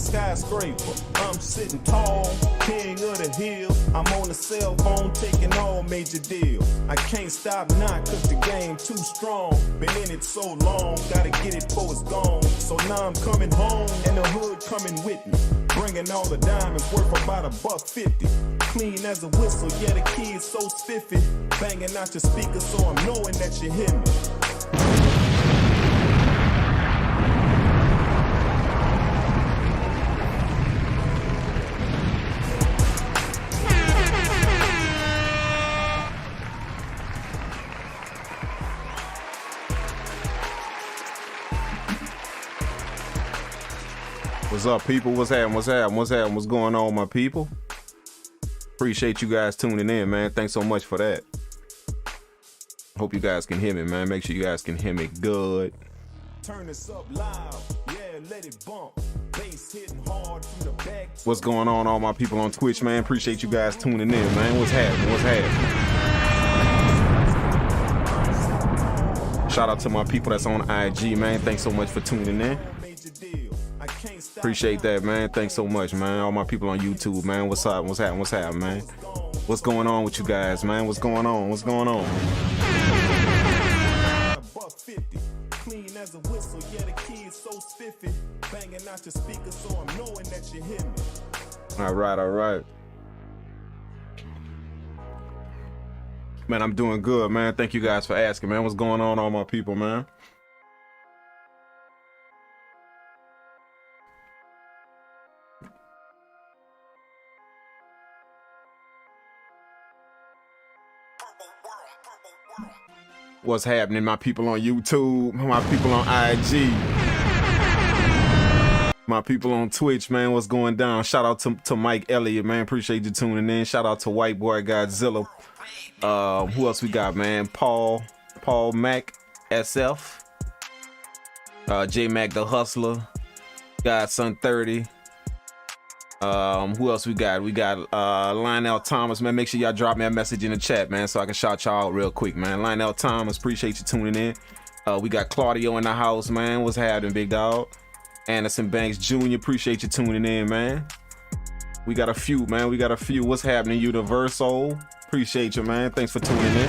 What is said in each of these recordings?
skyscraper. I'm sitting tall, king of the hill. I'm on the cell phone taking all major deals. I can't stop now cause the game too strong. Been in it so long, gotta get it before it's gone. So now I'm coming home and the hood coming with me. Bringing all the diamonds worth about $150. Clean as a whistle, yeah the kid's so spiffy. Banging out your speakers so I'm knowing that you hear me. What's up, people? What's happening? What's happening? What's happening? What's going on, my people? Appreciate you guys tuning in, man. Thanks so much for that. Hope you guys can hear me, man. Make sure you guys can hear me good. Turn this up loud, yeah, let it bump. Bass hitting hard from the back. What's going on, all my people on Twitch, man? Appreciate you guys tuning in, man. What's happening? What's happening? Shout out to my people that's on IG, man. Thanks so much for tuning in. Appreciate that, man. Thanks so much, man. All my people on YouTube, man. What's up? What's happening? What's happening, man? What's going on with you guys, man? What's going on? What's going on? Clean as a whistle, yeah, the kid's so spiffy. Banging out your speakers so I'm knowing that you hear me. All right, all right. Man, I'm doing good, man. Thank you guys for asking, man. What's going on, all my people, man? What's happening, my people on YouTube, my people on IG, my people on Twitch, man? What's going down? Shout out to Mike Elliott, man. Appreciate you tuning in. Shout out to White Boy Godzilla. Who else we got, man? Paul Mac SF, J Mac the Hustler, Godson 30. Who else we got? We got Lionel Thomas, man. Make sure y'all drop me a message in the chat, man, so I can shout y'all out real quick, man. Lionel Thomas, appreciate you tuning in. We got Claudio in the house, man. What's happening, big dog? Anderson Banks Jr., appreciate you tuning in, man. We got a few, man. We got a few. What's happening, Universal? Appreciate you, man. Thanks for tuning in.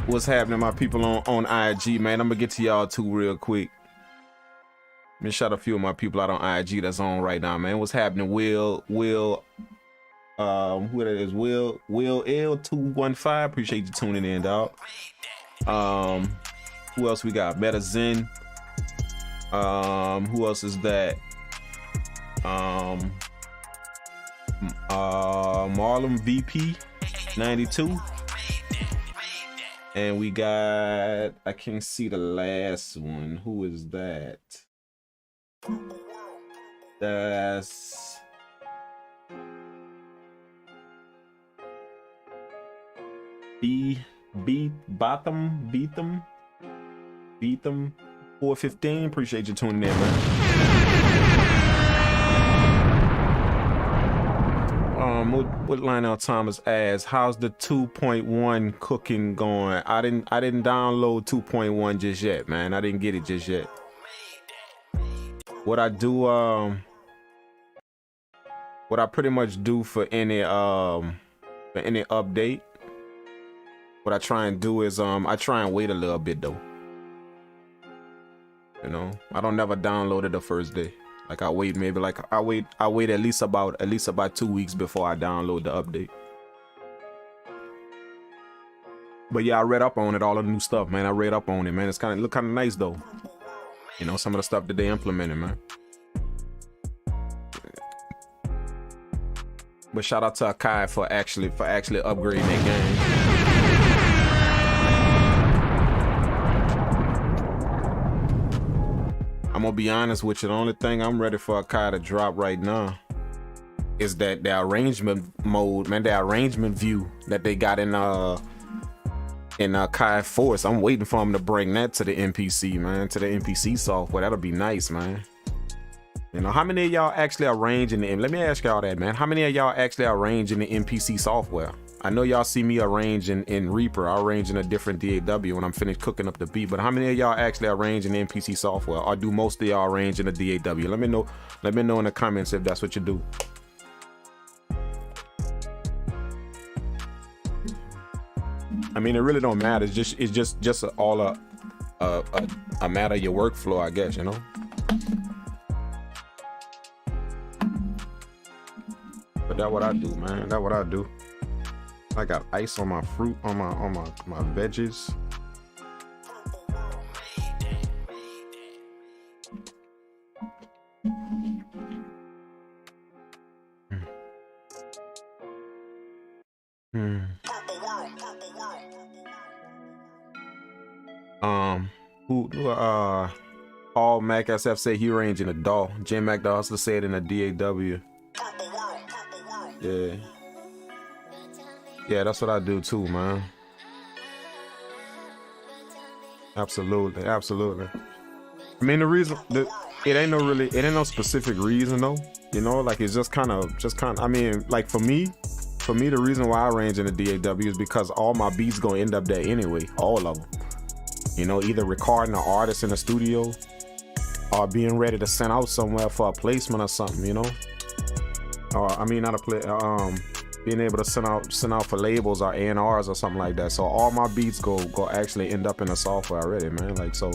What's happening, my people on IG, man? I'm gonna get to y'all too real quick. Let me shout a few of my people out on IG that's on right now, man. What's happening? Will who that is? Will L215. Appreciate you tuning in, dog. Who else we got? Meta Zen. Who else is that? Marlon VP 92. And we got, I can't see the last one. Who is that? That's Beatham 415. Appreciate you tuning in, man. What Lionel Thomas asks, how's the 2.1 cooking going? I didn't download 2.1 just yet, man. I didn't get it just yet. What I do, what I pretty much do for any update, what I try and do is I try and wait a little bit though. You know, I don't never download it the first day. Like I wait at least about 2 weeks before I download the update. But yeah, I read up on it, all of the new stuff, man. I read up on it, man. It's look kind of nice though. You know, some of the stuff that they implemented, man. But shout out to Akai for actually upgrading that game. I'm gonna be honest with you, the only thing I'm ready for Akai to drop right now is that the arrangement mode, man, the arrangement view that they got in Akai Force. I'm waiting for them to bring that to the MPC, man, to the MPC software. That'll be nice, man. You know, how many of y'all actually arrange in the, let me ask y'all that, man. How many of y'all actually arrange in the MPC software? I know y'all see me arrange in Reaper. I arrange in a different DAW when I'm finished cooking up the beat. But how many of y'all actually arrange in MPC Software, or do most of y'all arrange in a DAW? Let me know. Let me know in the comments if that's what you do. I mean, it really don't matter. It's just all a matter of your workflow, I guess. You know. But that's what I do, man. That's what I do. I got ice on my fruit, on my veggies. All Mac SF say he range in a DAW. J Mac also said in a DAW. Yeah. Yeah, that's what I do too, man. Absolutely, absolutely. I mean, the reason it ain't no specific reason though. You know, like it's just kind of. I mean, like for me, the reason why I range in the DAW is because all my beats gonna end up there anyway, all of them. You know, either recording an artist in the studio, or being ready to send out somewhere for a placement or something. You know, or I mean, not a play. Being able to send out for labels or A&Rs or something like that. So all my beats go actually end up in the software already, man. Like, so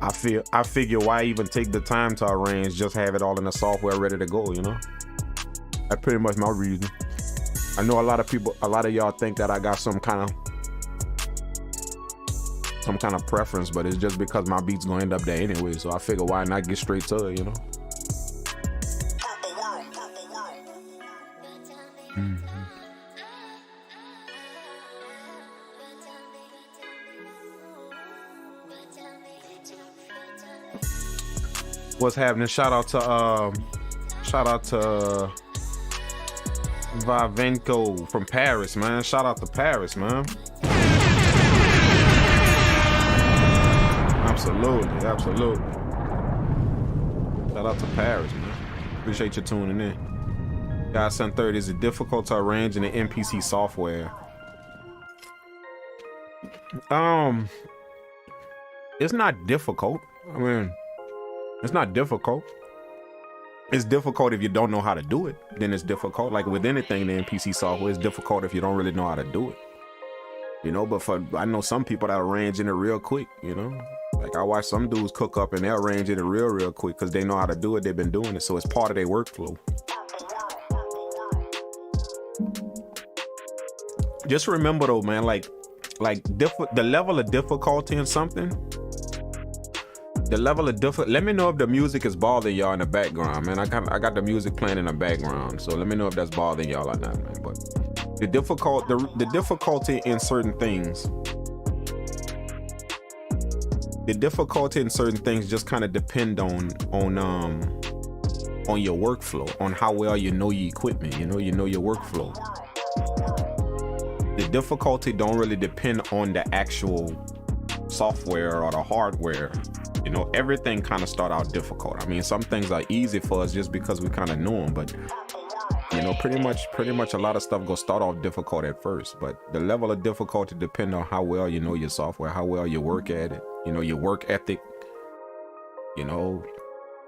I figure why even take the time to arrange, just have it all in the software ready to go, you know? That's pretty much my reason. I know a lot of y'all think that I got some kind of preference, but it's just because my beats gonna end up there anyway. So I figure why not get straight to it, you know? What's happening? Shout out to Vavenko from Paris, man. Shout out to Paris, man. Absolutely. Shout out to Paris, man. Appreciate you tuning in. Godson 30, is it difficult to arrange in the MPC software? It's not difficult. I mean, it's not difficult. It's difficult if you don't know how to do it. Then it's difficult. Like with anything in the MPC software, it's difficult if you don't really know how to do it. You know, but I know some people that arrange in it real quick, you know? Like I watch some dudes cook up and they arrange in it real quick because they know how to do it. They've been doing it, so it's part of their workflow. Just remember though, man, like the level of difficulty in something. Let me know if the music is bothering y'all in the background, man. I got the music playing in the background, so let me know if that's bothering y'all or not, man. But the difficulty in certain things, just kind of depend on your workflow, on how well you know your equipment, you know your workflow. The difficulty don't really depend on the actual software or the hardware. You know, everything kind of start out difficult. I mean, some things are easy for us just because we kind of know them, but you know, pretty much a lot of stuff gonna start off difficult at first, but the level of difficulty depends on how well you know your software, how well you work at it, you know, your work ethic. You know,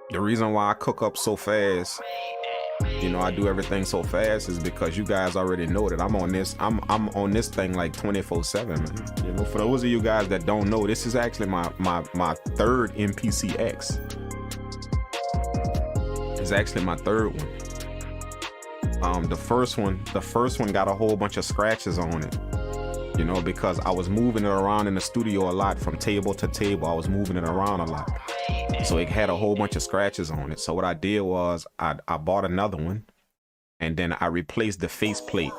the reason why I cook up so fast, you know, I do everything so fast is because you guys already know that I'm on this thing like 24/7, man. You know, for those of you guys that don't know, this is actually my third MPC X. It's actually my third one. The first one got a whole bunch of scratches on it, you know, because I was moving it around in the studio a lot from table to table. I was moving it around a lot. So it had a whole bunch of scratches on it. So what I did was I bought another one, and then I replaced the faceplate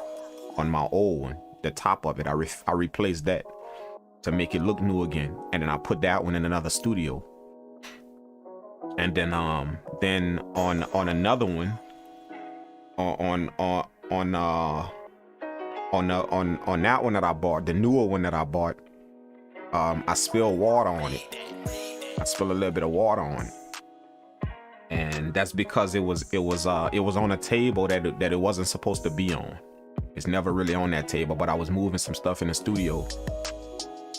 on my old one, the top of it. I replaced that to make it look new again. And then I put that one in another studio. And then on another one, on that one that I bought, the newer one that I bought, I spilled water on it. I spilled a little bit of water on it, and that's because it was on a table that it wasn't supposed to be on. It's never really on that table, but I was moving some stuff in the studio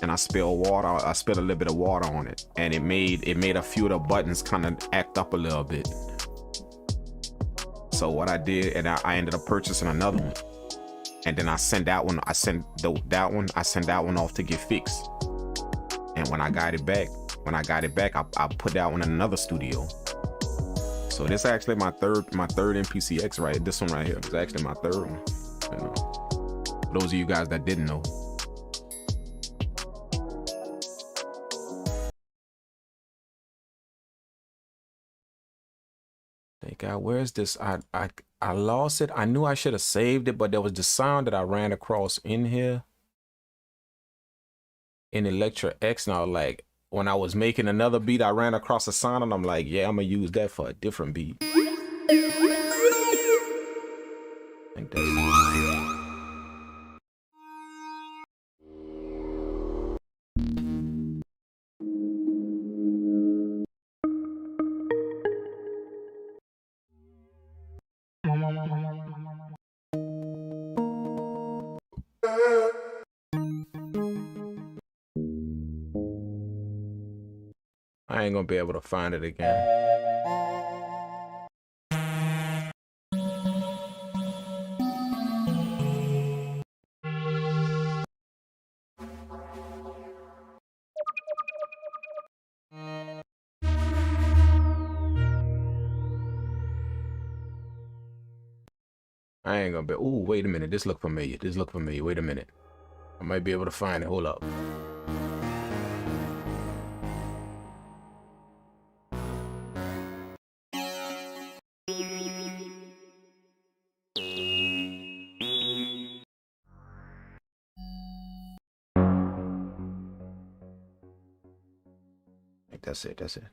and I spilled water. I spilled a little bit of water on it, and it made a few of the buttons kind of act up a little bit. So what I did, and I ended up purchasing another one, and then I sent that one off to get fixed. And when I got it back, I put that one in another studio. So this is actually my third MPCX, right? This one right here is actually my third one. You know, for those of you guys that didn't know. Thank God, where's this? I lost it. I knew I should have saved it, but there was the sound that I ran across in here in Electra X, and I was like, when I was making another beat, I ran across a sound, and I'm like, yeah, I'm gonna use that for a different beat. I think that's I ain't gonna be able to find it again. I ain't gonna be. Ooh, wait a minute. This look familiar. Wait a minute. I might be able to find it. Hold up. I think that's it. That's it.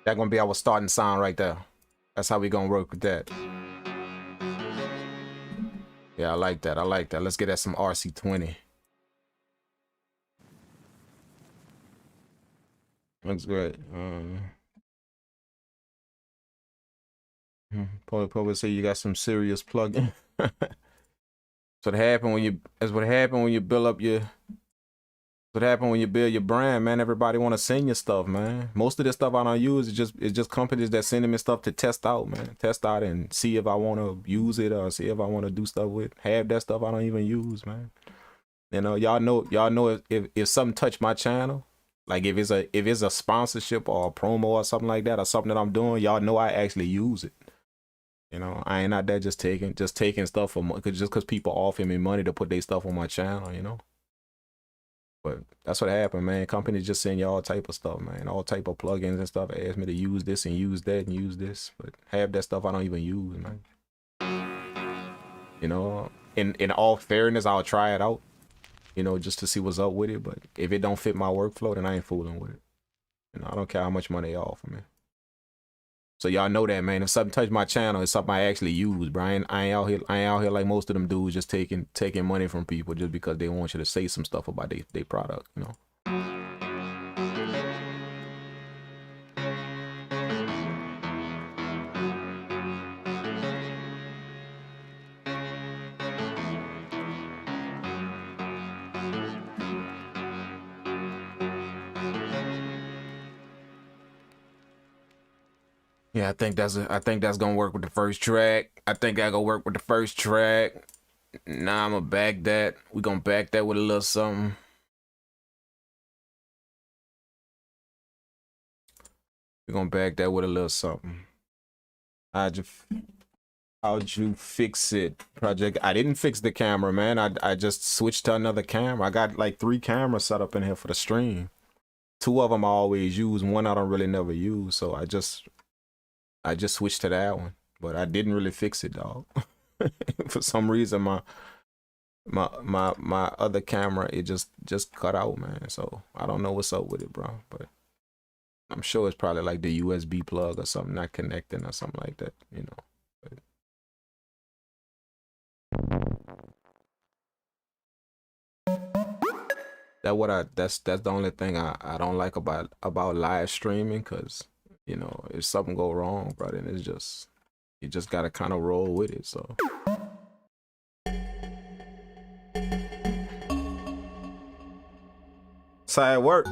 That's gonna be our starting sound right there. That's how we gonna work with that. Yeah, I like that. I like that. Let's get at some RC20. Looks great. Probably say you got some serious plugin. So what happened when you? That's what happened when you build up your. What happened when you build your brand, man? Everybody want to send you stuff, man. Most of this stuff I don't use is just companies that sending me stuff to test out, man. Test out and see if I want to use it or see if I want to do stuff with. Half that stuff I don't even use, man. You know, y'all know if something touched my channel, Like if it's a sponsorship or a promo or something like that, or something that I'm doing, y'all know I actually use it. You know, I ain't out there just taking stuff for just because people offer me money to put their stuff on my channel, you know. But that's what happened, man. Companies just send you all type of stuff, man. All type of plugins and stuff. Ask me to use this and use that and use this, but half that stuff I don't even use, man. You know, in all fairness, I'll try it out, you know, just to see what's up with it. But if it don't fit my workflow, then I ain't fooling with it. You know, I don't care how much money they offer me. So y'all know that, man. If something touch my channel, it's something I actually use, bro. I ain't out here like most of them dudes just taking money from people just because they want you to say some stuff about their product, you know. Yeah, I think that's gonna work with the first track. I think I gonna work with the first track. Nah, I'm gonna back that. We gonna back that with a little something. We're gonna back that with a little something. How'd you fix it, project? I didn't fix the camera, man. I just switched to another camera. I got like 3 cameras set up in here for the stream. 2 of them I always use. One I don't really never use. So I just switched to that one. But I didn't really fix it, dog. For some reason my other camera, it just cut out, man. So I don't know what's up with it, bro. But I'm sure it's probably like the USB plug or something not connecting or something like that, you know. That's the only thing I don't like about live streaming, cause you know, if something go wrong, bro, then it's just you just gotta kind of roll with it. So that's how it work.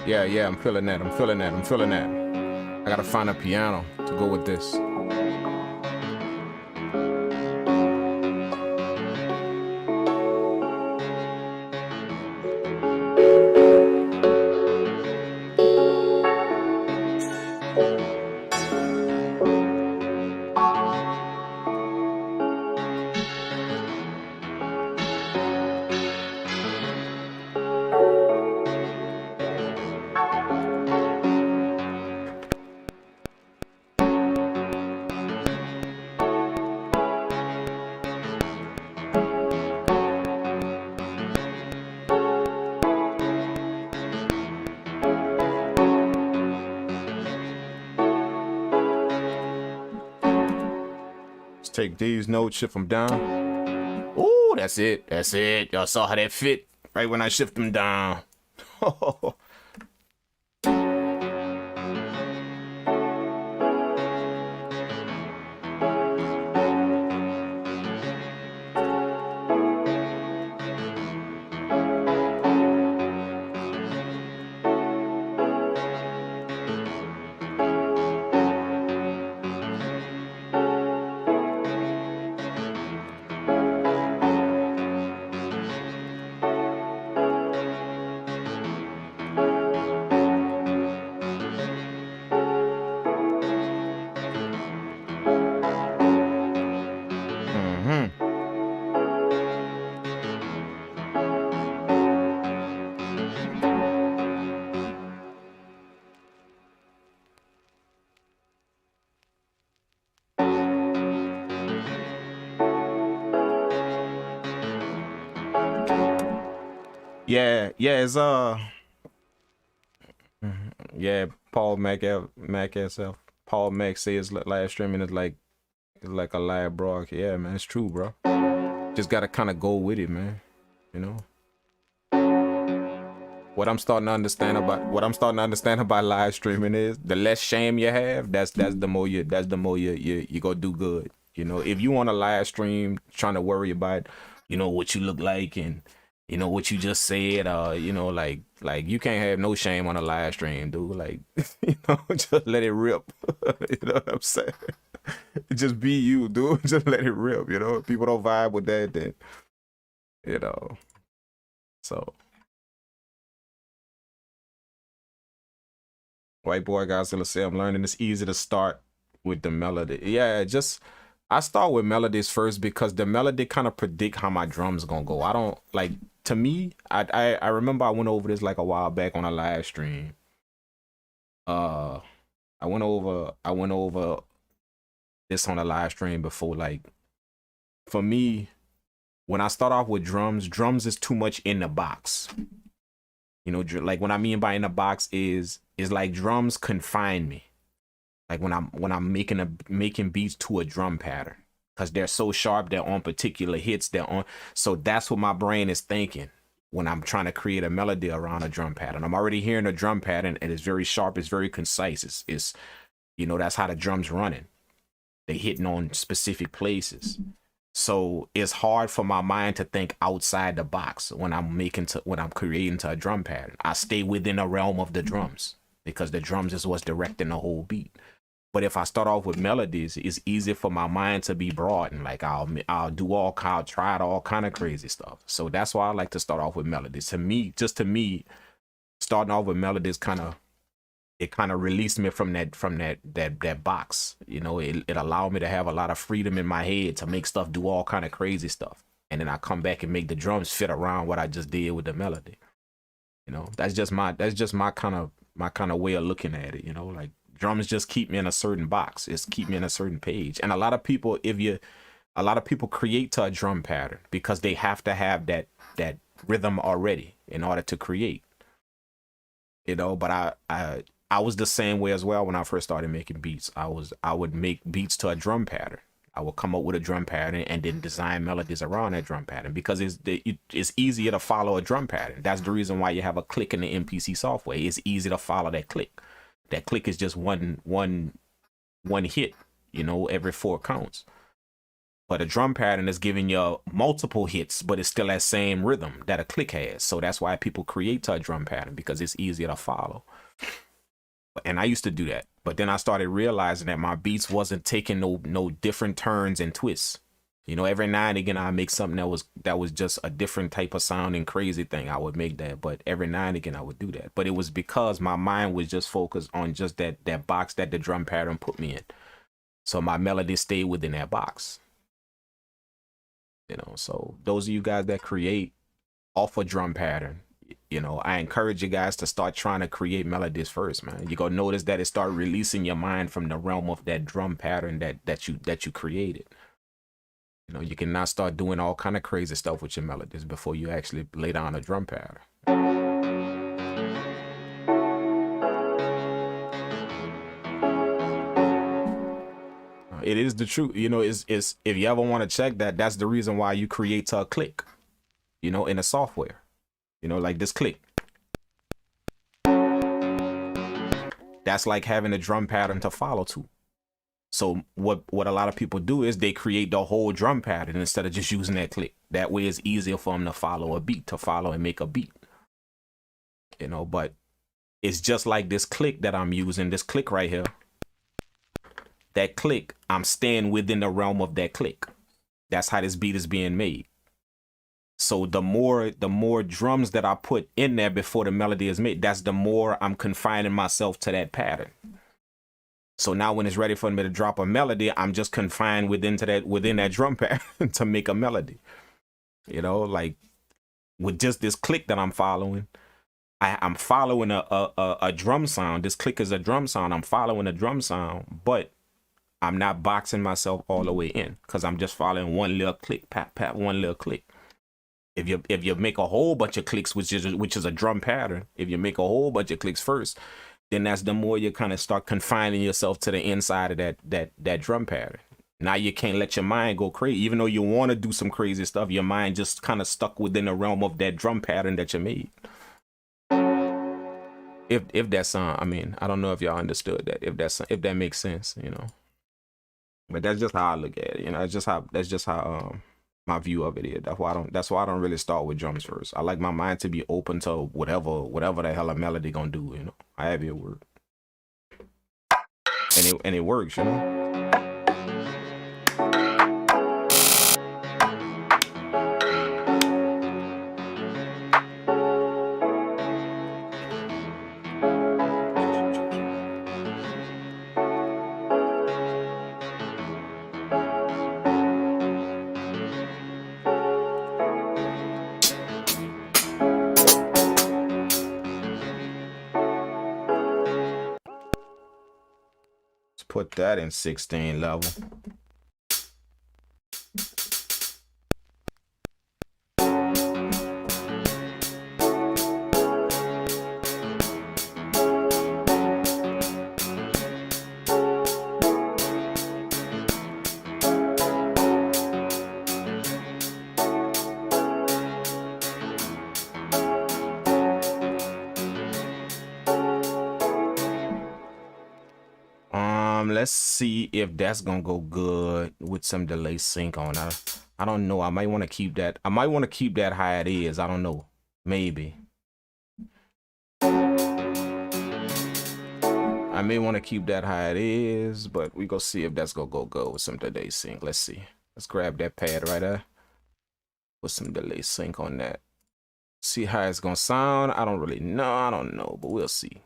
Yeah, I'm feeling that. I gotta find a piano to go with this. Let's take these notes, shift them down. Ooh, that's it. That's it. Y'all saw how that fit right when I shift them down. Yeah, it's yeah, Paul Mac SF. Paul Mac says live streaming is like a live broadcast. Yeah, man, it's true, bro. Just gotta kind of go with it, man. You know. What I'm starting to understand about live streaming is the less shame you have, that's the more you go do good. You know, if you want to live stream trying to worry about, you know, what you look like and you know what you just said, you know, like you can't have no shame on a live stream, dude. Like, you know, just let it rip. You know what I'm saying? Just be you, dude. Just let it rip. You know, if people don't vibe with that, then you know. So, white boy Godzilla say, I'm learning it's easy to start with the melody. Yeah, I start with melodies first because the melody kind of predict how my drums gonna go. I don't like, to me, I remember I went over this like a while back on a live stream. I went over this on a live stream before. Like, for me, when I start off with drums is too much in the box. You know, like what I mean by in the box is like drums confine me. Like when I'm making beats to a drum pattern, because they're so sharp, they're on particular hits, so that's what my brain is thinking when I'm trying to create a melody around a drum pattern. I'm already hearing a drum pattern and it's very sharp, it's very concise. It's you know, that's how the drum's running. They hitting on specific places. So it's hard for my mind to think outside the box when I'm creating to a drum pattern. I stay within the realm of the drums because the drums is what's directing the whole beat. But if I start off with melodies, it's easy for my mind to be broad and like I'll try all kind of crazy stuff. So that's why I like to start off with melodies. To me, starting off with melodies kind of released me from that box. You know, it allowed me to have a lot of freedom in my head to make stuff, do all kind of crazy stuff, and then I come back and make the drums fit around what I just did with the melody. You know, that's just my kind of way of looking at it. You know, like drums just keep me in a certain box. It's keep me in a certain page. And a lot of people create to a drum pattern because they have to have that rhythm already in order to create. You know, but I was the same way as well when I first started making beats. I would make beats to a drum pattern. I would come up with a drum pattern and then design melodies around that drum pattern because it's easier to follow a drum pattern. That's the reason why you have a click in the MPC software. It's easy to follow that click. That click is just one hit, you know, every 4 counts. But a drum pattern is giving you multiple hits, but it's still that same rhythm that a click has. So that's why people create to a drum pattern, because it's easier to follow. And I used to do that. But then I started realizing that my beats wasn't taking no different turns and twists. You know, every now and again I make something that was just a different type of sounding crazy thing. I would make that, but every now and again I would do that. But it was because my mind was just focused on just that box that the drum pattern put me in. So my melody stayed within that box. You know, so those of you guys that create off a drum pattern, you know, I encourage you guys to start trying to create melodies first, man. You're gonna notice that it start releasing your mind from the realm of that drum pattern that you created. You know, you can now start doing all kind of crazy stuff with your melodies before you actually lay down a drum pattern. it is the truth. You know, is if you ever want to check that, that's the reason why you create a click, you know, in the software, you know, like this click. That's like having a drum pattern to follow to. So what a lot of people do is they create the whole drum pattern instead of just using that click. That way it's easier for them to follow a beat, to follow and make a beat. You know, but it's just like this click that I'm using, this click right here. That click, I'm staying within the realm of that click. That's how this beat is being made. So the more drums that I put in there before the melody is made, that's the more I'm confining myself to that pattern. So now when it's ready for me to drop a melody, I'm just confined within that drum pattern to make a melody. You know, like with just this click that I'm following, I'm following a drum sound. This click is a drum sound. I'm following a drum sound, but I'm not boxing myself all the way in because I'm just following one little click, pat, pat, one little click. If you make a whole bunch of clicks, which is a drum pattern, if you make a whole bunch of clicks first, then that's the more you kind of start confining yourself to the inside of that drum pattern. Now you can't let your mind go crazy. Even though you want to do some crazy stuff, your mind just kind of stuck within the realm of that drum pattern that you made. If that sound, I mean, I don't know if y'all understood that. If that makes sense, you know. But that's just how I look at it. You know, that's just how my view of it is. That's why I don't really start with drums first. I like my mind to be open to whatever the hell a melody gonna do, you know. I have it work. And it works, you know. Put that in 16 level. Let's see if that's gonna go good with some delay sync on. I don't know. I might want to keep that. I might want to keep that how it is. I don't know. Maybe. I may want to keep that how it is, but we go see if that's gonna go good with some delay sync. Let's see. Let's grab that pad right there. Put some delay sync on that. See how it's gonna sound. I don't really know. I don't know, but we'll see.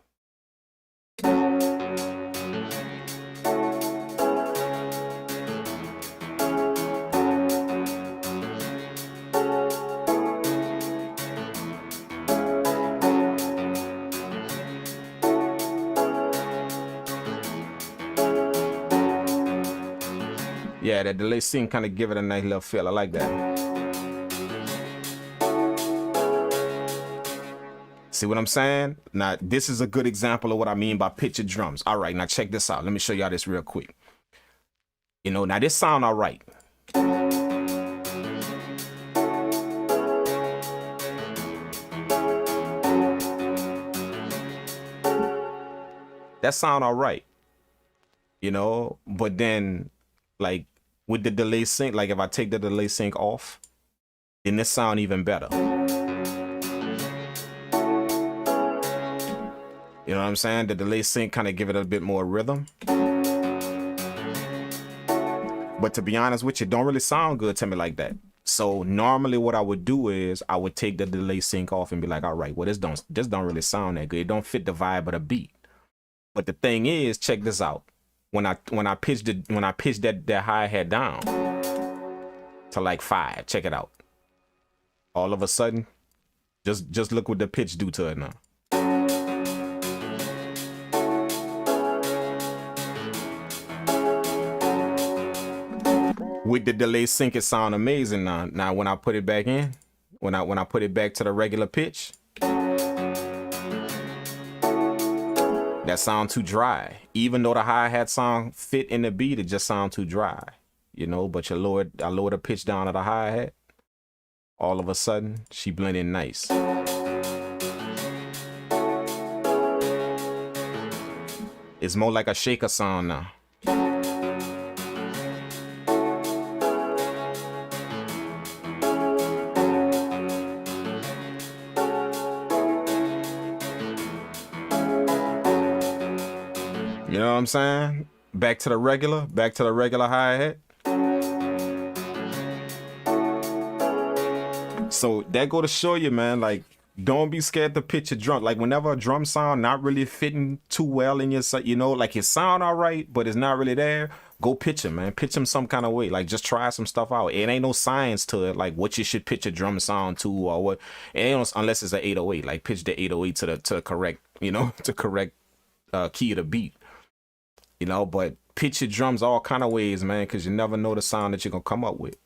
Yeah, that delay sync kind of give it a nice little feel. I like that. See what I'm saying? Now, this is a good example of what I mean by picture drums. All right, now check this out. Let me show y'all this real quick. You know, now this sound all right. That sound all right. You know, but then like with the delay sync, like if I take the delay sync off, then this sound even better. You know what I'm saying? The delay sync kind of give it a bit more rhythm. But to be honest with you, it don't really sound good to me like that. So normally what I would do is I would take the delay sync off and be like, all right, well, this don't really sound that good. It don't fit the vibe of the beat. But the thing is, check this out. When I pitch that hi-hat down to like 5, check it out. All of a sudden, just look what the pitch do to it now. With the delay sync, it sound amazing now. Now when I put it back in, when I put it back to the regular pitch, that That sound too dry. Even though the hi-hat sound fit in the beat, it just sound too dry. You know, but I lowered the pitch down of the hi-hat. All of a sudden, she blend in nice. It's more like a shaker sound now. You know what I'm saying? Back to the regular hi-hat. So that go to show you, man, like, don't be scared to pitch a drum. Like, whenever a drum sound not really fitting too well in your, you know, like it sound all right, but it's not really there, go pitch him, man. Pitch him some kind of way. Like, just try some stuff out. It ain't no science to it, like what you should pitch a drum sound to or what. It ain't no, unless it's an 808. Like, pitch the 808 to the correct, you know, to correct key of the beat. You know, but pitch your drums all kind of ways, man, because you never know the sound that you're going to come up with.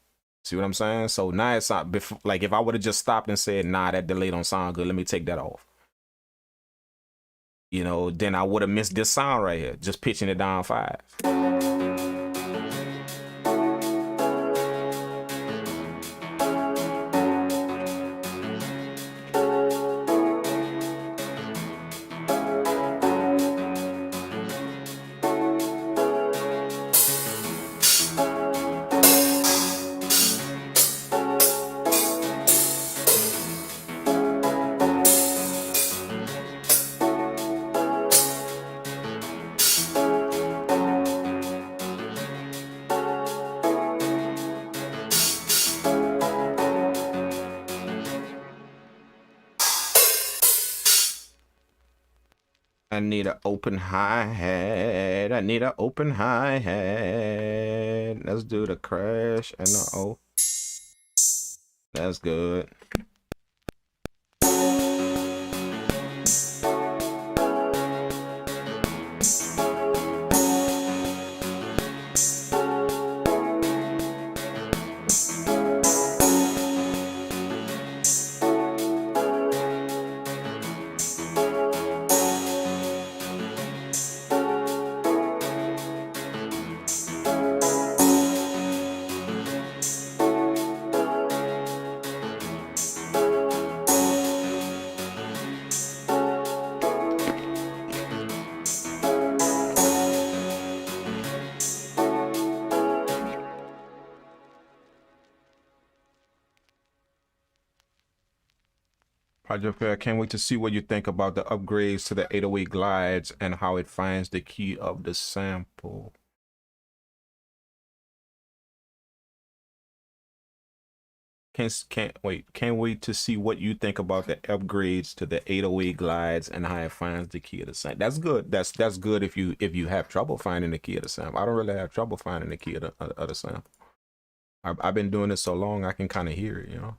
See what I'm saying? So now it's not, like if I would have just stopped and said, nah, that delay don't sound good, let me take that off. You know, then I would have missed this sound right here, just pitching it down 5. I need an open hi-hat. I need an open hi-hat. Let's do the crash and the O. That's good. Project Fair, can't wait to see what you think about the upgrades to the 808 glides and how it finds the key of the sample. Can't wait to see what you think about the upgrades to the 808 glides and how it finds the key of the sample. That's good. That's good if you have trouble finding the key of the sample. I don't really have trouble finding the key of the sample. I've been doing this so long I can kind of hear it, you know.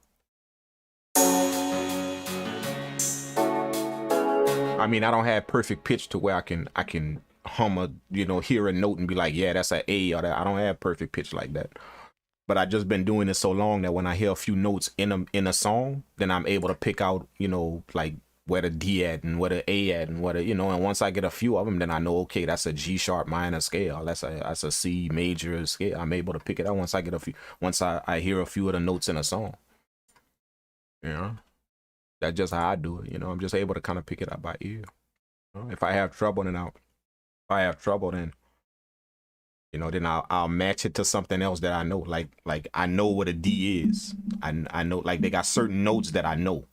I mean, I don't have perfect pitch to where I can hum a, you know, hear a note and be like, yeah, that's an A or that. I don't have perfect pitch like that. But I just been doing this so long that when I hear a few notes in a song, then I'm able to pick out, you know, like where the D at and where the A at and where the, you know, and once I get a few of them, then I know, okay, that's a G sharp minor scale. That's a C major scale. I'm able to pick it out once I get a few, once I hear a few of the notes in a song. You know, that's just how I do it. You know, I'm just able to kind of pick it up by ear. You know? If I have trouble, then you know, then I'll match it to something else that I know. Like I know what a D is. I know, like, they got certain notes that I know.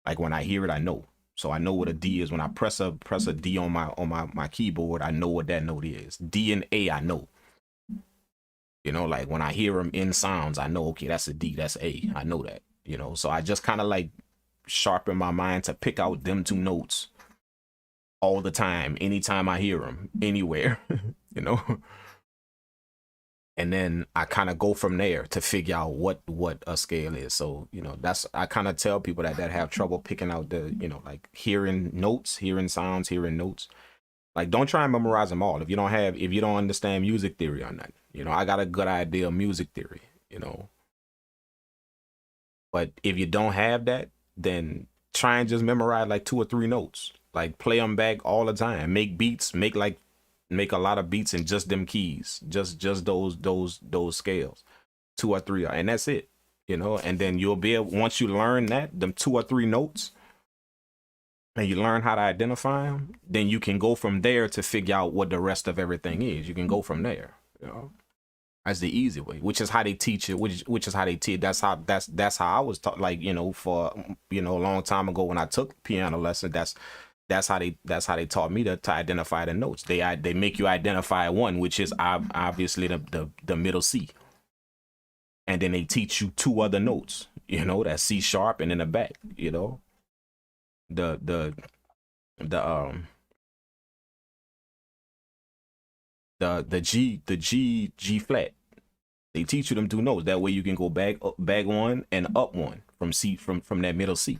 Like when I hear it, I know. So I know what a D is. When I press a D on my keyboard, I know what that note is. D and A, I know. You know, like when I hear them in sounds, I know, okay, that's a D, that's A. I know that. You know, so I just kind of like sharpen my mind to pick out them two notes all the time, anytime I hear them, anywhere. You know. And then I kind of go from there to figure out what a scale is. So, you know, that's, I kind of tell people that have trouble picking out the, you know, like hearing notes, hearing sounds, hearing notes. Like, don't try and memorize them all if you don't understand music theory or nothing. You know, I got a good idea of music theory, you know. But if you don't have that, then try and just memorize like 2 or 3 notes Like play them back all the time. Make beats, make a lot of beats in just them keys, just those scales, 2 or 3, and that's it. You know, and then you'll be able, once you learn that, them 2 or 3 notes, and you learn how to identify them, then you can go from there to figure out what the rest of everything is. You can go from there. You know, that's the easy way, which is how they teach it. Which is how they teach. That's how I was taught. Like, you know, for, you know, a long time ago when I took piano lesson, that's how they taught me to identify the notes. They make you identify one, which is obviously the middle C. And then they teach you 2 other notes, you know, that C sharp and in the back, you know, the G flat. They teach you them 2 notes. That way you can go back 1 and up 1 from C, from that middle C.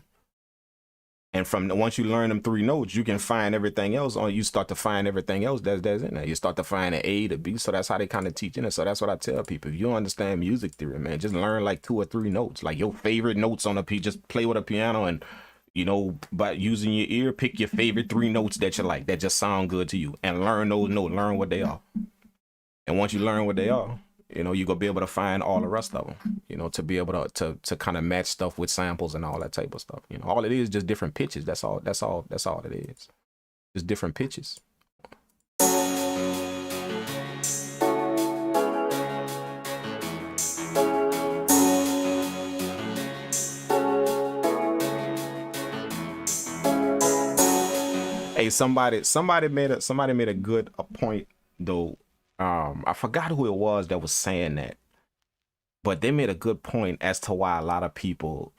And once you learn them 3 notes, you can find everything else, or you start to find everything else that's in there. You start to find an A, the B. So that's how they kind of teach in it. So that's what I tell people. If you don't understand music theory, man, just learn like 2 or 3 notes, like your favorite notes on a piece. Just play with a piano, and, you know, by using your ear, pick your favorite 3 notes that you like, that just sound good to you, and learn those notes, learn what they are. And once you learn what they are, you know, you're gonna be able to find all the rest of them, you know, to be able to kind of match stuff with samples and all that type of stuff. You know, all it is just different pitches. That's all it is. Just different pitches. Hey, somebody made a good point though. I forgot who it was that was saying that, but they made a good point as to why a lot of people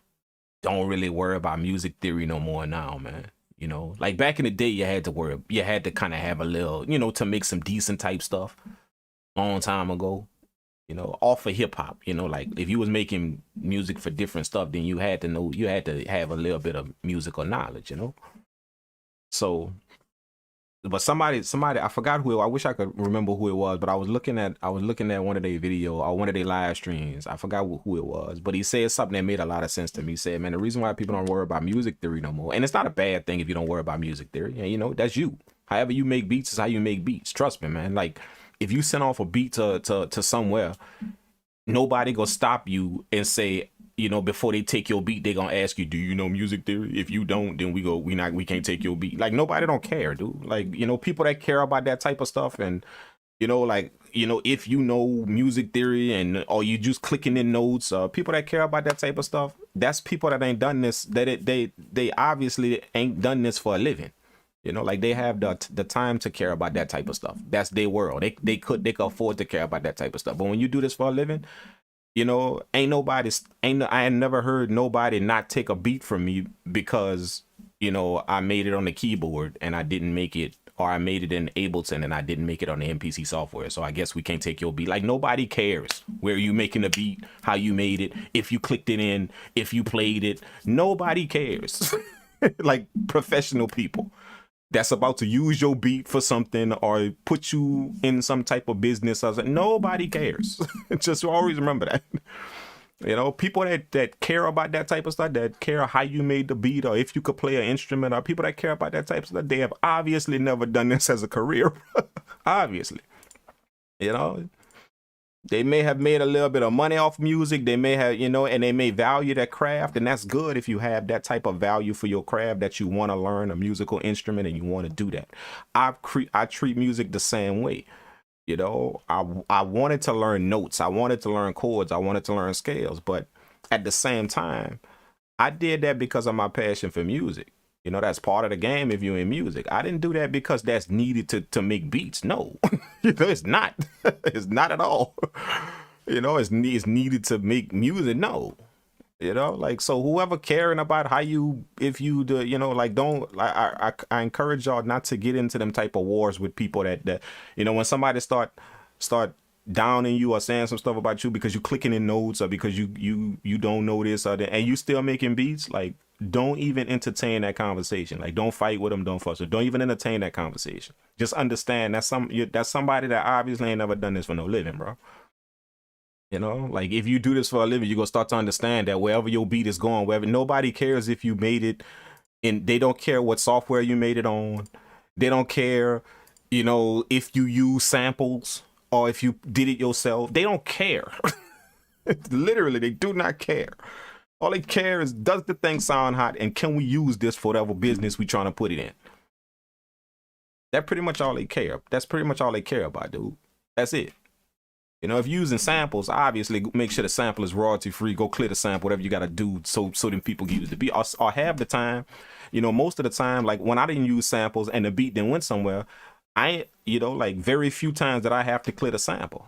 don't really worry about music theory no more now, man. You know, like back in the day, you had to kind of have a little, you know, to make some decent type stuff. Long time ago, you know, off of hip hop, you know, like if you was making music for different stuff, then you had to have a little bit of musical knowledge, you know. So, but somebody, I forgot who. I wish I could remember who it was, but I was looking at one of their video or one of their live streams. I forgot who it was, but he said something that made a lot of sense to me. He said, man, the reason why people don't worry about music theory no more, and it's not a bad thing if you don't worry about music theory. And, you know, that's you. However you make beats is how you make beats. Trust me, man. Like, if you send off a beat to somewhere, nobody gonna stop you and say, you know, before they take your beat, they gonna ask you, do you know music theory? If you don't, then we can't take your beat. Like, nobody don't care, dude. Like, you know, people that care about that type of stuff, and, you know, like, you know, if you know music theory and, or you just clicking in notes, people that care about that type of stuff, that's people that ain't done this, they obviously ain't done this for a living. You know, like, they have the time to care about that type of stuff. That's their world. They could afford to care about that type of stuff. But when you do this for a living, you know, I had never heard nobody not take a beat from me because, you know, I made it on the keyboard and I didn't make it, or I made it in Ableton and I didn't make it on the MPC software. So I guess we can't take your beat. Like, nobody cares where you making the beat, how you made it, if you clicked it in, if you played it. Nobody cares. Like, professional people that's about to use your beat for something or put you in some type of business. I was like, nobody cares. Just always remember that. You know, people that care about that type of stuff, that care how you made the beat or if you could play an instrument, or people that care about that type of stuff, they have obviously never done this as a career. Obviously. You know, they may have made a little bit of money off music. They may have, you know, and they may value that craft. And that's good if you have that type of value for your craft, that you want to learn a musical instrument and you want to do that. I treat music the same way. You know, I wanted to learn notes. I wanted to learn chords. I wanted to learn scales. But at the same time, I did that because of my passion for music. You know, that's part of the game if you're in music. I didn't do that because that's needed to make beats. No, you know, it's not. It's not at all. You know, it's needed to make music. No, you know, like, so whoever caring about how you, if you do, you know, like, don't, like, I encourage y'all not to get into them type of wars with people that, you know, when somebody start downing you or saying some stuff about you because you clicking in notes or because you don't know this or that, and you still making beats, like, don't even entertain that conversation. Like, don't fight with them, don't fuss with them. Don't even entertain that conversation. Just understand that's somebody that obviously ain't never done this for no living, bro. You know, like, if you do this for a living, you're gonna start to understand that wherever your beat is going, wherever, nobody cares if you made it And they don't care what software you made it on. They don't care, you know, if you use samples or if you did it yourself. They don't care. Literally, they do not care. All they care is, does the thing sound hot, and can we use this for whatever business we trying to put it in? That's pretty much all they care. That's pretty much all they care about, dude. That's it. You know, if you're using samples, obviously make sure the sample is royalty free. Go clear the sample, whatever you got to do, so then people can use the beat. Or have the time, you know, most of the time, like when I didn't use samples and the beat then went somewhere, you know, like very few times that I have to clear the sample.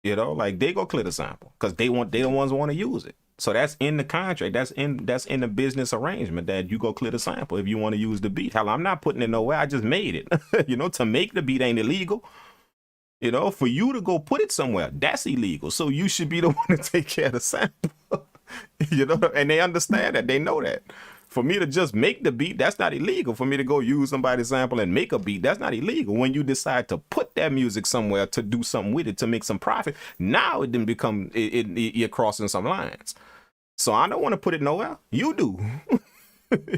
You know, like they go clear the sample because they the ones who want to use it. So that's in the contract. That's in the business arrangement that you go clear the sample if you want to use the beat. Hell, I'm not putting it nowhere. I just made it. You know, to make the beat ain't illegal. You know, for you to go put it somewhere, that's illegal. So you should be the one to take care of the sample. You know, and they understand that. They know that. For me to just make the beat, that's not illegal. For me to go use somebody's sample and make a beat, that's not illegal. When you decide to put that music somewhere to do something with it, to make some profit, now it then become, you're crossing some lines. So I don't want to put it nowhere. You do.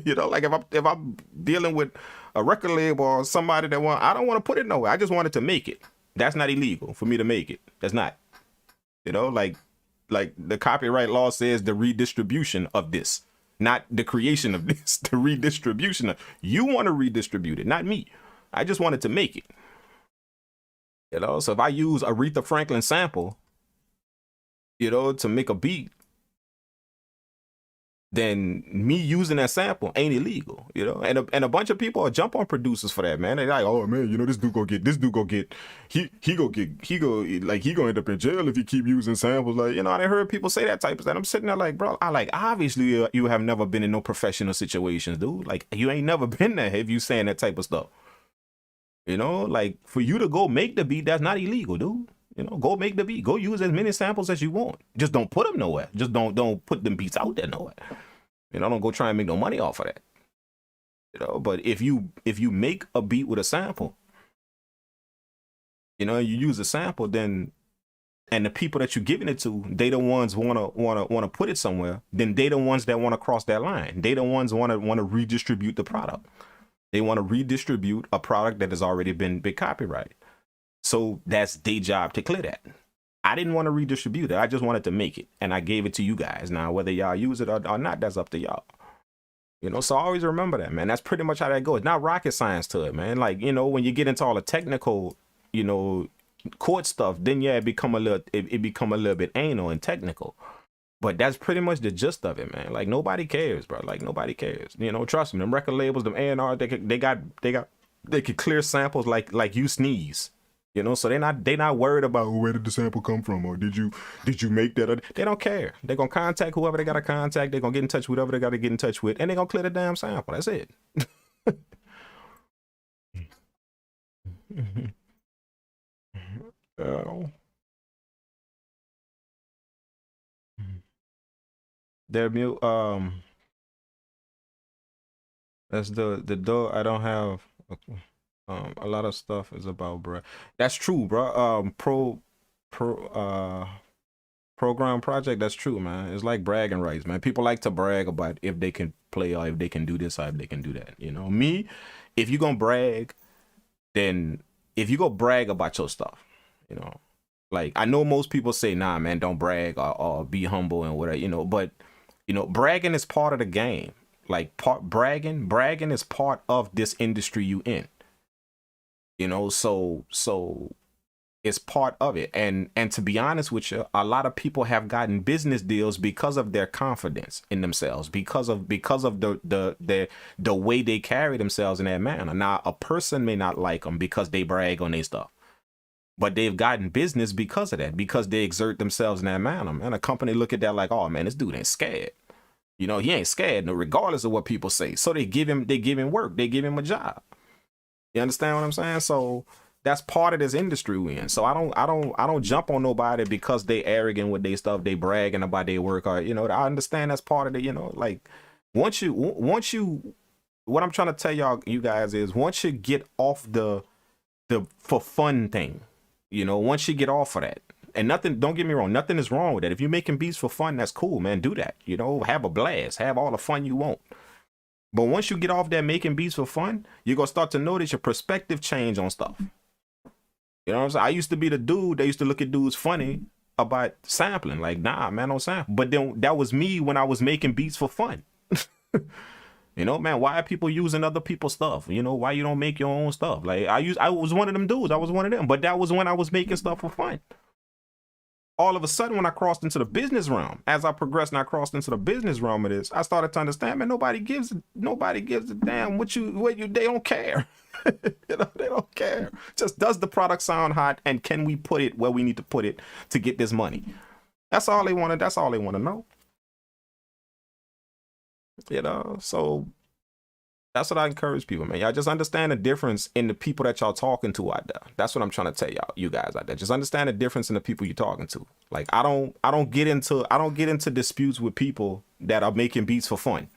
You know, like if I'm dealing with a record label or somebody that I don't want to put it nowhere. I just wanted to make it. That's not illegal for me to make it. That's not. You know, like the copyright law says the redistribution of this. Not the creation of this, the redistribution. You want to redistribute it, not me. I just wanted to make it. You know, so if I use Aretha Franklin sample, you know, to make a beat, then me using that sample ain't illegal, you know. And a bunch of people will jump on producers for that, man. They're like, oh man, you know, this dude go get, he gonna end up in jail if you keep using samples. Like, you know, I heard people say that type of stuff. I'm sitting there like, bro, obviously you have never been in no professional situations, dude. Like, you ain't never been there if you saying that type of stuff. You know, like, for you to go make the beat, that's not illegal, dude. You know, go make the beat. Go use as many samples as you want. Just don't put them nowhere. Just don't put them beats out there nowhere. You know, don't go try and make no money off of that. You know, but if you make a beat with a sample, you know, you use a sample, then, and the people that you're giving it to, they the ones wanna put it somewhere. Then they the ones that want to cross that line. They the ones wanna redistribute the product. They want to redistribute a product that has already been copyrighted. So that's their job to clear that. I didn't want to redistribute it. I just wanted to make it. And I gave it to you guys. Now, whether y'all use it or not, that's up to y'all. You know, so always remember that, man. That's pretty much how that goes. It's not rocket science to it, man. Like, you know, when you get into all the technical, you know, court stuff, then yeah, it become a little bit anal and technical. But that's pretty much the gist of it, man. Like, nobody cares, bro. Like, nobody cares. You know, trust me, them record labels, them A&R, they could clear samples like you sneeze. You know, so they not worried about where did the sample come from, or did you make that? They don't care. They're gonna contact whoever they gotta contact. They're gonna get in touch with whoever they gotta get in touch with, and they're gonna clear the damn sample. That's it. Their mute. That's the door. I don't have. A lot of stuff is about, bro. That's true, bro. Program project. That's true, man. It's like bragging rights, man. People like to brag about if they can play or if they can do this or if they can do that. You know, me, if you gonna brag, then if you go brag about your stuff, you know, like I know most people say, nah, man, don't brag or be humble and whatever, you know, but you know, bragging is part of the game. Like bragging is part of this industry you in. You know, so it's part of it. And to be honest with you, a lot of people have gotten business deals because of their confidence in themselves, because of the way they carry themselves in that manner. Now, a person may not like them because they brag on their stuff, but they've gotten business because of that, because they exert themselves in that manner. And a company look at that like, oh man, this dude ain't scared. You know, he ain't scared, no, regardless of what people say. So they give him work, they give him a job. You understand what I'm saying? So that's part of this industry we in. So I don't jump on nobody because they arrogant with their stuff, they bragging about their work, or you know, I understand that's part of it, you know, like once you what I'm trying to tell you guys is once you get off the for fun thing, you know, once you get off of that, and nothing, don't get me wrong, nothing is wrong with that. If you're making beats for fun, that's cool, man. Do that, you know, have a blast, have all the fun you want. But once you get off that making beats for fun, you're gonna start to notice your perspective change on stuff. You know what I'm saying? I used to be the dude that used to look at dudes funny about sampling. Like, nah, man, don't sample. But then that was me when I was making beats for fun. You know, man, why are people using other people's stuff? You know, why you don't make your own stuff? Like, I was one of them dudes. I was one of them. But that was when I was making stuff for fun. All of a sudden, when I crossed into the business realm, as I progressed and I crossed into the business realm of this, I started to understand, man, nobody gives a damn they don't care. You know, they don't care. Just does the product sound hot, and can we put it where we need to put it to get this money? That's all they want to know. You know, so that's what I encourage people, man. Y'all just understand the difference in the people that y'all talking to out there. That's what I'm trying to tell y'all, you guys out there. Just understand the difference in the people you're talking to. Like, I don't get into disputes with people that are making beats for fun,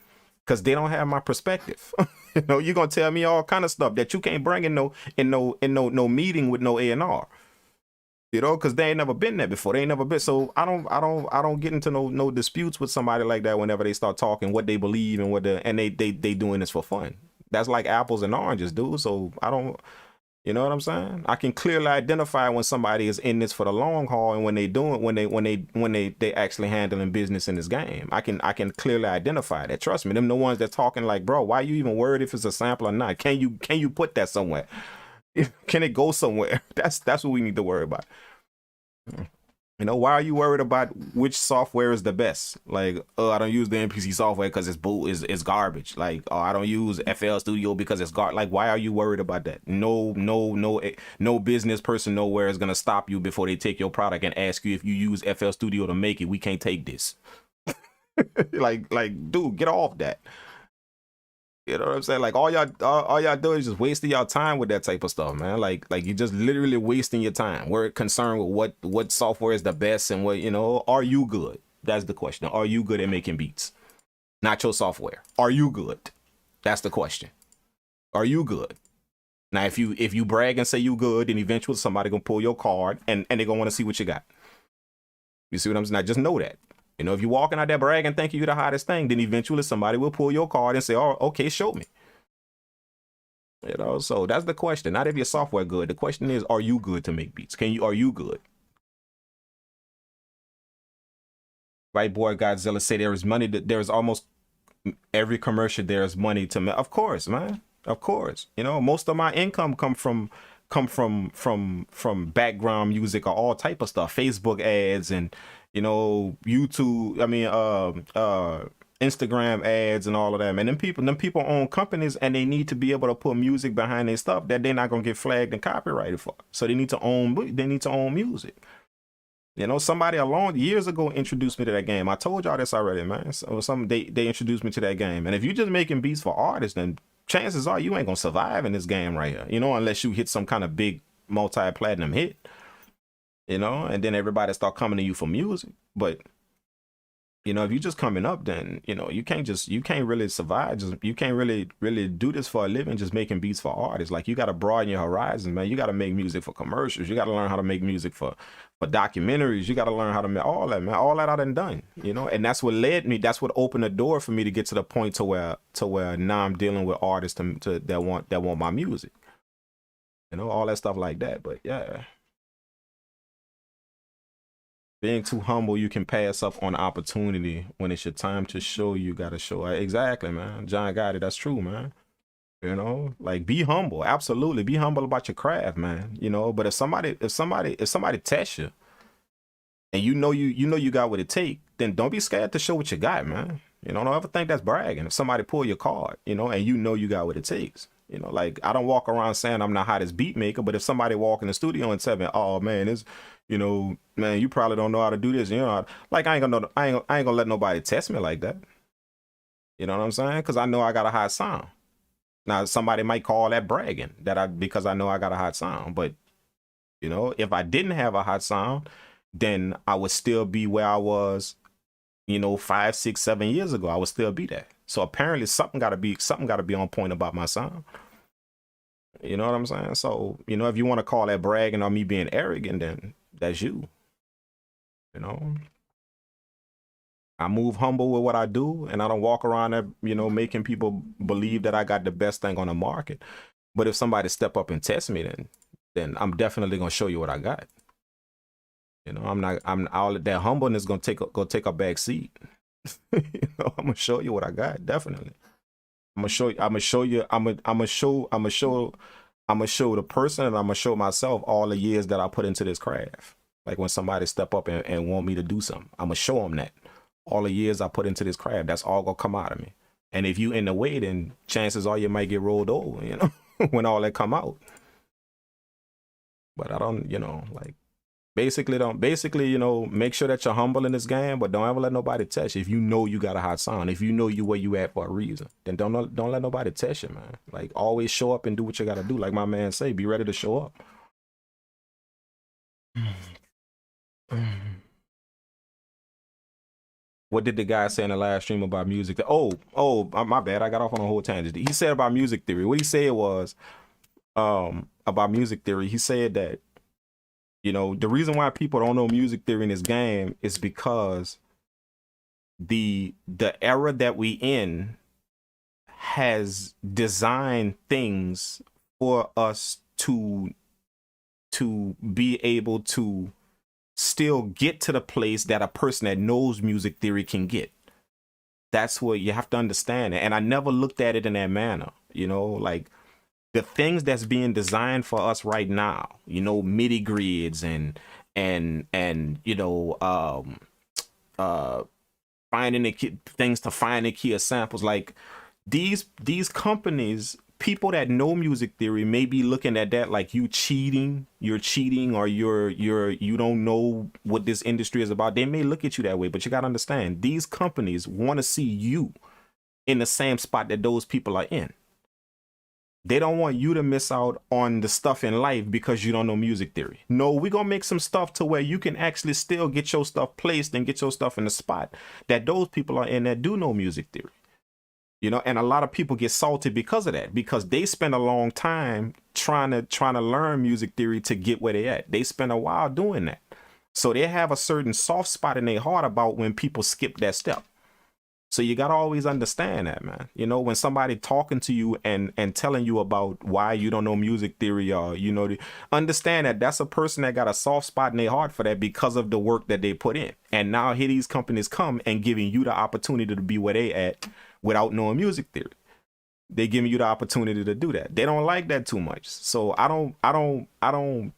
because they don't have my perspective. You know, you're gonna tell me all kind of stuff that you can't bring in no meeting with no A&R. You know, because they ain't never been there before. They ain't never been. So I don't get into no disputes with somebody like that whenever they start talking what they believe and they doing this for fun. That's like apples and oranges, dude. So I don't, you know what I'm saying? I can clearly identify when somebody is in this for the long haul and when they actually handling business in this game. I can clearly identify that. Trust me, them the ones that talking like, bro, why you even worried if it's a sample or not? Can you put that somewhere? Can it go somewhere? That's what we need to worry about. You know, why are you worried about which software is the best? Like, I don't use the MPC software because it's garbage. Like, I don't use FL Studio because it's garbage. Like, why are you worried about that? No business person nowhere is gonna stop you before they take your product and ask you if you use FL Studio to make it. We can't take this. like, dude, get off that. You know what I'm saying? Like, all y'all do is just wasting y'all time with that type of stuff, man. Like you're just literally wasting your time. We're concerned with what software is the best and what, you know, are you good? That's the question. Are you good at making beats? Not your software. Are you good? That's the question. Are you good? Now, if you brag and say you good, then eventually somebody gonna pull your card and they're gonna want to see what you got. You see what I'm saying? Now, just know that. You know, if you're walking out there bragging, thinking you're the hottest thing, then eventually somebody will pull your card and say, oh, okay, show me. You know, so that's the question. Not if your software good. The question is, are you good to make beats? Are you good? Right, boy, Godzilla say there is money. There's almost every commercial there is money to make. Of course, man. Of course. You know, most of my income come from background music or all type of stuff. Facebook ads and, you know, YouTube, Instagram ads and all of that, man. Them people own companies and they need to be able to put music behind their stuff that they're not gonna get flagged and copyrighted for. So they need to own music. You know, somebody years ago introduced me to that game. I told y'all this already, man. So they introduced me to that game. And if you're just making beats for artists, then chances are you ain't gonna survive in this game right here. You know, unless you hit some kind of big multi-platinum hit. You know, and then everybody start coming to you for music. But, you know, if you just coming up, then, you know, you can't really survive. You can't really do this for a living, just making beats for artists. Like, you got to broaden your horizons, man. You got to make music for commercials. You got to learn how to make music for documentaries. You got to learn how to make all that, man. All that I done, you know, and that's what opened the door for me to get to the point to where now I'm dealing with artists that want my music, you know, all that stuff like that. But yeah. Being too humble, you can pass up on opportunity. When it's your time to show, you gotta show. Exactly, man. John got it. That's true, man. You know, like, be humble. Absolutely, be humble about your craft, man. You know, but if somebody tests you, and you know you got what it take, then don't be scared to show what you got, man. You know, don't ever think that's bragging. If somebody pull your card, you know, and you got what it takes. You know, like, I don't walk around saying I'm the hottest beat maker, but if somebody walk in the studio and tell me, oh man, it's, you know, man, you probably don't know how to do this, you know, like, I ain't gonna let nobody test me like that. You know what I'm saying? Because I know I got a hot sound. Now, somebody might call that bragging, because I know I got a hot sound. But, you know, if I didn't have a hot sound, then I would still be where I was, you know, 5, 6, 7 years ago. I would still be there. So apparently something gotta be on point about my sound. You know what I'm saying? So, you know, if you want to call that bragging or me being arrogant, then that's you. You know, I move humble with what I do, and I don't walk around there, you know, making people believe that I got the best thing on the market. But if somebody step up and test me, then I'm definitely gonna show you what I got. You know, I'm all that humbleness gonna take a back seat. You know, I'm gonna show you what I got, definitely. I'm gonna show the person, and I'm gonna show myself all the years that I put into this craft. Like when somebody step up and want me to do something, I'm gonna show them that all the years I put into this craft, that's all gonna come out of me. And if you in the way, then chances are you might get rolled over, you know, when all that come out. But I don't, you know, like basically, you know, make sure that you're humble in this game, but don't ever let nobody test you. If you know you got a hot sound, if you know you where you at for a reason, then don't let nobody test you, man. Like always show up and do what you gotta do. Like my man say, be ready to show up. What did the guy say in the last stream about music? Oh, my bad. I got off on a whole tangent. He said about music theory. What he said was, about music theory. He said that, you know, the reason why people don't know music theory in this game is because the era that we in has designed things for us to be able to still get to the place that a person that knows music theory can get. That's what you have to understand. And I never looked at it in that manner, you know, like the things that's being designed for us right now, you know, MIDI grids and you know, finding the things to find the key of samples. Like these companies, people that know music theory may be looking at that like you're cheating, or you don't know what this industry is about. They may look at you that way, but you got to understand, these companies want to see you in the same spot that those people are in. They don't want you to miss out on the stuff in life because you don't know music theory. No, we're going to make some stuff to where you can actually still get your stuff placed and get your stuff in the spot that those people are in that do know music theory. You know, and a lot of people get salted because of that, because they spend a long time trying to learn music theory to get where they at. They spend a while doing that. So they have a certain soft spot in their heart about when people skip that step. So you got to always understand that, man. You know, when somebody talking to you and telling you about why you don't know music theory, or, you know, understand that that's a person that got a soft spot in their heart for that because of the work that they put in. And now here these companies come and giving you the opportunity to be where they at without knowing music theory. They giving you the opportunity to do that. They don't like that too much. So I don't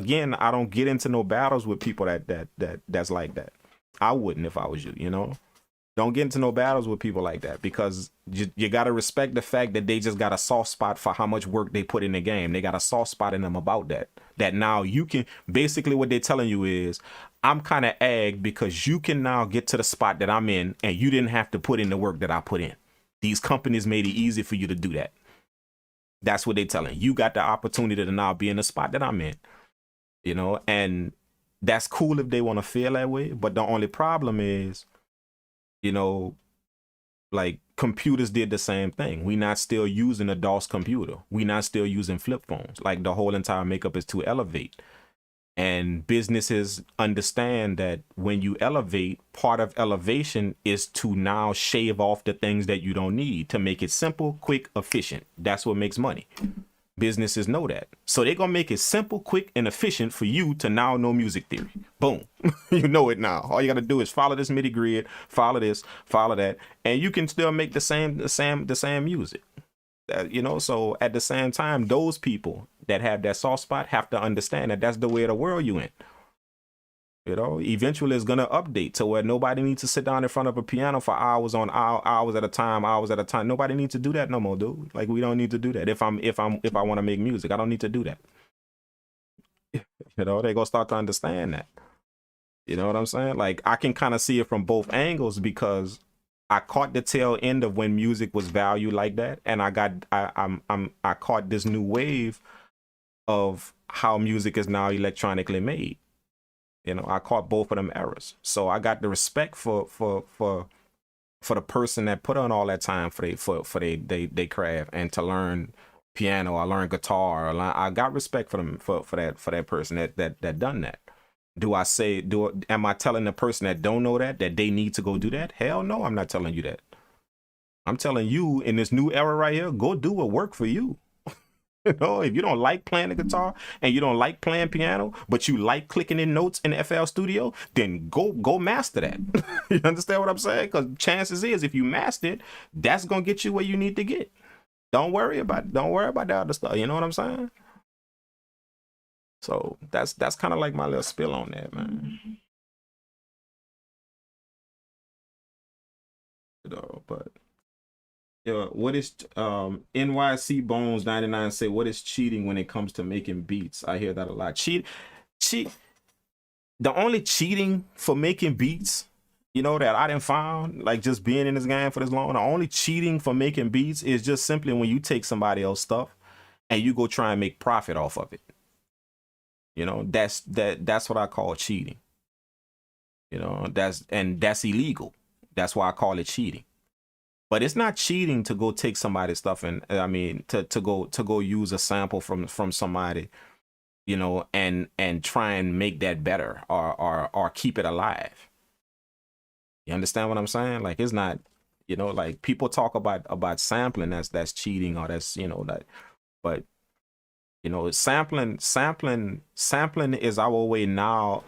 get into no battles with people that's like that. I wouldn't if I was you, you know. Don't get into no battles with people like that, because you got to respect the fact that they just got a soft spot for how much work they put in the game. They got a soft spot in them about that. That now you can, basically what they're telling you is, I'm kind of agged because you can now get to the spot that I'm in and you didn't have to put in the work that I put in. These companies made it easy for you to do that. That's what they're telling you. You got the opportunity to now be in the spot that I'm in, you know, and that's cool if they want to feel that way. But the only problem is, you know, like computers did the same thing. We not still using a DOS computer. We not still using flip phones. Like the whole entire makeup is to elevate. And businesses understand that when you elevate, part of elevation is to now shave off the things that you don't need to make it simple, quick, efficient. That's what makes money. Businesses know that. So they're going to make it simple, quick, and efficient for you to now know music theory. Boom. You know it now. All you got to do is follow this MIDI grid, follow this, follow that, and you can still make the same music. You know, so at the same time, those people that have that soft spot have to understand that that's the way of the world you in. You know, eventually it's gonna update to where nobody needs to sit down in front of a piano for hours at a time. Nobody needs to do that no more, dude. Like, we don't need to do that. If I want to make music, I don't need to do that. You know, they gonna start to understand that. You know what I'm saying? Like, I can kind of see it from both angles, because I caught the tail end of when music was valued like that, and I caught this new wave of how music is now electronically made. You know, I caught both of them eras. So I got the respect for the person that put on all that time for they craft, and to learn piano, I learned guitar, I got respect for them for that person that done that. Am I telling the person that don't know that they need to go do that? Hell no, I'm not telling you that. I'm telling you, in this new era right here, go do what work for you. You know, if you don't like playing the guitar and you don't like playing piano, but you like clicking in notes in the FL Studio, then go master that. You understand what I'm saying? Because chances is, if you master it, that's gonna get you where you need to get. Don't worry about the other stuff. You know what I'm saying? So that's kind of like my little spill on that, man. You know, but yeah, what is NYC Bones 99 say, what is cheating when it comes to making beats? I hear that a lot. Cheat. The only cheating for making beats, you know, that I didn't find, like just being in this game for this long, the only cheating for making beats is just simply when you take somebody else's stuff and you go try and make profit off of it. You know, that's what I call cheating. You know, that's illegal. That's why I call it cheating. But it's not cheating to go take somebody's stuff and to go use a sample from somebody, you know, and try and make that better or keep it alive. You understand what I'm saying? Like, it's not, you know, like people talk about sampling, that's cheating, or that's, you know, that, but you know, sampling is our way now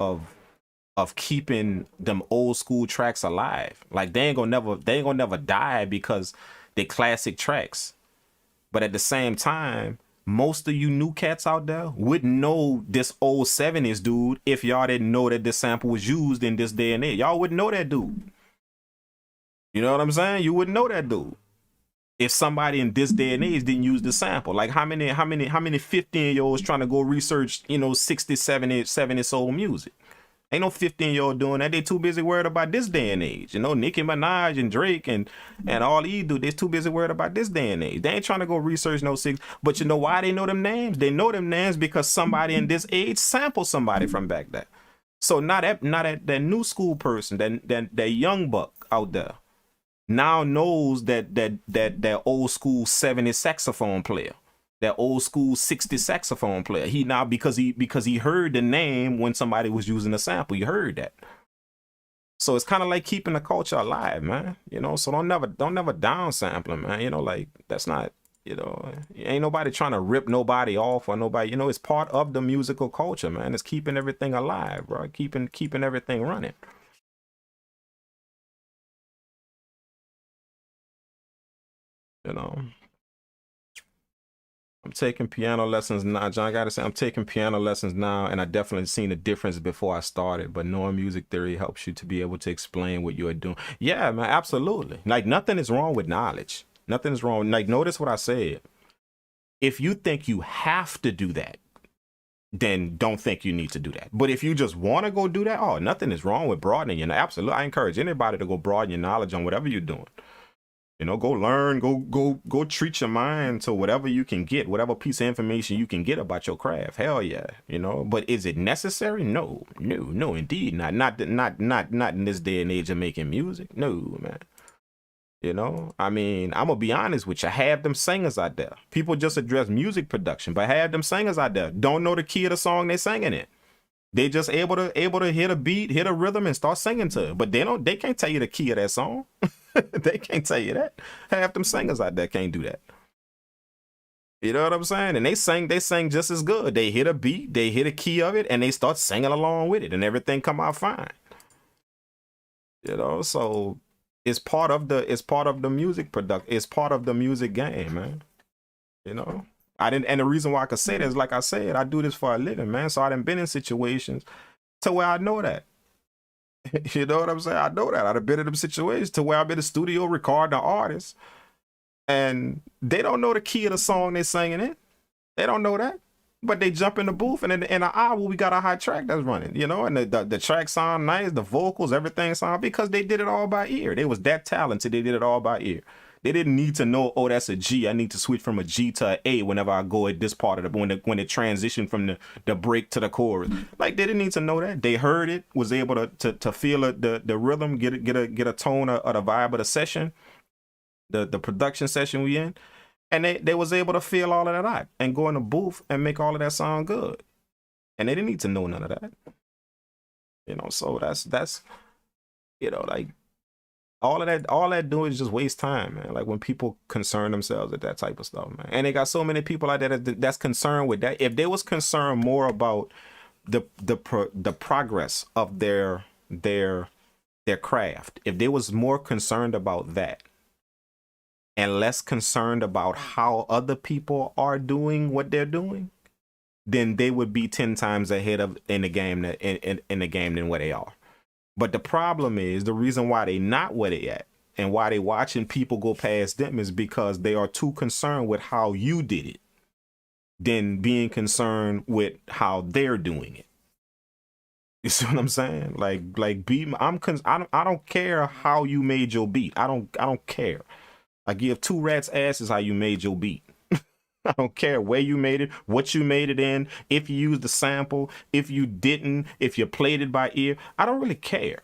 of keeping them old school tracks alive. Like they ain't gonna never die because they're classic tracks. But at the same time, most of you new cats out there wouldn't know this old 70s dude if y'all didn't know that this sample was used in this day and age. Y'all wouldn't know that dude. You know what I'm saying? You wouldn't know that dude if somebody in this day and age didn't use the sample. Like how many 15-year-olds trying to go research, you know, 60, 70 soul music? Ain't no 15-year-old doing that. They too busy worried about this day and age. You know, Nicki Minaj and Drake and all these dudes, they too busy worried about this day and age. They ain't trying to go research no six. But you know why they know them names? They know them names because somebody in this age sampled somebody from back there. So not that new school person, that young buck out there now knows that old school 70 saxophone player, that old school 60 saxophone player. He now, because he heard the name when somebody was using a sample, he heard that. So it's kind of like keeping the culture alive, man. You know, so don't never downsampling, man. You know, like that's not, you know, ain't nobody trying to rip nobody off or nobody, you know, it's part of the musical culture, man. It's keeping everything alive, bro. Keeping everything running. You know, I'm taking piano lessons now. John, I gotta say, I'm taking piano lessons now, and I definitely seen the difference before I started. But knowing music theory helps you to be able to explain what you're doing. Yeah, man, absolutely. Like nothing is wrong with knowledge. Nothing is wrong. Like, notice what I said. If you think you have to do that, then don't think you need to do that. But if you just want to go do that, oh, nothing is wrong with broadening your knowledge. Absolutely. I encourage anybody to go broaden your knowledge on whatever you're doing. You know, go learn, go treat your mind to whatever you can get, whatever piece of information you can get about your craft. Hell yeah, you know. But is it necessary? No, indeed not. Not in this day and age of making music. No, man. You know, I mean, I'm gonna be honest with you. Have them singers out there. People just address music production, but have them singers out there don't know the key of the song they singing it. They just able to hit a beat, hit a rhythm, and start singing to it. But they can't tell you the key of that song. They can't tell you that. Half them singers out there can't do that. You know what I'm saying? And they sing just as good. They hit a beat, they hit a key of it, and they start singing along with it, and everything come out fine. You know, so it's part of the music product. It's part of the music game, man. You know, and the reason why I could say that is, like I said, I do this for a living, man. So I done been in situations to where I know that. You know what I'm saying? I know that. I've been in them situations to where I'm in the studio recording an artist and they don't know the key of the song they're singing it. They don't know that. But they jump in the booth and in an hour we got a hot track that's running, you know, and the track sound nice, the vocals, everything sound, because they did it all by ear. They was that talented. They did it all by ear. They didn't need to know, oh, that's a G. I need to switch from a G to an A whenever I go at this part of when it transitioned from the break to the chorus. Like, they didn't need to know that. They heard it, was able to feel the rhythm, get a tone of the vibe of the session, the production session we in, and they was able to feel all of that out and go in the booth and make all of that sound good. And they didn't need to know none of that. You know, so that's you know, like all that doing is just waste time, man. Like when people concern themselves with that type of stuff, man. And they got so many people out there that's concerned with that. If they was concerned more about the progress of their craft, if they was more concerned about that and less concerned about how other people are doing what they're doing, then they would be 10 times ahead of in the game than where they are. But the problem is, the reason why they not where they at and why they watching people go past them is because they are too concerned with how you did it than being concerned with how they're doing it. You see what I'm saying? I don't care how you made your beat. I don't care. I give two rats asses how you made your beat. I don't care where you made it, what you made it in, if you used the sample, if you didn't, if you played it by ear. I don't really care.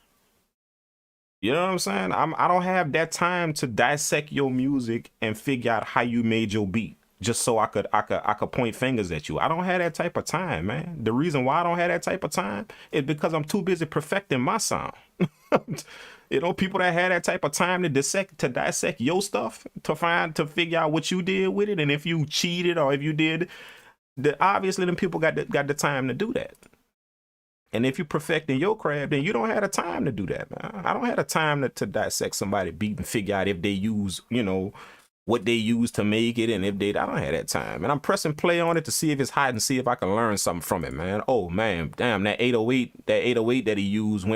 You know what I'm saying? I don't have that time to dissect your music and figure out how you made your beat just so I could point fingers at you. I don't have that type of time, man. The reason why I don't have that type of time is because I'm too busy perfecting my sound. You know, people that had that type of time to dissect your stuff, to figure out what you did with it, and if you cheated or if you did, obviously them people got the time to do that. And if you're perfecting your craft, then you don't have the time to do that, man. I don't have the time to dissect somebody beat and figure out if they use, you know, what they use to make it, and if they, I don't have that time. And I'm pressing play on it to see if it's hot and see if I can learn something from it, man. Oh man, damn, that 808 that he used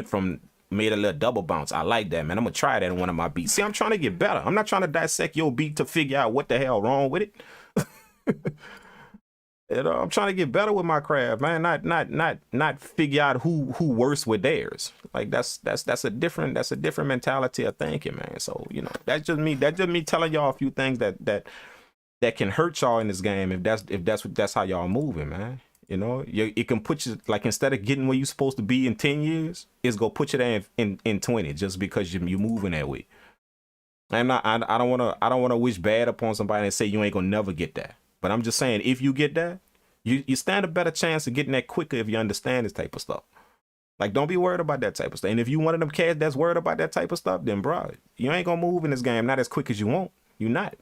made a little double bounce. I like that, man. I'm gonna try that in one of my beats. See, I'm trying to get better. I'm not trying to dissect your beat to figure out what the hell wrong with it. You know, I'm trying to get better with my craft, man. Not figure out who worse with theirs. Like that's a different mentality of thinking, man. So, you know, that's just me telling y'all a few things that can hurt y'all in this game if that's how y'all moving, man. You know, it can put you, like, instead of getting where you're supposed to be in 10 years, it's gonna put you there in 20 just because you're moving that way. I don't wanna wish bad upon somebody and say you ain't gonna never get that. But I'm just saying, if you get that, you stand a better chance of getting that quicker if you understand this type of stuff. Like, don't be worried about that type of stuff. And if you one of them cats that's worried about that type of stuff, then bro, you ain't gonna move in this game not as quick as you want. You not.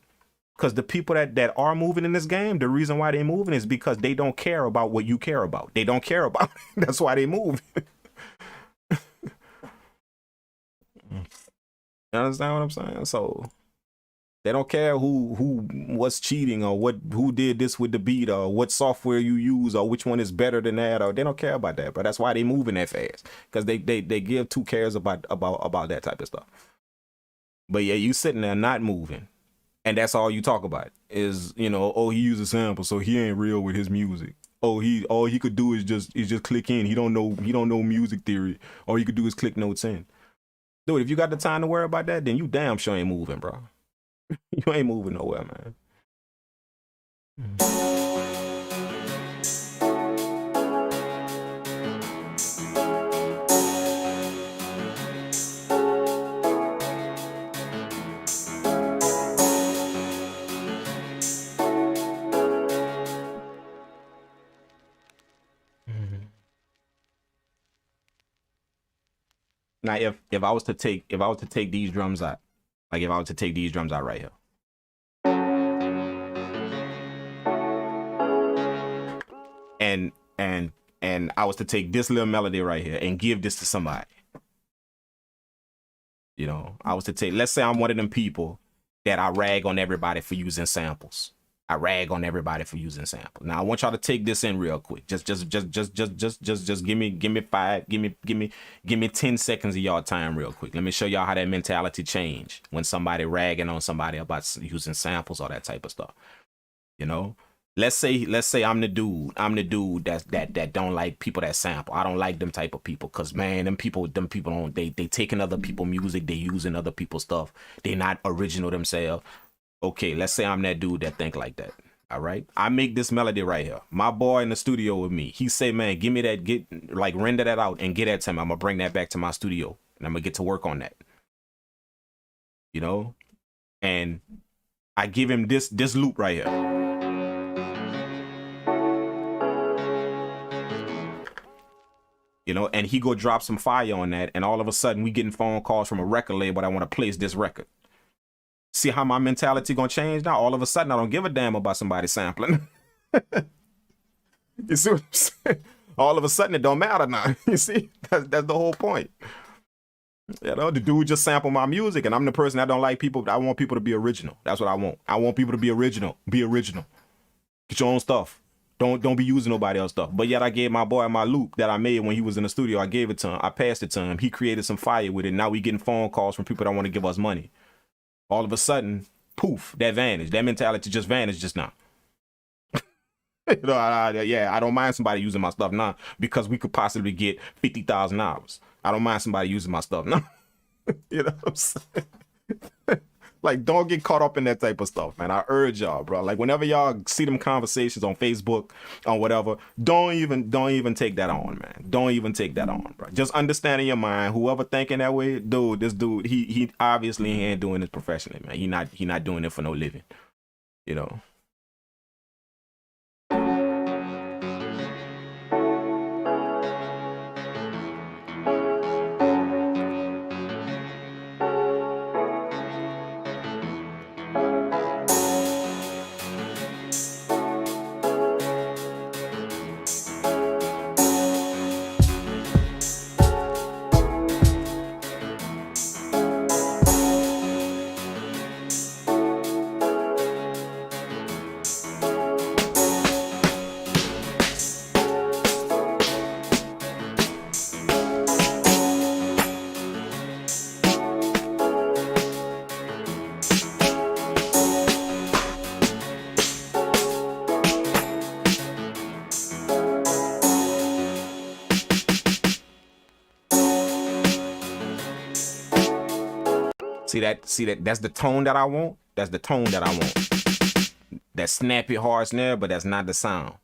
Because the people that are moving in this game, the reason why they moving is because they don't care about what you care about. They don't care about it. That's why they move. You understand what I'm saying? So they don't care who was cheating or who did this with the beat or what software you use or which one is better than that, or they don't care about that. But that's why they moving that fast, because they give two cares about that type of stuff. But yeah, you sitting there not moving. And that's all you talk about is, you know, oh, he uses samples, so he ain't real with his music. Oh, all he could do is just click in. He don't know music theory. All he could do is click notes in. Dude, if you got the time to worry about that, then you damn sure ain't moving, bro. You ain't moving nowhere, man. Now, if I was to take these drums out, like if I was to take these drums out right here, and I was to take this little melody right here and give this to somebody, you know, I was to take, let's say I'm one of them people that I rag on everybody for using samples. Now I want y'all to take this in real quick. Just give me 10 seconds of y'all time real quick. Let me show y'all how that mentality changed when somebody ragging on somebody about using samples or that type of stuff. You know, let's say I'm the dude that don't like people that sample. I don't like them type of people, because man, them people don't, they taking other people's music, they using other people's stuff, they not original themselves. Okay, let's say I'm that dude that think like that. All right, I make this melody right here. My boy in the studio with me, he say, man, give me that, render that out and get that to me. I'm gonna bring that back to my studio and I'm gonna get to work on that. You know, and I give him this loop right here. You you know, and he go drop some fire on that, and all of a sudden we getting phone calls from a record label that want to place this record. See how my mentality gonna change now? All of a sudden I don't give a damn about somebody sampling. You see what I'm saying? All of a sudden it don't matter now. You see, that's the whole point. You know, the dude just sampled my music, and I'm the person that don't like people. I want people to be original. That's what I want. I want people to be original. Be original. Get your own stuff. Don't be using nobody else's stuff. But yet I gave my boy my loop that I made when he was in the studio. I gave it to him. I passed it to him. He created some fire with it. Now we getting phone calls from people that want to give us money. All of a sudden, poof, that vanished. That mentality just vanished just now. You know, I don't mind somebody using my stuff now because we could possibly get $50,000. I don't mind somebody using my stuff now. You know what I'm saying? Like, don't get caught up in that type of stuff, man. I urge y'all, bro. Like, whenever y'all see them conversations on Facebook or whatever, don't even take that on, man. Don't even take that on, bro. Just understand in your mind, whoever thinking that way, dude, this dude, he obviously ain't doing this professionally, man. He not doing it for no living, you know. See that that's the tone that I want. That's the tone that I want. That snappy hard snare, but that's not the sound.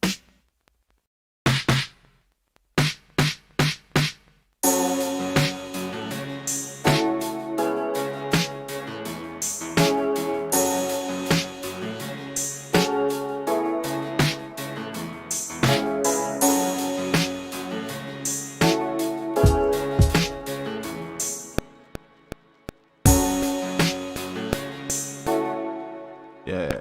Yeah.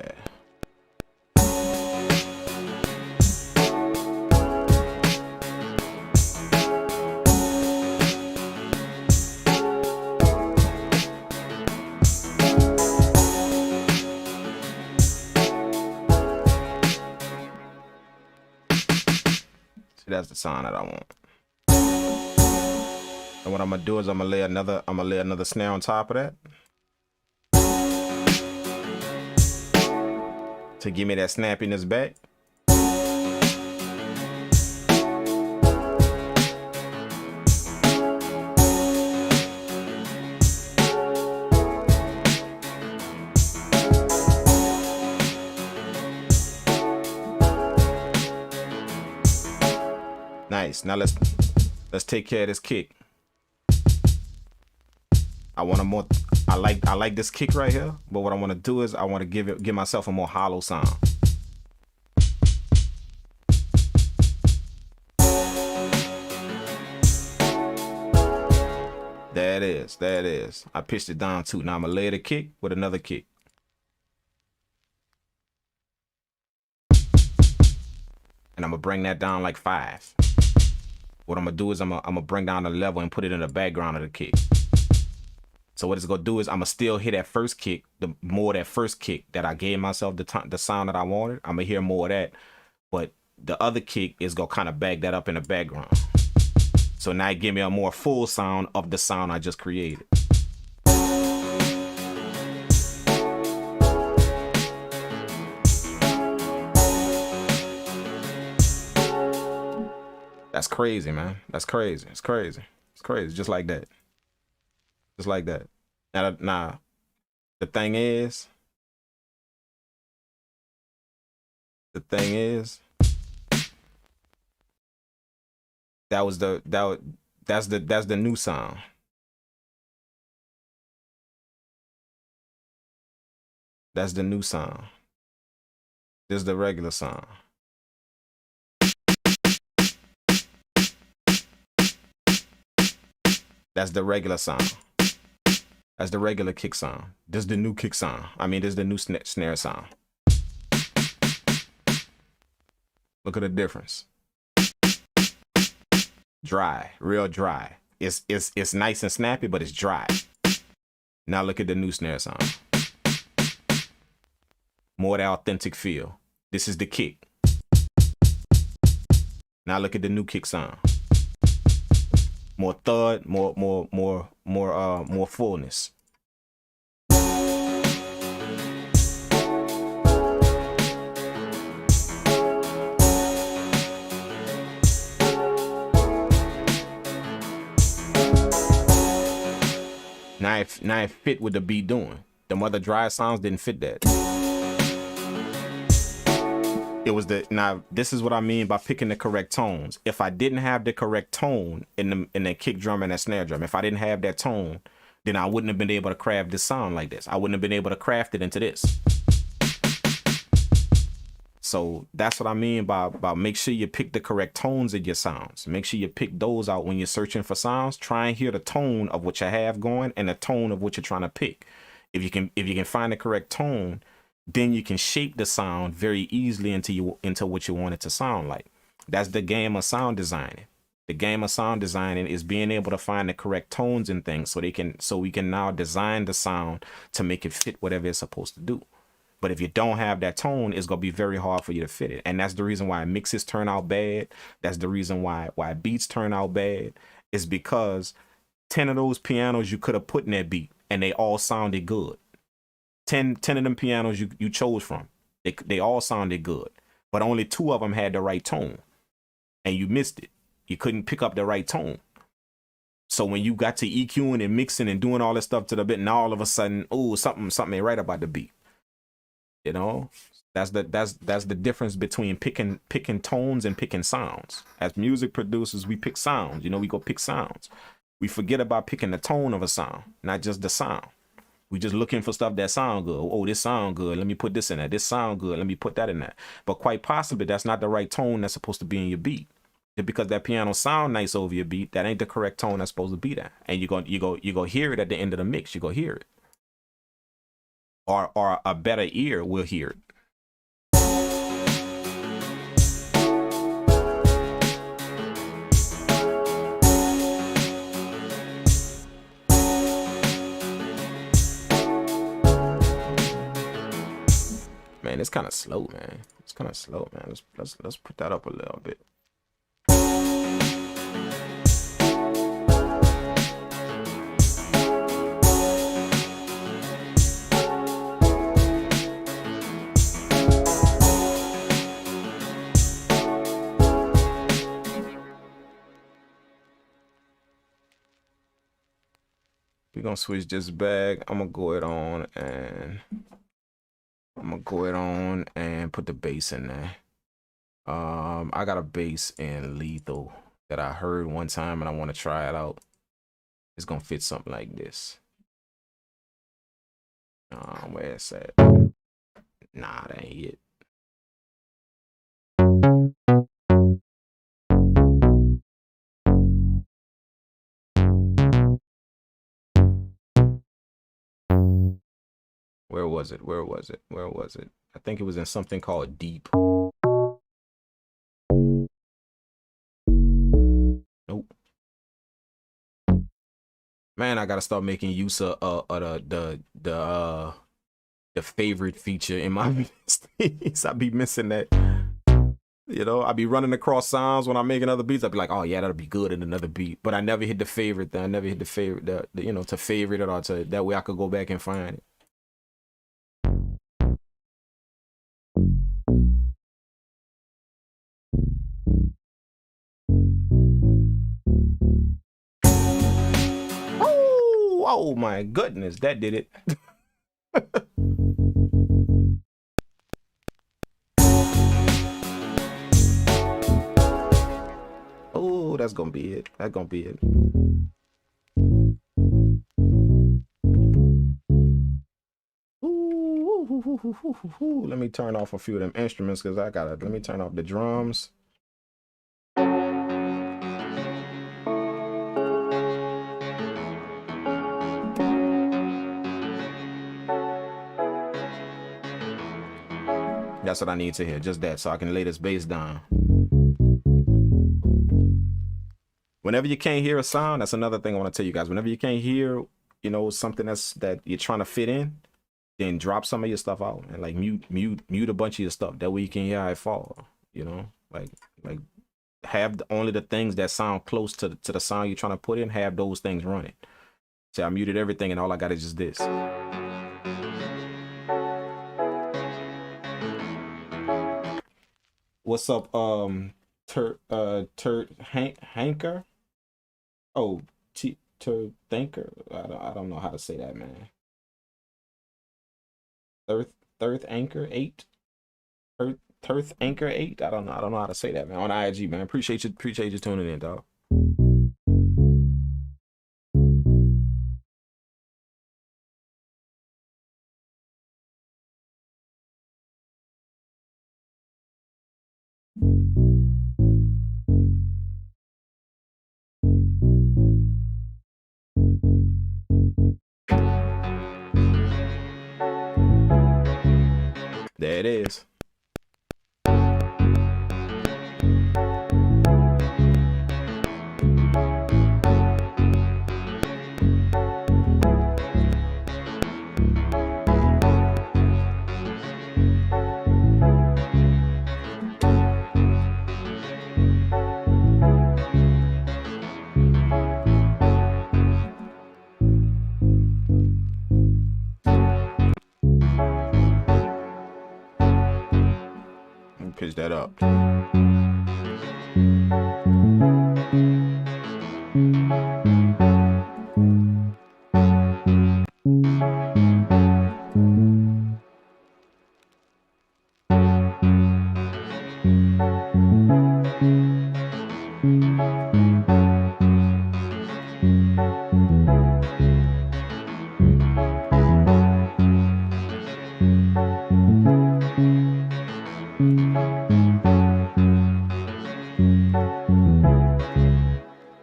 See, that's the sound that I want. And what I'm gonna do is I'm gonna lay another snare on top of that to give me that snappiness back. Nice. Now let's take care of this kick. I like this kick right here, but what I want to do is I want to give myself a more hollow sound. There it is. There it is. I pitched it down too. Now I'm gonna lay the kick with another kick. And I'm gonna bring that down like 5. What I'm gonna do is I'm gonna bring down the level and put it in the background of the kick. So what it's gonna do is I'm gonna still hear that first kick, that first kick that I gave myself the sound that I wanted. I'm gonna hear more of that, but the other kick is gonna kind of back that up in the background. So now it give me a more full sound of the sound I just created. That's crazy, man. That's crazy. It's crazy. It's crazy. Just like that. Just like that. Now, the thing is, that's the new sound. That's the new sound. This is the regular sound. That's the regular sound. That's the regular kick sound. This is the new kick sound. I mean, this is the new snare sound. Look at the difference. Dry, real dry. It's nice and snappy, but it's dry. Now look at the new snare sound. More the authentic feel. This is the kick. Now look at the new kick sound. More thud, more fullness. Now it fit what the beat doing. The other dry sounds didn't fit that. It was now this is what I mean by picking the correct tones. If I didn't have the correct tone in the kick drum and that snare drum, if I didn't have that tone, then I wouldn't have been able to craft this sound like this. I wouldn't have been able to craft it into this. So that's what I mean by make sure you pick the correct tones in your sounds. Make sure you pick those out when you're searching for sounds. Try and hear the tone of what you have going and the tone of what you're trying to pick. If you can find the correct tone, then you can shape the sound very easily into what you want it to sound like. That's the game of sound designing. The game of sound designing is being able to find the correct tones and things so we can now design the sound to make it fit whatever it's supposed to do. But if you don't have that tone, it's going to be very hard for you to fit it. And that's the reason why mixes turn out bad. That's the reason why beats turn out bad, is because 10 of those pianos you could have put in that beat and they all sounded good. 10 of them pianos you chose from, they all sounded good, but only 2 of them had the right tone and you missed it. You couldn't pick up the right tone. So when you got to EQing and mixing and doing all this stuff to the bit, now all of a sudden, oh, something ain't right about the beat. You know, that's the difference between picking tones and picking sounds. As music producers, we pick sounds. You know, we go pick sounds. We forget about picking the tone of a sound, not just the sound. We just looking for stuff that sound good. Oh, this sound good. Let me put this in there. This sound good. Let me put that in there. But quite possibly that's not the right tone that's supposed to be in your beat. Just because that piano sound nice over your beat, that ain't the correct tone that's supposed to be there. And you go hear it at the end of the mix. You go hear it. Or a better ear will hear it. Man, it's kind of slow, man. It's kind of slow, man. Let's put that up a little bit. We're gonna switch this back. I'm gonna go ahead on and put the bass in there. I got a bass in Lethal that I heard one time and I want to try it out. It's gonna fit something like this. Where it's at? Nah, that ain't it. Where was it? I think it was in something called Deep. Nope. Man, I gotta start making use of the favorite feature in my mixtapes. I be missing that. You know, I be running across sounds when I'm making other beats. I'd be like, oh yeah, that'll be good in another beat. But I never hit the favorite thing. I never hit the favorite, you know, to favorite it or to that way I could go back and find it. Oh my goodness, that did it. Oh, that's gonna be it. That's gonna be it. Ooh, let me turn off a few of them instruments because let me turn off the drums. That's what I need to hear, just that, so I can lay this bass down. Whenever you can't hear a sound, that's another thing I want to tell you guys. Whenever you can't hear, you know, something that you're trying to fit in, then drop some of your stuff out and like mute a bunch of your stuff. That way you can hear how it fall. You know, like have only the things that sound close to the sound you're trying to put in. Have those things running. See, I muted everything and all I got is just this. What's up, Hanker? Oh, Thinker. I don't know how to say that, man. Third Anchor 8. Third Anchor 8. I don't know how to say that, man. On IG, man. Appreciate you tuning in, dog. There it is. Pitch that up.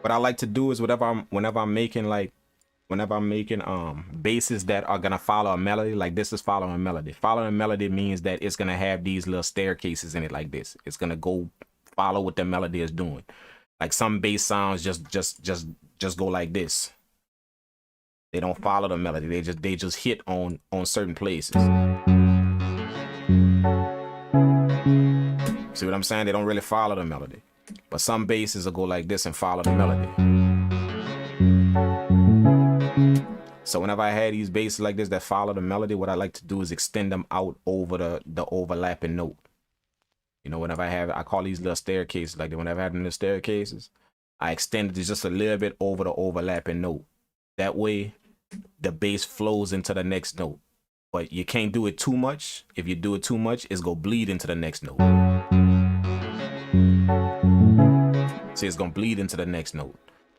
What I like to do is whenever I'm making basses that are gonna follow a melody, like this is following a melody. Following a melody means that it's gonna have these little staircases in it like this. It's gonna go follow what the melody is doing. Like some bass sounds just go like this. They don't follow the melody. They just hit on certain places. See what I'm saying? They don't really follow the melody. But some basses will go like this and follow the melody. So whenever I had these basses like this that follow the melody, what I like to do is extend them out over the overlapping note. You know, whenever I call these little staircases, like whenever I have them in the staircases, I extend it just a little bit over the overlapping note. That way, the bass flows into the next note. But you can't do it too much. If you do it too much, it's gonna bleed into the next note. See, it's gonna bleed into the next note.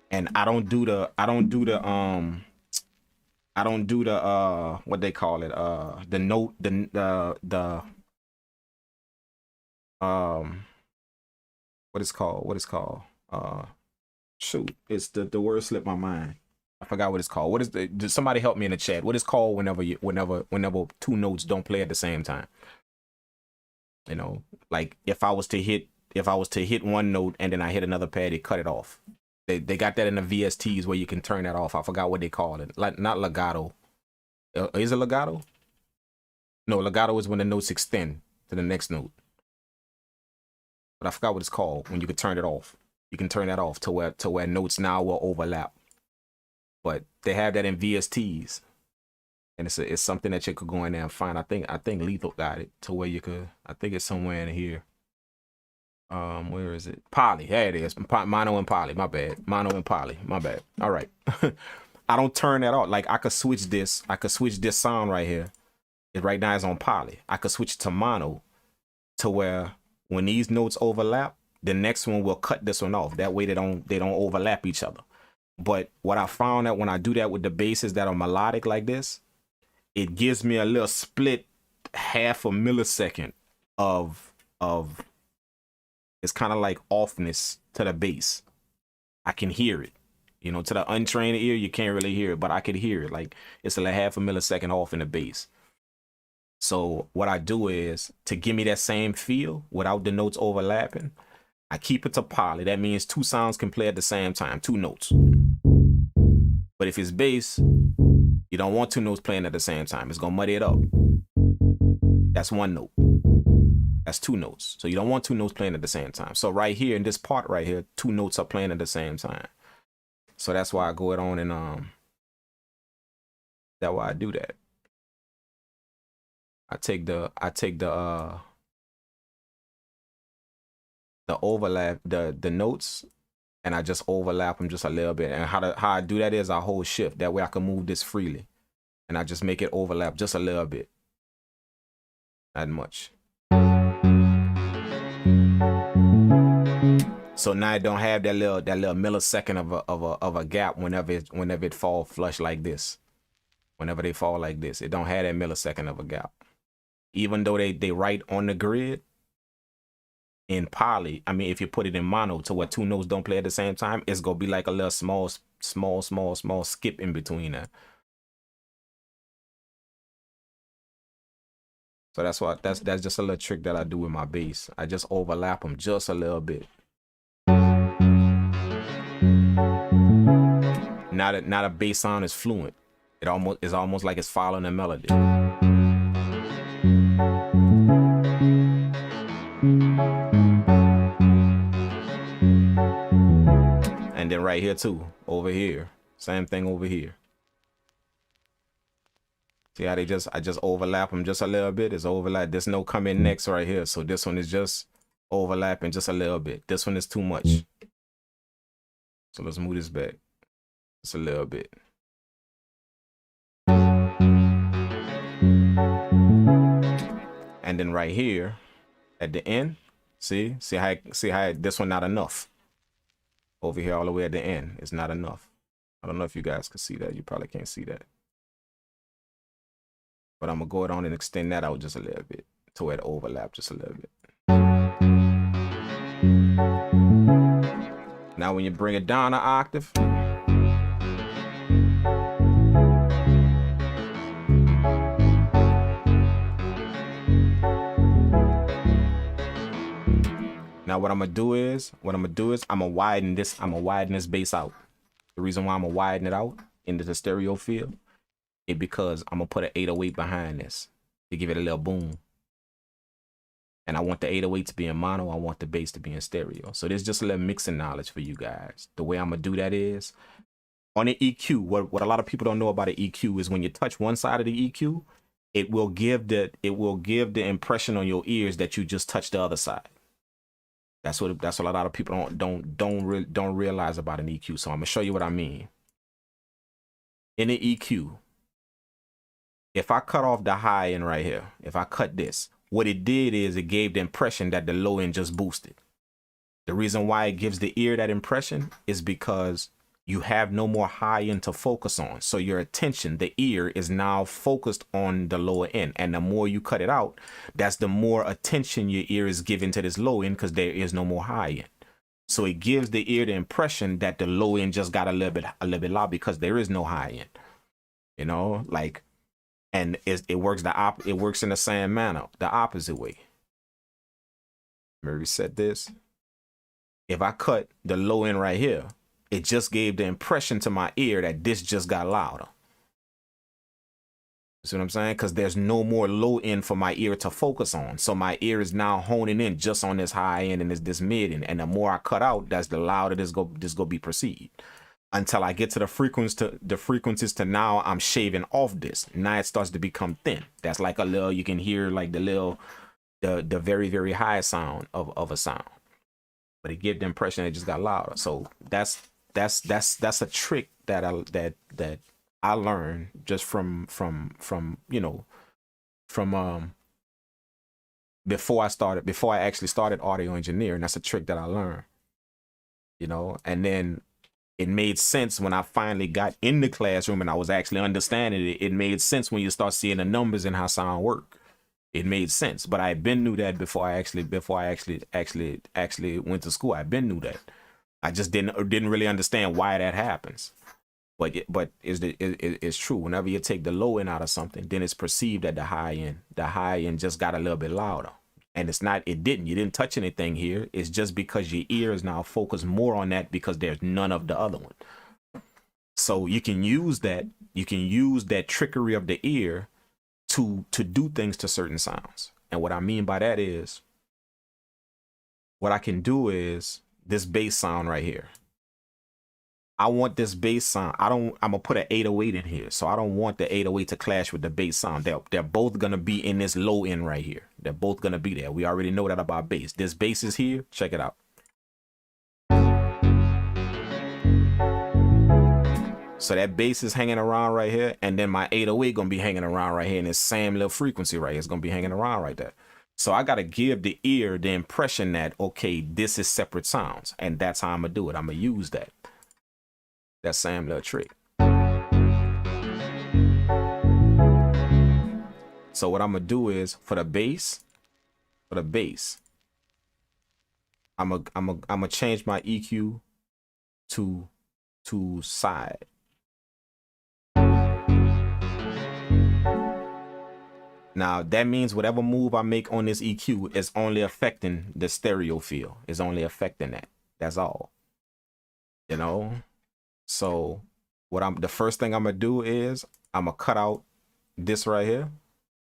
And I don't do the what they call it, the note, what it's called, shoot, it's the word slipped my mind. I forgot what it's called. What is somebody help me in the chat? What is called whenever two notes don't play at the same time? You know, like if I was to hit one note and then I hit another pad, it cut it off. They got that in the VSTs where you can turn that off. I forgot what they call it. Like not legato. Is it legato? No, legato is when the notes extend to the next note. But I forgot what it's called when you can turn it off. You can turn that off to where notes now will overlap. But they have that in VSTs, and it's something that you could go in there and find. I think Lethal got it to where you could. I think it's somewhere in here. Where is it? Poly. There it is. Mono and poly. My bad. Mono and poly. My bad. All right. I don't turn that off. Like I could switch this. I could switch this sound right here. It right now is on poly. I could switch to mono to where when these notes overlap, the next one will cut this one off. That way they don't overlap each other. But what I found that when I do that with the basses that are melodic like this, it gives me a little split half a millisecond of it's kind of like offness to the bass. I can hear it. You know, to the untrained ear, you can't really hear it, but I could hear it. Like it's like half a millisecond off in the bass. So what I do is, to give me that same feel without the notes overlapping, I keep it to poly. That means two sounds can play at the same time, two notes. But if it's bass, you don't want two notes playing at the same time. It's gonna muddy it up. That's one note. That's two notes. So you don't want two notes playing at the same time. So right here in this part right here, two notes are playing at the same time. So that's why I go it on and that's why I do that. I take the overlap, the notes, and I just overlap them just a little bit. And how I do that is I hold shift. That way I can move this freely. And I just make it overlap just a little bit. Not much. So now I don't have that little millisecond of a gap whenever it fall flush like this. Whenever they fall like this, it don't have that millisecond of a gap. Even though they write on the grid in poly, I mean, if you put it in mono to where two notes don't play at the same time, it's gonna be like a little small skip in between that. So that's why that's just a little trick that I do with my bass. I just overlap them just a little bit. Now the bass sound is fluent. It's almost like it's following a melody. And then right here too, over here, same thing over here. See how I just overlap them just a little bit. It's overlap. This note come in next right here, so this one is just overlapping just a little bit. This one is too much. So let's move this back just a little bit. And then right here at the end, see how this one not enough. Over here all the way at the end, it's not enough. I don't know if you guys can see that. You probably can't see that. But I'm gonna go on and extend that out just a little bit to where it overlap just a little bit. Now when you bring it down an octave, now what I'm gonna do is I'm gonna widen this bass out. The reason why I'm gonna widen it out into the stereo field is because I'm gonna put an 808 behind this to give it a little boom. And I want the 808 to be in mono. I want the bass to be in stereo. So there's just a little mixing knowledge for you guys. The way I'm gonna do that is on the EQ. What a lot of people don't know about the EQ is when you touch one side of the EQ, it will give the impression on your ears that you just touched the other side. That's what a lot of people don't realize about an EQ. So I'm gonna show you what I mean. In the EQ, if I cut off the high end right here, if I cut this, what it did is it gave the impression that the low end just boosted. The reason why it gives the ear that impression is because you have no more high end to focus on. So your attention, the ear, is now focused on the lower end. And the more you cut it out, that's the more attention your ear is giving to this low end because there is no more high end. So it gives the ear the impression that the low end just got a little bit loud because there is no high end. You know, like, and it works in the same manner, the opposite way. Let me reset this. If I cut the low end right here, it just gave the impression to my ear that this just got louder. You see what I'm saying? Because there's no more low end for my ear to focus on. So my ear is now honing in just on this high end and this mid end. And the more I cut out, that's the louder this go be perceived. Until I get to the frequencies to now I'm shaving off this. Now it starts to become thin. That's like a little, you can hear like the very, very high sound of a sound. But it gives the impression it just got louder. So that's a trick that I learned just from before I actually started audio engineering. That's a trick that I learned, and then it made sense when I finally got in the classroom and I was actually understanding it. It made sense when you start seeing the numbers and how sound work. It made sense, but I had been knew that before I actually went to school. I been knew that. I just didn't really understand why that happens. But it's true. Whenever you take the low end out of something, then it's perceived at the high end. The high end just got a little bit louder. And it's not, you didn't touch anything here. It's just because your ear is now focused more on that because there's none of the other one. So you can use that trickery of the ear to do things to certain sounds. And what I mean by that is, what I can do is this bass sound right here. I want this bass sound. I'm gonna put an 808 in here. So I don't want the 808 to clash with the bass sound. They're both gonna be in this low end right here. They're both gonna be there. We already know that about bass. This bass is here. Check it out. So that bass is hanging around right here, and then my 808 gonna be hanging around right here in this same little frequency right here. It's gonna be hanging around right there. So I gotta give the ear the impression that, okay, this is separate sounds, and that's how I'm gonna do it. I'm gonna use that same little trick. So what I'm gonna do is for the bass, I'm gonna change my EQ to side. Now that means whatever move I make on this EQ is only affecting the stereo field. Is only affecting that. That's all. You know. So the first thing I'm gonna do is I'm gonna cut out this right here,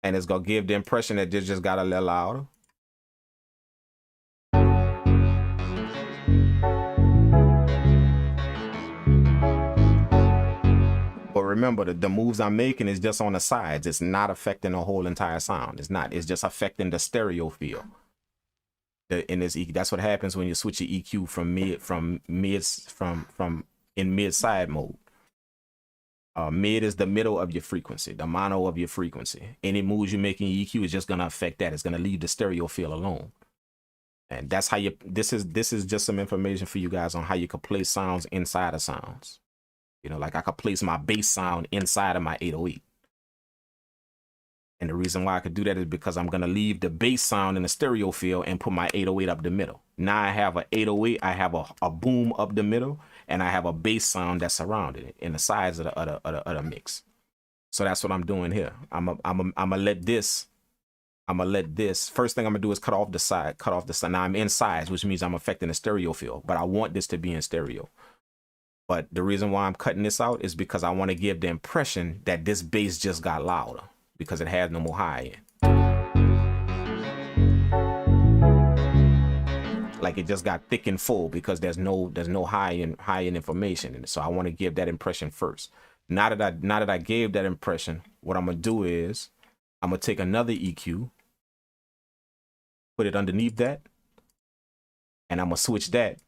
and it's gonna give the impression that this just got a little louder. But remember, the moves I'm making is just on the sides. It's not affecting the whole entire sound. It's not. It's just affecting the stereo field. In this EQ, that's what happens when you switch your EQ in mid side mode. Mid is the middle of your frequency, the mono of your frequency. Any moves you make in your EQ is just gonna affect that. It's gonna leave the stereo field alone. And that's how this is just some information for you guys on how you could place sounds inside of sounds. You know, like I could place my bass sound inside of my 808. And the reason why I could do that is because I'm going to leave the bass sound in the stereo field and put my 808 up the middle. Now I have an 808, I have a boom up the middle, and I have a bass sound that's surrounded it in the sides of the mix. So that's what I'm doing here. I'm gonna let this, first thing I'm gonna do is cut off the side. Now I'm in sides, which means I'm affecting the stereo field, but I want this to be in stereo. But the reason why I'm cutting this out is because I want to give the impression that this bass just got louder because it has no more high end. Like it just got thick and full because there's no high end information in it. So I want to give that impression first. Now that I gave that impression, what I'm gonna do is I'm gonna take another EQ, put it underneath that, and I'm gonna switch that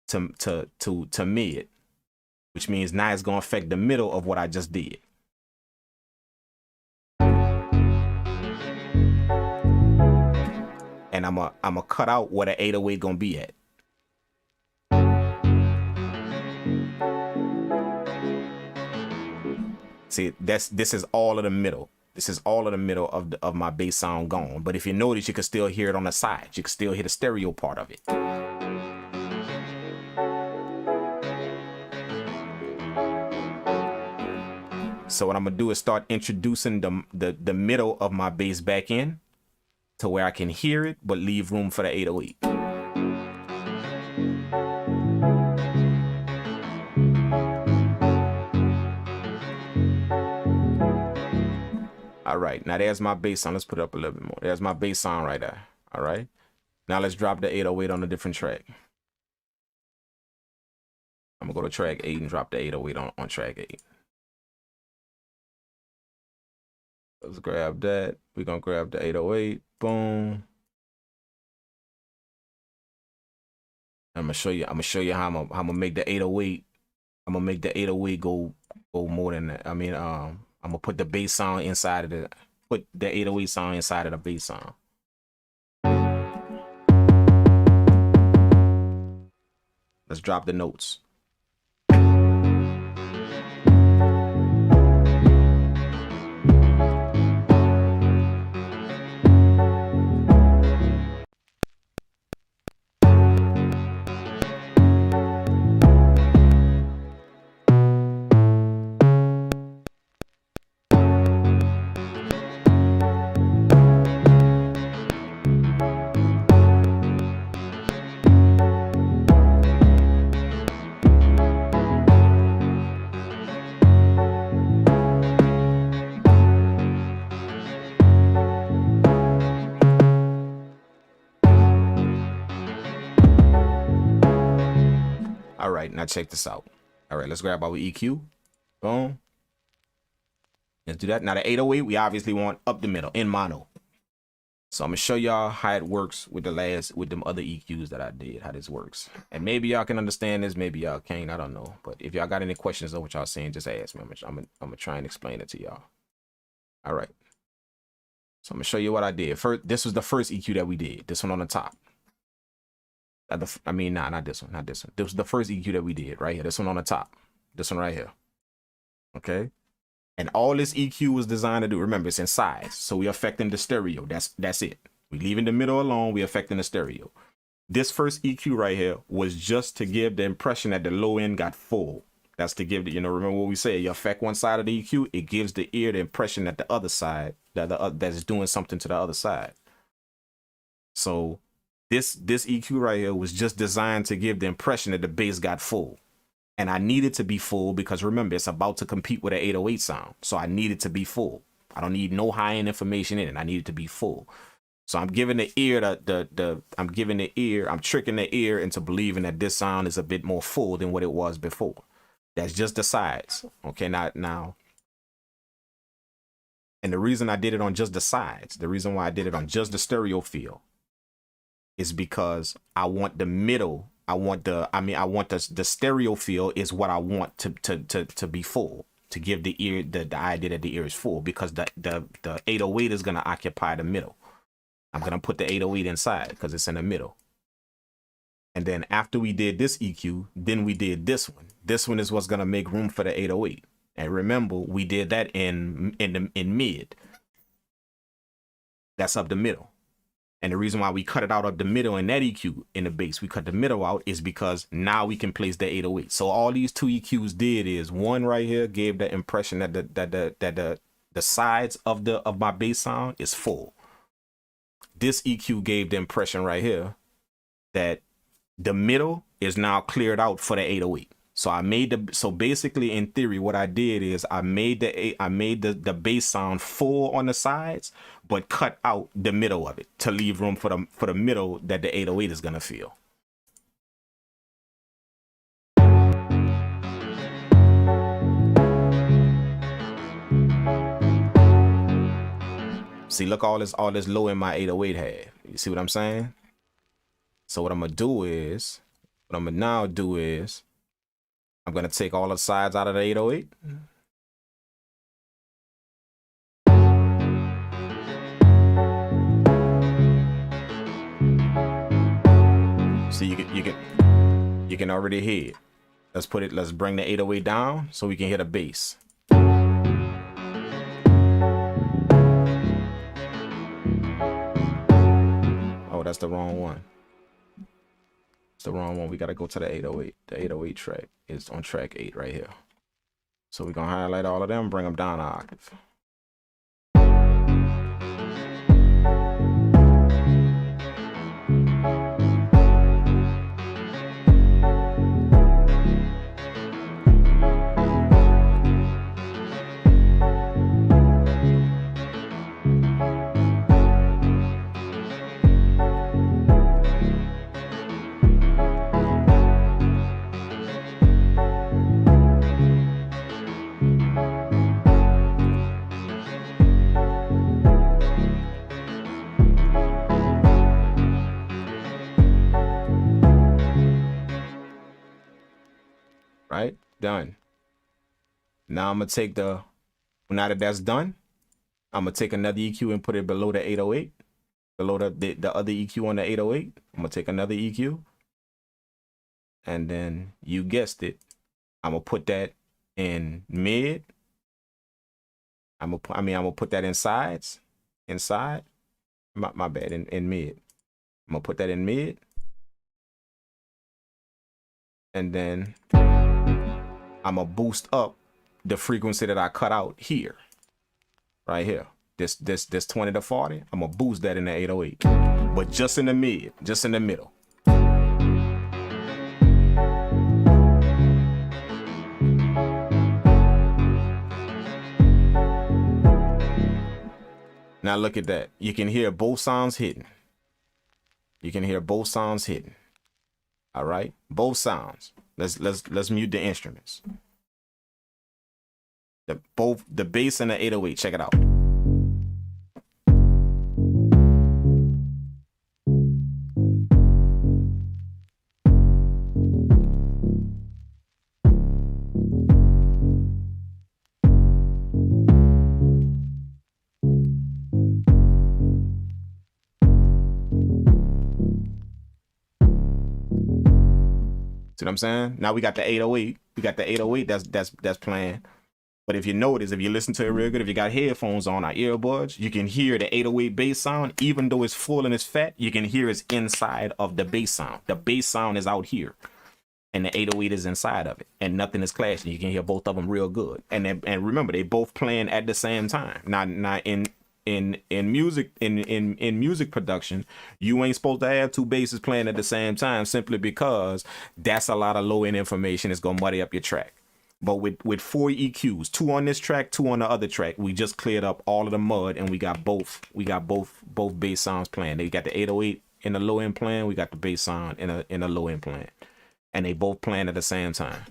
to mid, which means now it's gonna affect the middle of what I just did. And I'm gonna cut out where the 808 gonna be at. See, this is all of the middle. This is all of the middle of my bass sound gone. But if you notice, you can still hear it on the side. You can still hear the stereo part of it. So what I'm gonna do is start introducing the middle of my bass back in to where I can hear it, but leave room for the 808. All right, now there's my bass sound. Let's put it up a little bit more. There's my bass sound right there. All right, now let's drop the 808 on a different track. I'm gonna go to track 8 and drop the 808 on track 8. Let's grab that. We're gonna grab the 808. Boom. I'm gonna show you how I'm gonna make the 808. I'm gonna make the 808 go more than that. I mean, I'm gonna put the bass sound inside of put the 808 sound inside of the bass sound. Let's drop the notes. right, now check this out. All right, let's grab our EQ. Boom. Let's do that. Now the 808, we obviously want up the middle in mono. So I'm gonna show y'all how it works with them other EQs that I did, how this works. And maybe y'all can understand this, maybe y'all can't, I don't know. But if y'all got any questions on what y'all saying, just ask me. I'm gonna try and explain it to y'all. All right. So I'm gonna show you what I did. First, this was the first EQ that we did. This one on the top. I mean, not this one, not this one. This was the first EQ that we did right here. This one on the top. This one right here. Okay. And all this EQ was designed to do, remember, it's in sides. So we affecting the stereo. That's it. We leaving the middle alone. We affecting the stereo. This first EQ right here was just to give the impression that the low end got full. That's to give the, you know, remember what we said, you affect one side of the EQ, it gives the ear the impression that the other side, that is doing something to the other side. So this EQ right here was just designed to give the impression that the bass got full. And I need it to be full because remember, it's about to compete with an 808 sound. So I need it to be full. I don't need no high-end information in it. I need it to be full. So I'm giving the ear I'm tricking the ear into believing that this sound is a bit more full than what it was before. That's just the sides. Okay, now. And the reason I did it on just the sides, the reason why I did it on just the stereo field is because I want the middle. I want the stereo field is what I want to be full, to give the ear the idea that the ear is full, because the 808 is going to occupy the middle. I'm going to put the 808 inside because it's in the middle. And then after we did this EQ, then we did this one. This one is what's going to make room for the 808. And remember, we did that in mid. That's up the middle. And the reason why we cut it out of the middle in that EQ in the bass, we cut the middle out, is because now we can place the 808. So all these two EQs did is, one right here gave the impression that the sides of my bass sound is full. This EQ gave the impression right here that the middle is now cleared out for the 808. So basically in theory, what I did is I made the bass sound full on the sides, but cut out the middle of it to leave room for the middle that the 808 is gonna feel. See, look, all this low in my 808 had. You see what I'm saying? So what I'm gonna now do is I'm gonna take all the sides out of the 808. So you can already hear it. Let's bring the 808 down so we can hear the bass. Oh, that's the wrong one. It's the wrong one. We gotta go to the 808. The 808 track is on track 8 right here. So we're gonna highlight all of them, bring them down an octave. Right? Done. Now I'm gonna take now that that's done, I'm gonna take another EQ and put it below the 808, below the other EQ on the 808. I'm gonna take another EQ, and then you guessed it, I'm gonna put that in mid. I'm gonna put that in sides, inside. My bad, in mid. I'm gonna put that in mid, and then I'm gonna boost up the frequency that I cut out here, right here. This 20 to 40. I'm gonna boost that in the 808, but just in the mid, just in the middle. Now look at that. You can hear both sounds hitting. You can hear both sounds hitting. All right, both sounds. Let's mute the instruments. Both the bass and the 808. Check it out. See what I'm saying? Now we got the 808. We got the 808 that's playing. But if you notice, if you listen to it real good, if you got headphones on, our earbuds, you can hear the 808 bass sound. Even though it's full and it's fat, you can hear it's inside of the bass sound. The bass sound is out here, and the 808 is inside of it, and nothing is clashing. You can hear both of them real good. And remember, they both playing at the same time. Not in music music production, you ain't supposed to have two basses playing at the same time, simply because that's a lot of low end information. It's gonna muddy up your track. But with 4 EQs, 2 on this track, 2 on the other track, we just cleared up all of the mud, and we got both bass sounds playing. They got the 808 in the low end playing, we got the bass sound in a low end playing, and they both playing at the same time.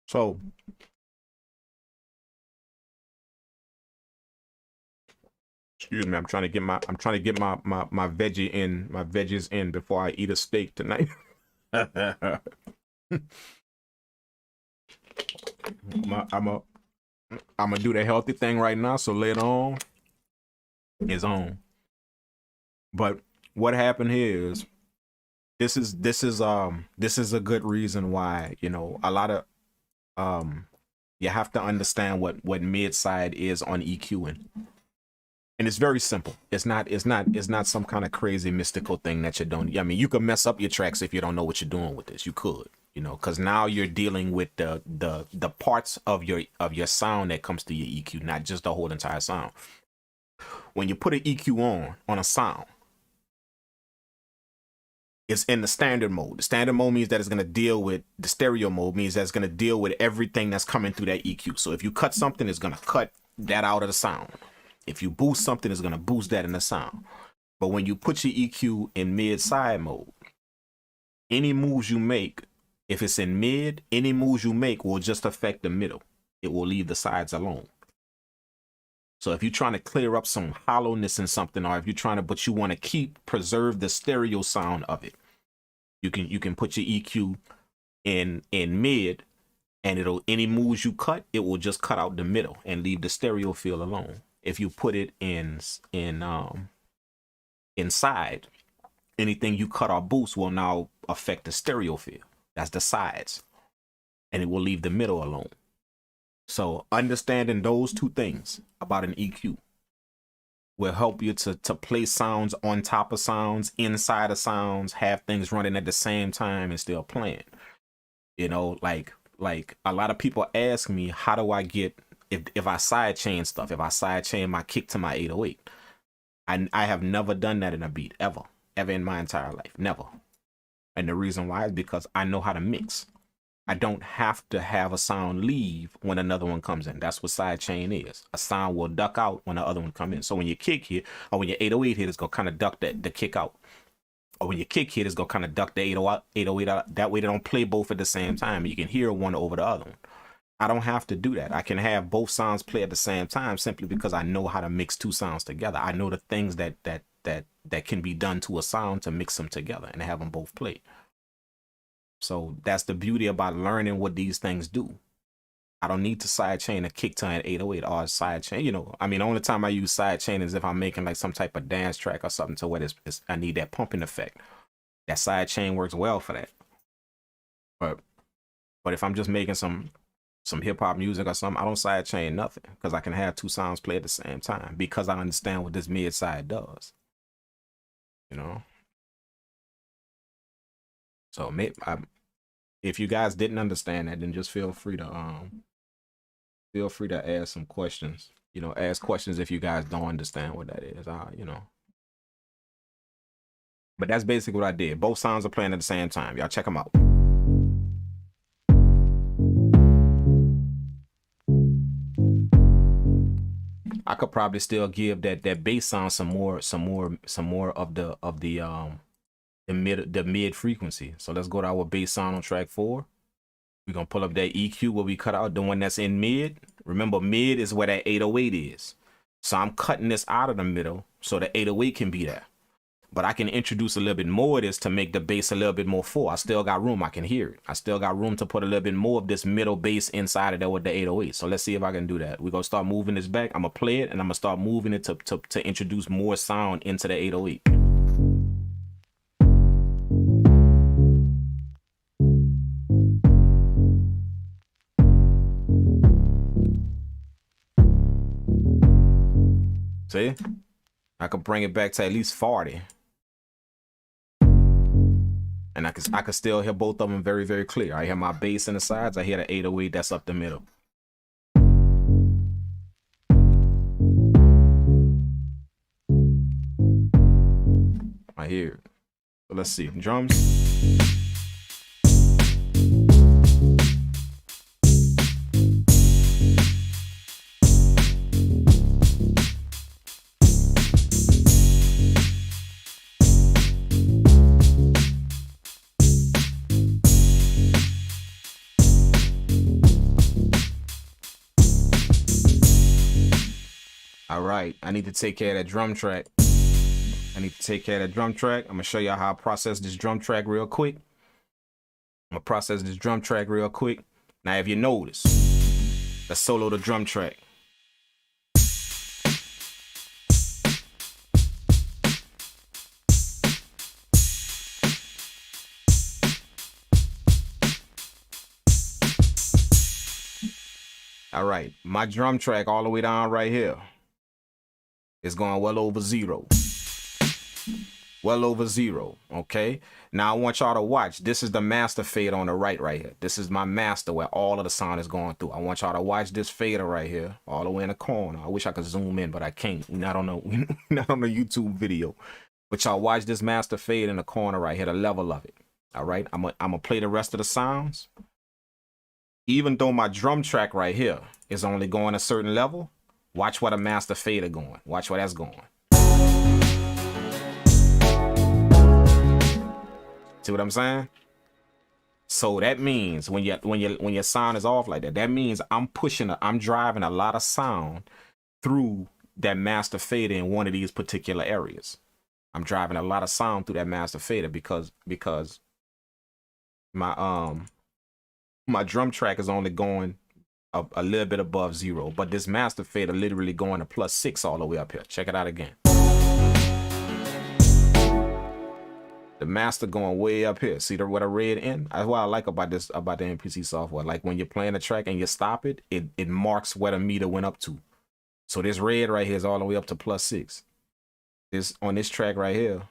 So excuse me, I'm trying to get my veggies in before I eat a steak tonight. I'm gonna do the healthy thing right now, so later on is on. But what happened here is this is a good reason why, you know, a lot of you have to understand what mid side is on EQing. And it's very simple. It's not some kind of crazy mystical thing that you don't. I mean, you could mess up your tracks if you don't know what you're doing with this. You could, you know, because now you're dealing with the parts of your sound that comes to your EQ, not just the whole entire sound. When you put an EQ on a sound, it's in the standard mode. The standard mode means that it's going to deal with the stereo mode, means that it's going to deal with everything that's coming through that EQ. So if you cut something, it's going to cut that out of the sound. If you boost something, it's going to boost that in the sound. But when you put your EQ in mid-side mode, any moves you make, if it's in mid, any moves you make will just affect the middle. It will leave the sides alone. So if you're trying to clear up some hollowness in something, or if you're trying to, but you want to preserve the stereo sound of it, you can put your EQ in mid, and any moves you cut, it will just cut out the middle and leave the stereo feel alone. If you put it inside, anything you cut or boost will now affect the stereo feel. That's the sides, and it will leave the middle alone. So understanding those two things about an EQ will help you to play sounds on top of sounds, inside of sounds, have things running at the same time and still playing. You know, like a lot of people ask me, how do I get, if I sidechain stuff, if I sidechain my kick to my 808, I have never done that in a beat, ever in my entire life, never. And the reason why is because I know how to mix. I don't have to have a sound leave when another one comes in. That's what sidechain is. A sound will duck out when the other one comes in. So when your kick hit, or when your 808 hit, it's going to kind of duck the kick out. Or when your kick hit, it's going to kind of duck the 808 out. That way they don't play both at the same time. You can hear one over the other one. I don't have to do that. I can have both sounds play at the same time simply because I know how to mix two sounds together. I know the things that can be done to a sound to mix them together and have them both play. So that's the beauty about learning what these things do. I don't need to sidechain a kick to an 808 or a sidechain. You know, I mean, the only time I use sidechain is if I'm making like some type of dance track or something to where I need that pumping effect. That sidechain works well for that. But if I'm just making some hip hop music or something, I don't sidechain nothing because I can have two sounds play at the same time because I understand what this mid side does. You know. So if you guys didn't understand that, then just feel free to ask some questions. You know, ask questions if you guys don't understand what that is. You know, But that's basically what I did. Both sounds are playing at the same time. Y'all check them out. I could probably still give that bass sound some more of the mid frequency. So let's go to our bass sound on track 4. We're gonna pull up that EQ where we cut out the one that's in mid. Remember, mid is where that 808 is. So I'm cutting this out of the middle so the 808 can be there. But I can introduce a little bit more of this to make the bass a little bit more full. I still got room. I can hear it. I still got room to put a little bit more of this middle bass inside of there with the 808. So let's see if I can do that. We're going to start moving this back. I'm going to play it, and I'm going to start moving it to introduce more sound into the 808. See? I could bring it back to at least 40. And I can still hear both of them very, very clear. I hear my bass in the sides. I hear the 808 that's up the middle. I hear it. So let's see. Drums. All right, I need to take care of that drum track. I'm gonna show y'all how I process this drum track real quick. Now, if you notice, let's solo the drum track. All right, my drum track all the way down right here is going well over 0. Well over 0, okay? Now I want y'all to watch. This is the master fade on the right here. This is my master where all of the sound is going through. I want y'all to watch this fader right here, all the way in the corner. I wish I could zoom in, but I can't. We're not on the YouTube video. But y'all watch this master fade in the corner right here, the level of it. All right, I'm gonna play the rest of the sounds. Even though my drum track right here is only going a certain level, watch where the master fader going. Watch where that's going. See what I'm saying? So that means when your sound is off like that, that means I'm driving a lot of sound through that master fader in one of these particular areas. I'm driving a lot of sound through that master fader because my drum track is only going a little bit above 0, but this master fader literally going to +6 all the way up here. Check it out again. The master going way up here. See what I read in? That's what I like about the MPC software. Like when you're playing a track and you stop it, it marks where the meter went up to. So this red right here is all the way up to +6. This on this track right here,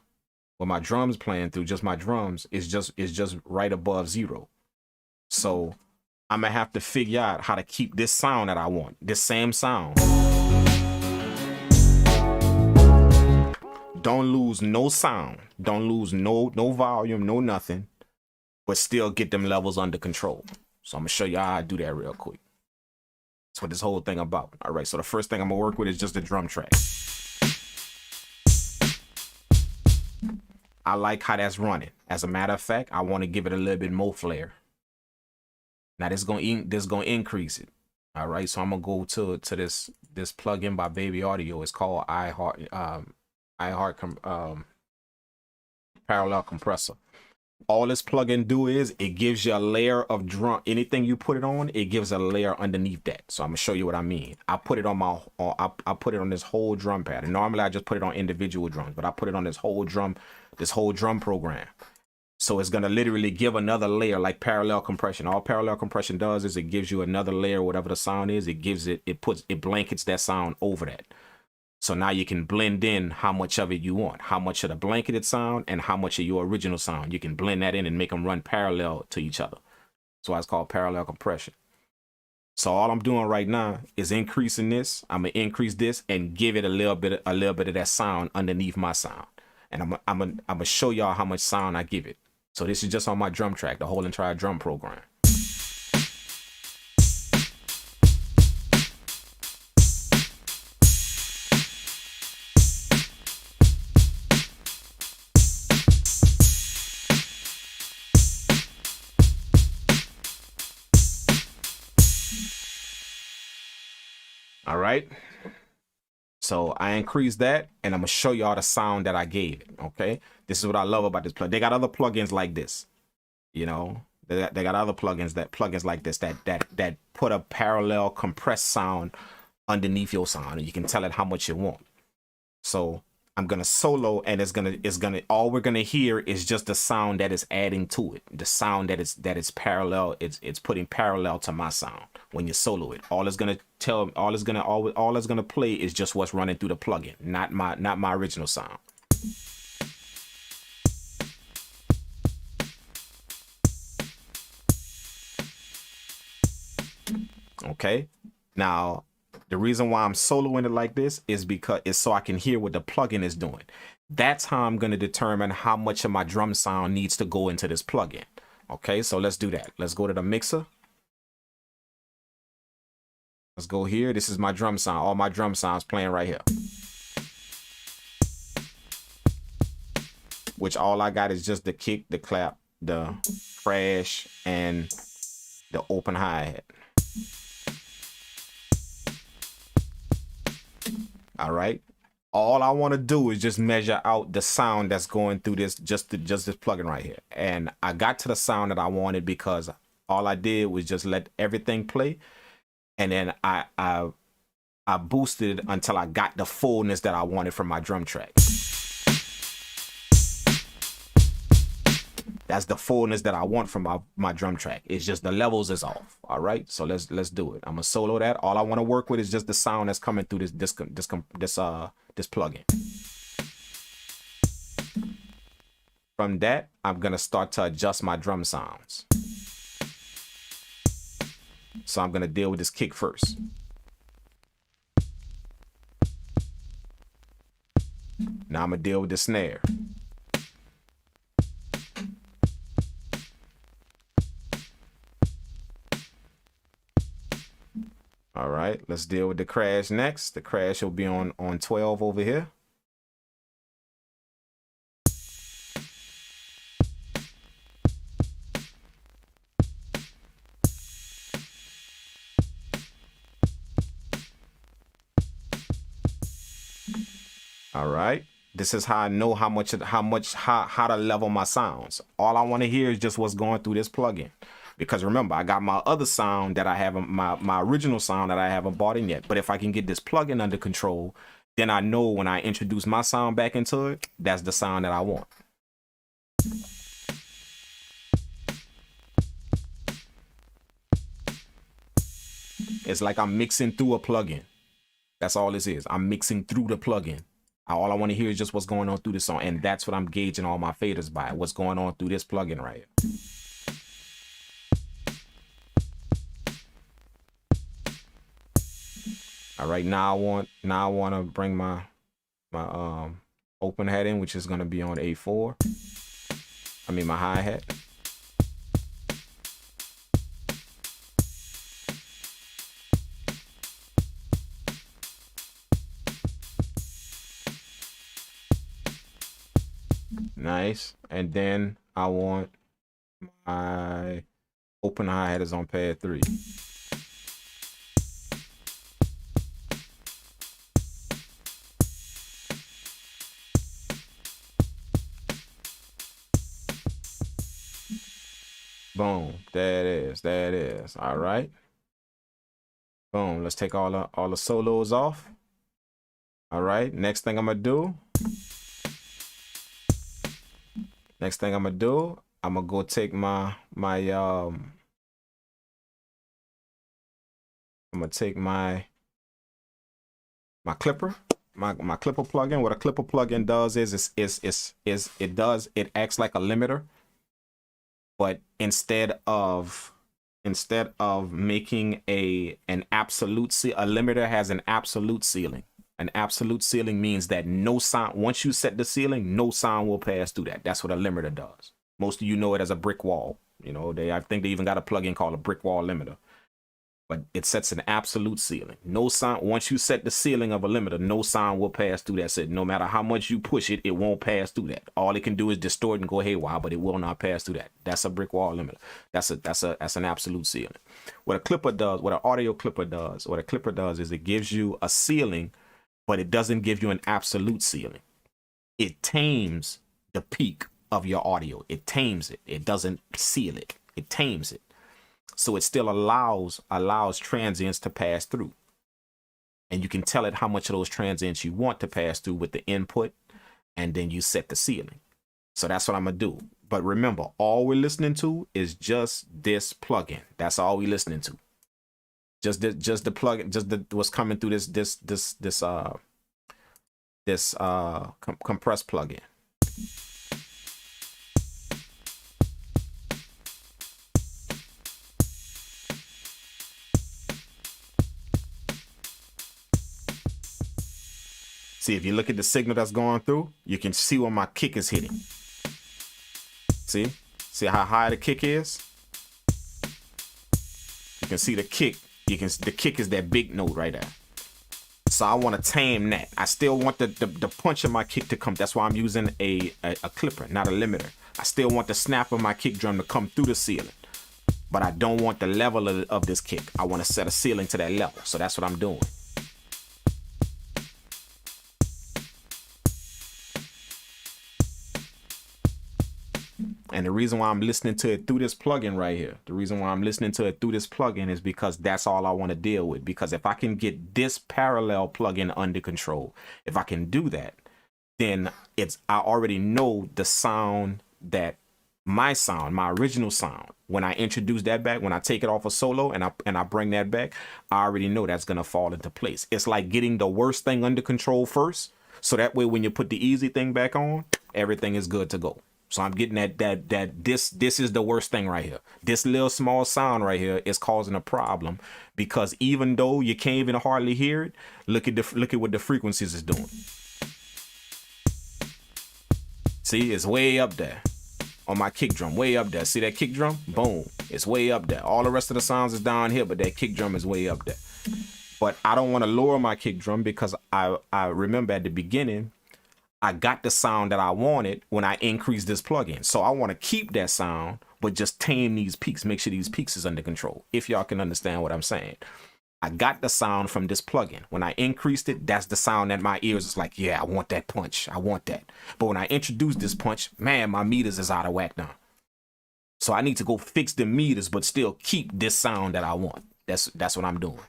where my drums playing through, just my drums, is just right above 0. So I'm gonna have to figure out how to keep this sound that I want, this same sound. Don't lose no sound. Don't lose no volume, no nothing, but still get them levels under control. So I'm gonna show you how I do that real quick. That's what this whole thing about. All right, so the first thing I'm gonna work with is just the drum track. I like how that's running. As a matter of fact, I want to give it a little bit more flair. Now this gonna increase it. All right, so I'm gonna go to this plugin by Baby Audio. It's called iHeart Parallel Compressor. All this plugin do is it gives you a layer of drum. Anything you put it on, it gives a layer underneath that. So I'm gonna show you what I mean. I put it on I put it on this whole drum pad. And normally I just put it on individual drums, but I put it on this whole drum program. So it's gonna literally give another layer, like parallel compression. All parallel compression does is it gives you another layer, whatever the sound is. It blankets that sound over that. So now you can blend in how much of it you want, how much of the blanketed sound and how much of your original sound. You can blend that in and make them run parallel to each other. That's why it's called parallel compression. So all I'm doing right now is increasing this. I'm gonna increase this and give it a little bit of that sound underneath my sound. and I'm gonna show y'all how much sound I give it. So this is just on my drum track, the whole entire drum program. All right. So I increased that, and I'm gonna show y'all the sound that I gave it. Okay. This is what I love about this plug. They got other plugins like this. You know, they got other plugins like this that put a parallel compressed sound underneath your sound, and you can tell it how much you want. So I'm gonna solo, and it's gonna all we're gonna hear is just the sound that is adding to it, the sound that is parallel. It's putting parallel to my sound when you solo it. All it's gonna play is just what's running through the plugin, not my original sound. Okay, now the reason why I'm soloing it like this is because it's so I can hear what the plugin is doing. That's how I'm going to determine how much of my drum sound needs to go into this plugin. Okay, so let's do that. Let's go to the mixer. Let's go here. This is my drum sound. All my drum sounds playing right here. Which all I got is just the kick, the clap, the crash, and the open hi-hat. All right. All I want to do is just measure out the sound that's going through this, just this plugin right here. And I got to the sound that I wanted because all I did was just let everything play. And then I boosted it until I got the fullness that I wanted from my drum track. That's the fullness that I want from my drum track. It's just the levels is off. All right, so let's do it. I'm gonna solo that. All I want to work with is just the sound that's coming through this plugin. From that, I'm gonna start to adjust my drum sounds. So I'm gonna deal with this kick first. Now I'm gonna deal with the snare. All right, let's deal with the crash next. The crash will be on 12 over here. All right, this is how I know how to level my sounds. All I want to hear is just what's going through this plugin. Because remember, I got my other sound that I haven't, my original sound that I haven't bought in yet. But if I can get this plugin under control, then I know when I introduce my sound back into it, that's the sound that I want. It's like I'm mixing through a plugin. That's all this is. I'm mixing through the plugin. All I want to hear is just what's going on through the song. And that's what I'm gauging all my faders by. What's going on through this plugin right here. All right, now I want to bring my open hat in, which is going to be on A4. I mean my hi-hat. Nice. And then I want my open hi-hat is on pad 3. Boom. That is. All right. Boom. Let's take all the solos off. All right. Next thing I'm gonna do. I'm gonna go take my clipper. My clipper plugin. What a clipper plugin does is it acts like a limiter. But instead of making a limiter has an absolute ceiling. An absolute ceiling means that no sound, once you set the ceiling, no sound will pass through that. That's what a limiter does. Most of you know it as a brick wall. You know, I think they even got a plugin called a brick wall limiter. But it sets an absolute ceiling. No sound, once you set the ceiling of a limiter, no sound will pass through that. So no matter how much you push it, it won't pass through that. All it can do is distort and go haywire, but it will not pass through that. That's a brick wall limiter. That's an absolute ceiling. What a clipper does, what an audio clipper does, what a clipper does is it gives you a ceiling, but it doesn't give you an absolute ceiling. It tames the peak of your audio. It tames it. It doesn't seal it. It tames it. So it still allows transients to pass through. And you can tell it how much of those transients you want to pass through with the input, and then you set the ceiling. So that's what I'm gonna do. But remember, all we're listening to is just this plugin. That's all we're listening to. Just the plugin, what's coming through this compressed plugin. See, if you look at the signal that's going through, you can see where my kick is hitting. See how high the kick is? You can see the kick. The kick is that big note right there. So I want to tame that. I still want the punch of my kick to come. That's why I'm using a clipper, not a limiter. I still want the snap of my kick drum to come through the ceiling. But I don't want the level of this kick. I want to set a ceiling to that level. So that's what I'm doing. And the reason why I'm listening to it through this plugin right here, is because that's all I want to deal with. Because if I can get this parallel plugin under control, if I can do that, then I already know the sound that my original sound, when I introduce that back, when I take it off of solo and I bring that back, I already know that's going to fall into place. It's like getting the worst thing under control first. So that way, when you put the easy thing back on, everything is good to go. So I'm getting this is the worst thing right here. This little small sound right here is causing a problem, because even though you can't even hardly hear it, look at what the frequencies is doing. See, it's way up there on my kick drum, way up there. See that kick drum? Boom, it's way up there. All the rest of the sounds is down here, but that kick drum is way up there. But I don't want to lower my kick drum, because I remember at the beginning, I got the sound that I wanted when I increased this plugin. So I want to keep that sound, but just tame these peaks, make sure these peaks is under control. If y'all can understand what I'm saying. I got the sound from this plugin. When I increased it, that's the sound that my ears is like, yeah, I want that punch. I want that. But when I introduced this punch, man, my meters is out of whack now. So I need to go fix the meters, but still keep this sound that I want. That's what I'm doing.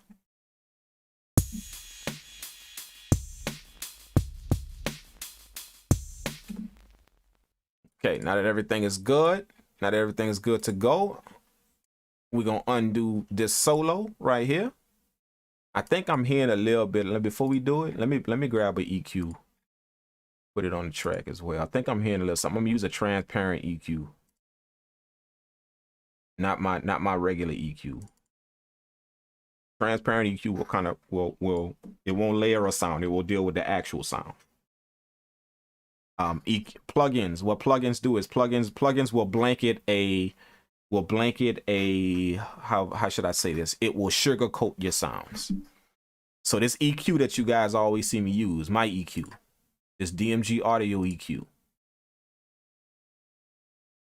Okay, now that everything is good, to go, we're going to undo this solo right here. I think I'm hearing a little bit. Before we do it, let me grab an EQ, put it on the track as well. I think I'm hearing a little something. I'm going to use a transparent EQ, not my regular EQ. Transparent EQ will kind of it won't layer a sound. It will deal with the actual sound. Plugins. What plugins do is plugins will blanket a how should I say this? It will sugarcoat your sounds. So this EQ that you guys always see me use, my EQ, this DMG audio EQ.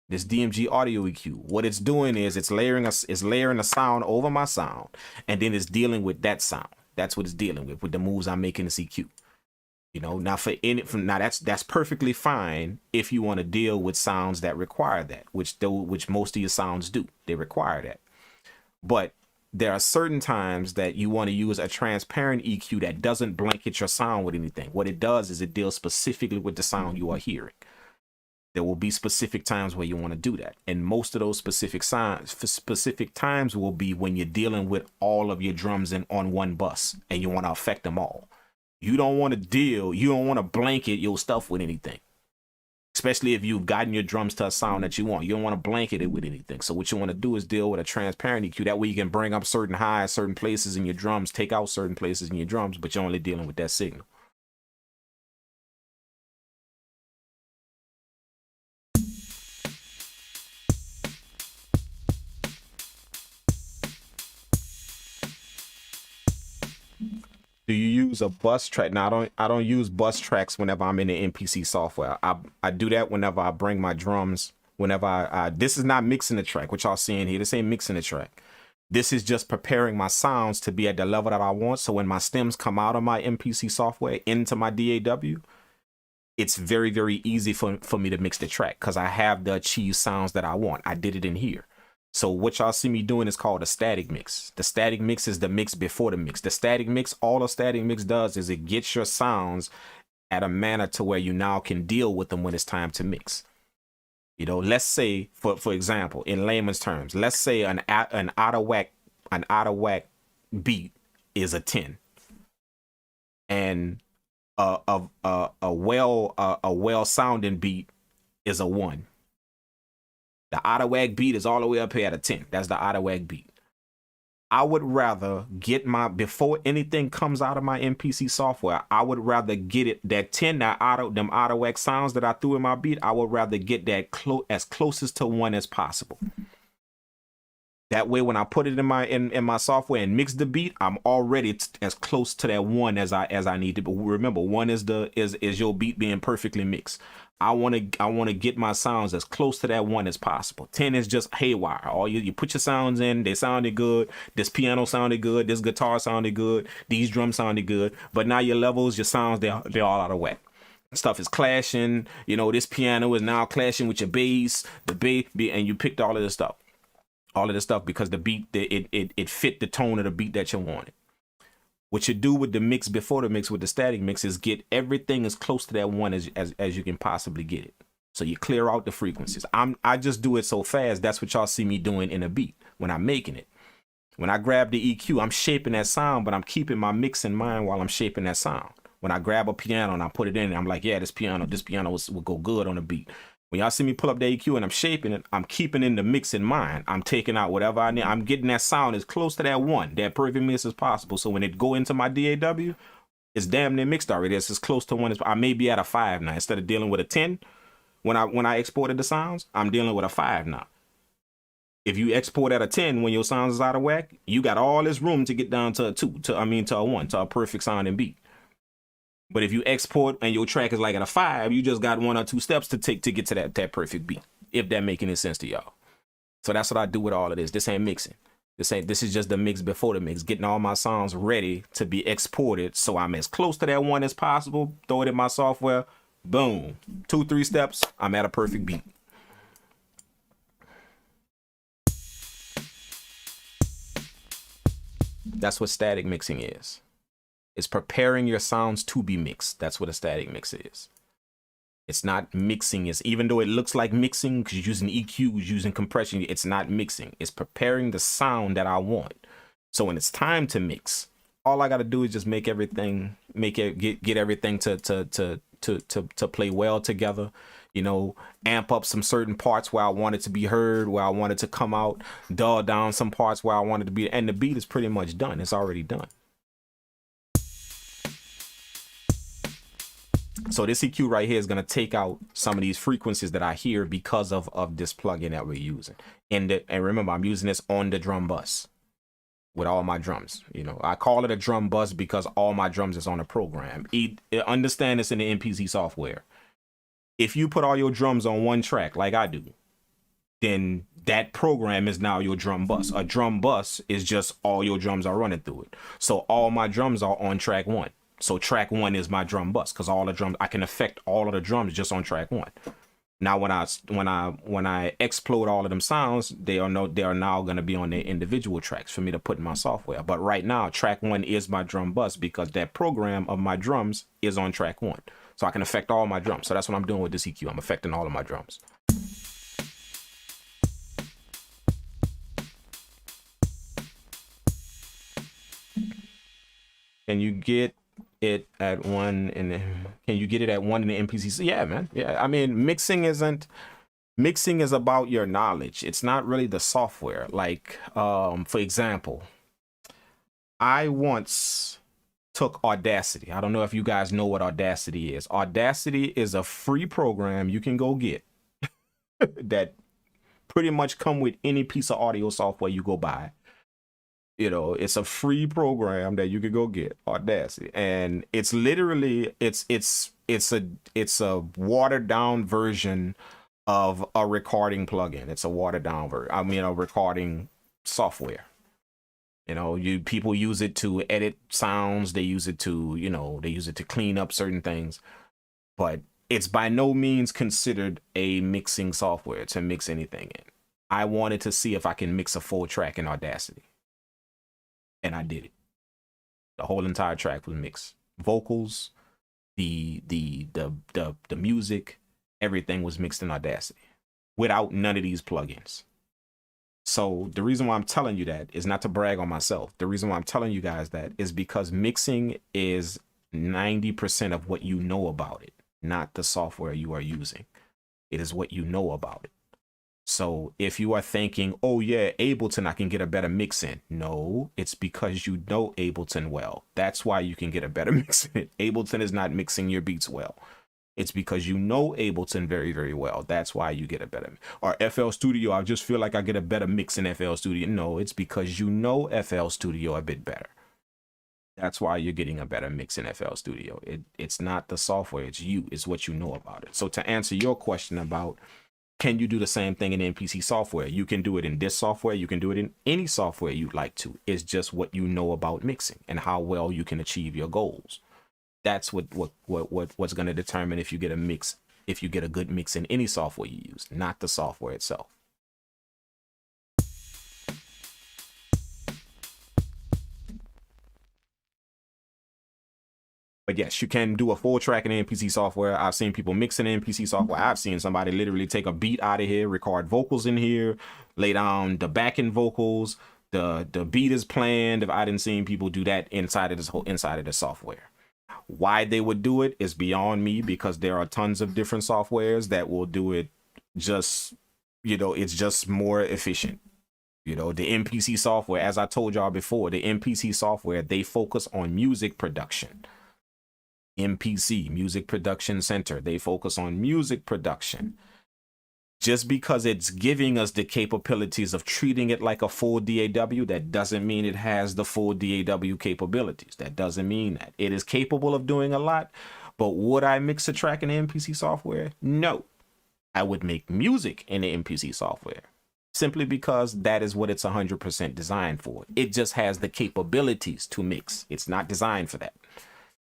This DMG audio EQ, what it's doing is it's layering a sound over my sound, and then it's dealing with that sound. That's what it's dealing with the moves I'm making this EQ. You know, now that's perfectly fine if you want to deal with sounds that require that, which most of your sounds do. They require that. But there are certain times that you want to use a transparent EQ that doesn't blanket your sound with anything. What it does is it deals specifically with the sound you are hearing. There will be specific times where you want to do that. And most of those specific times will be when you're dealing with all of your drums on one bus and you want to affect them all. You don't want to blanket your stuff with anything. especially if you've gotten your drums to a sound that you want. You don't want to blanket it with anything. So what you want to do is deal with a transparent EQ. That way you can bring up certain highs, certain places in your drums, take out certain places in your drums, but you're only dealing with that signal. Do you use a bus track? Now, I don't use bus tracks whenever I'm in the MPC software. I do that whenever I bring my drums. Whenever this is not mixing the track, which y'all seeing here. This ain't mixing the track. This is just preparing my sounds to be at the level that I want. So when my stems come out of my MPC software into my DAW, it's very, very easy for me to mix the track because I have the achieved sounds that I want. I did it in here. So what y'all see me doing is called a static mix. The static mix is the mix before the mix. The static mix, all a static mix does is it gets your sounds at a manner to where you now can deal with them when it's time to mix. You know, let's say, for example, in layman's terms, let's say an out of whack beat is a 10, and a well sounding beat is a 1. The out of whack beat is all the way up here at a 10. That's the out of whack beat. I would rather get before anything comes out of my MPC software, I would rather get it, that 10, them out of whack sounds that I threw in my beat, I would rather get that as closest to 1 as possible. That way, when I put it in my software and mix the beat, I'm already as close to that 1 as I need to. But remember, 1 is your beat being perfectly mixed. I want to get my sounds as close to that 1 as possible. 10 is just haywire. All you put your sounds in, they sounded good. This piano sounded good. This guitar sounded good. These drums sounded good. But now your levels, your sounds, they're all out of whack. Stuff is clashing. You know, this piano is now clashing with your bass, and you picked all of this stuff. All of this stuff because the beat, it fit the tone of the beat that you wanted. What you do with the mix before the mix with the static mix is get everything as close to that 1 as you can possibly get it. So you clear out the frequencies. I just do it so fast. That's what y'all see me doing in a beat when I'm making it. When I grab the EQ, I'm shaping that sound, but I'm keeping my mix in mind while I'm shaping that sound. When I grab a piano and I put it in, I'm like, yeah, this piano will go good on a beat. When y'all see me pull up the EQ and I'm shaping it, I'm keeping in the mix in mind. I'm taking out whatever I need. I'm getting that sound as close to that 1, that perfect mix as possible. So when it go into my DAW, it's damn near mixed already. It's as close to 1 as I may be at a 5 now. Instead of dealing with a 10, when I exported the sounds, I'm dealing with a 5 now. If you export at a 10 when your sounds is out of whack, you got all this room to get down to a 2, to a 1, to a perfect sounding beat. But if you export and your track is like at a 5, you just got 1 or 2 steps to take to get to that perfect beat, if that make any sense to y'all. So that's what I do with all of this. This ain't mixing. This is just the mix before the mix, getting all my sounds ready to be exported so I'm as close to that 1 as possible. Throw it in my software, boom, 2-3 steps, I'm at a perfect beat. That's what static mixing is. It's preparing your sounds to be mixed. That's what a static mix is. It's not mixing. Even though it looks like mixing because you're using EQ, using compression, it's not mixing. It's preparing the sound that I want. So when it's time to mix, all I got to do is just get everything to play well together. You know, amp up some certain parts where I want it to be heard, where I want it to come out, dull down some parts where I want it to be, and the beat is pretty much done. It's already done. So this EQ right here is going to take out some of these frequencies that I hear because of this plugin that we're using. And remember, I'm using this on the drum bus with all my drums. You know, I call it a drum bus because all my drums is on the program. Understand this in the MPC software. If you put all your drums on one track like I do, then that program is now your drum bus. A drum bus is just all your drums are running through it. So all my drums are on track 1. So track 1 is my drum bus because all the drums, I can affect all of the drums just on track 1. Now when I explode all of them sounds, they are now going to be on their individual tracks for me to put in my software. But right now, track 1 is my drum bus because that program of my drums is on track 1. So I can affect all my drums. So that's what I'm doing with this EQ. I'm affecting all of my drums. Can you get it at one, and can you get it at one in the MPC? Yeah, man. Yeah, I mean, mixing is about your knowledge. It's not really the software. Like, for example, I once took Audacity. I don't know if you guys know what Audacity is. Audacity is a free program you can go get that pretty much come with any piece of audio software you go buy. You know, it's a free program that you can go get, Audacity, and it's literally it's a watered down version of a recording plugin. It's a watered down version. I mean, a recording software. You know, people use it to edit sounds. They use it to, you know, they use it to clean up certain things, but it's by no means considered a mixing software to mix anything in. I wanted to see if I can mix a full track in Audacity, and I did it. The whole entire track was mixed. Vocals, the music, everything was mixed in Audacity without none of these plugins. So the reason why I'm telling you that is not to brag on myself. The reason why I'm telling you guys that is because mixing is 90% of what you know about it, not the software you are using. It is what you know about it. So if you are thinking, oh yeah, Ableton, I can get a better mix in. No, it's because you know Ableton well. That's why you can get a better mix in. Ableton is not mixing your beats well. It's because you know Ableton very, very well. That's why you get a better. Or FL Studio, I just feel like I get a better mix in FL Studio. No, it's because you know FL Studio a bit better. That's why you're getting a better mix in FL Studio. It's not the software, it's you. It's what you know about it. So to answer your question about, can you do the same thing in MPC software? You can do it in this software. You can do it in any software you'd like to. It's just what you know about mixing and how well you can achieve your goals. That's what's going to determine if you get a mix, if you get a good mix in any software you use, not the software itself. But yes, you can do a full track in MPC software. I've seen people mix in MPC software. I've seen somebody literally take a beat out of here, record vocals in here, lay down the backing vocals. The beat is planned. I didn't see people do that inside of the software. Why they would do it is beyond me, because there are tons of different softwares that will do it. Just, you know, it's just more efficient. You know, the MPC software, as I told y'all before, the MPC software, they focus on music production. MPC, Music Production Center, they focus on music production. Just because it's giving us the capabilities of treating it like a full DAW, that doesn't mean it has the full DAW capabilities. That doesn't mean that. It is capable of doing a lot, but would I mix a track in the MPC software? No. I would make music in the MPC software, simply because that is what it's 100% designed for. It just has the capabilities to mix. It's not designed for that.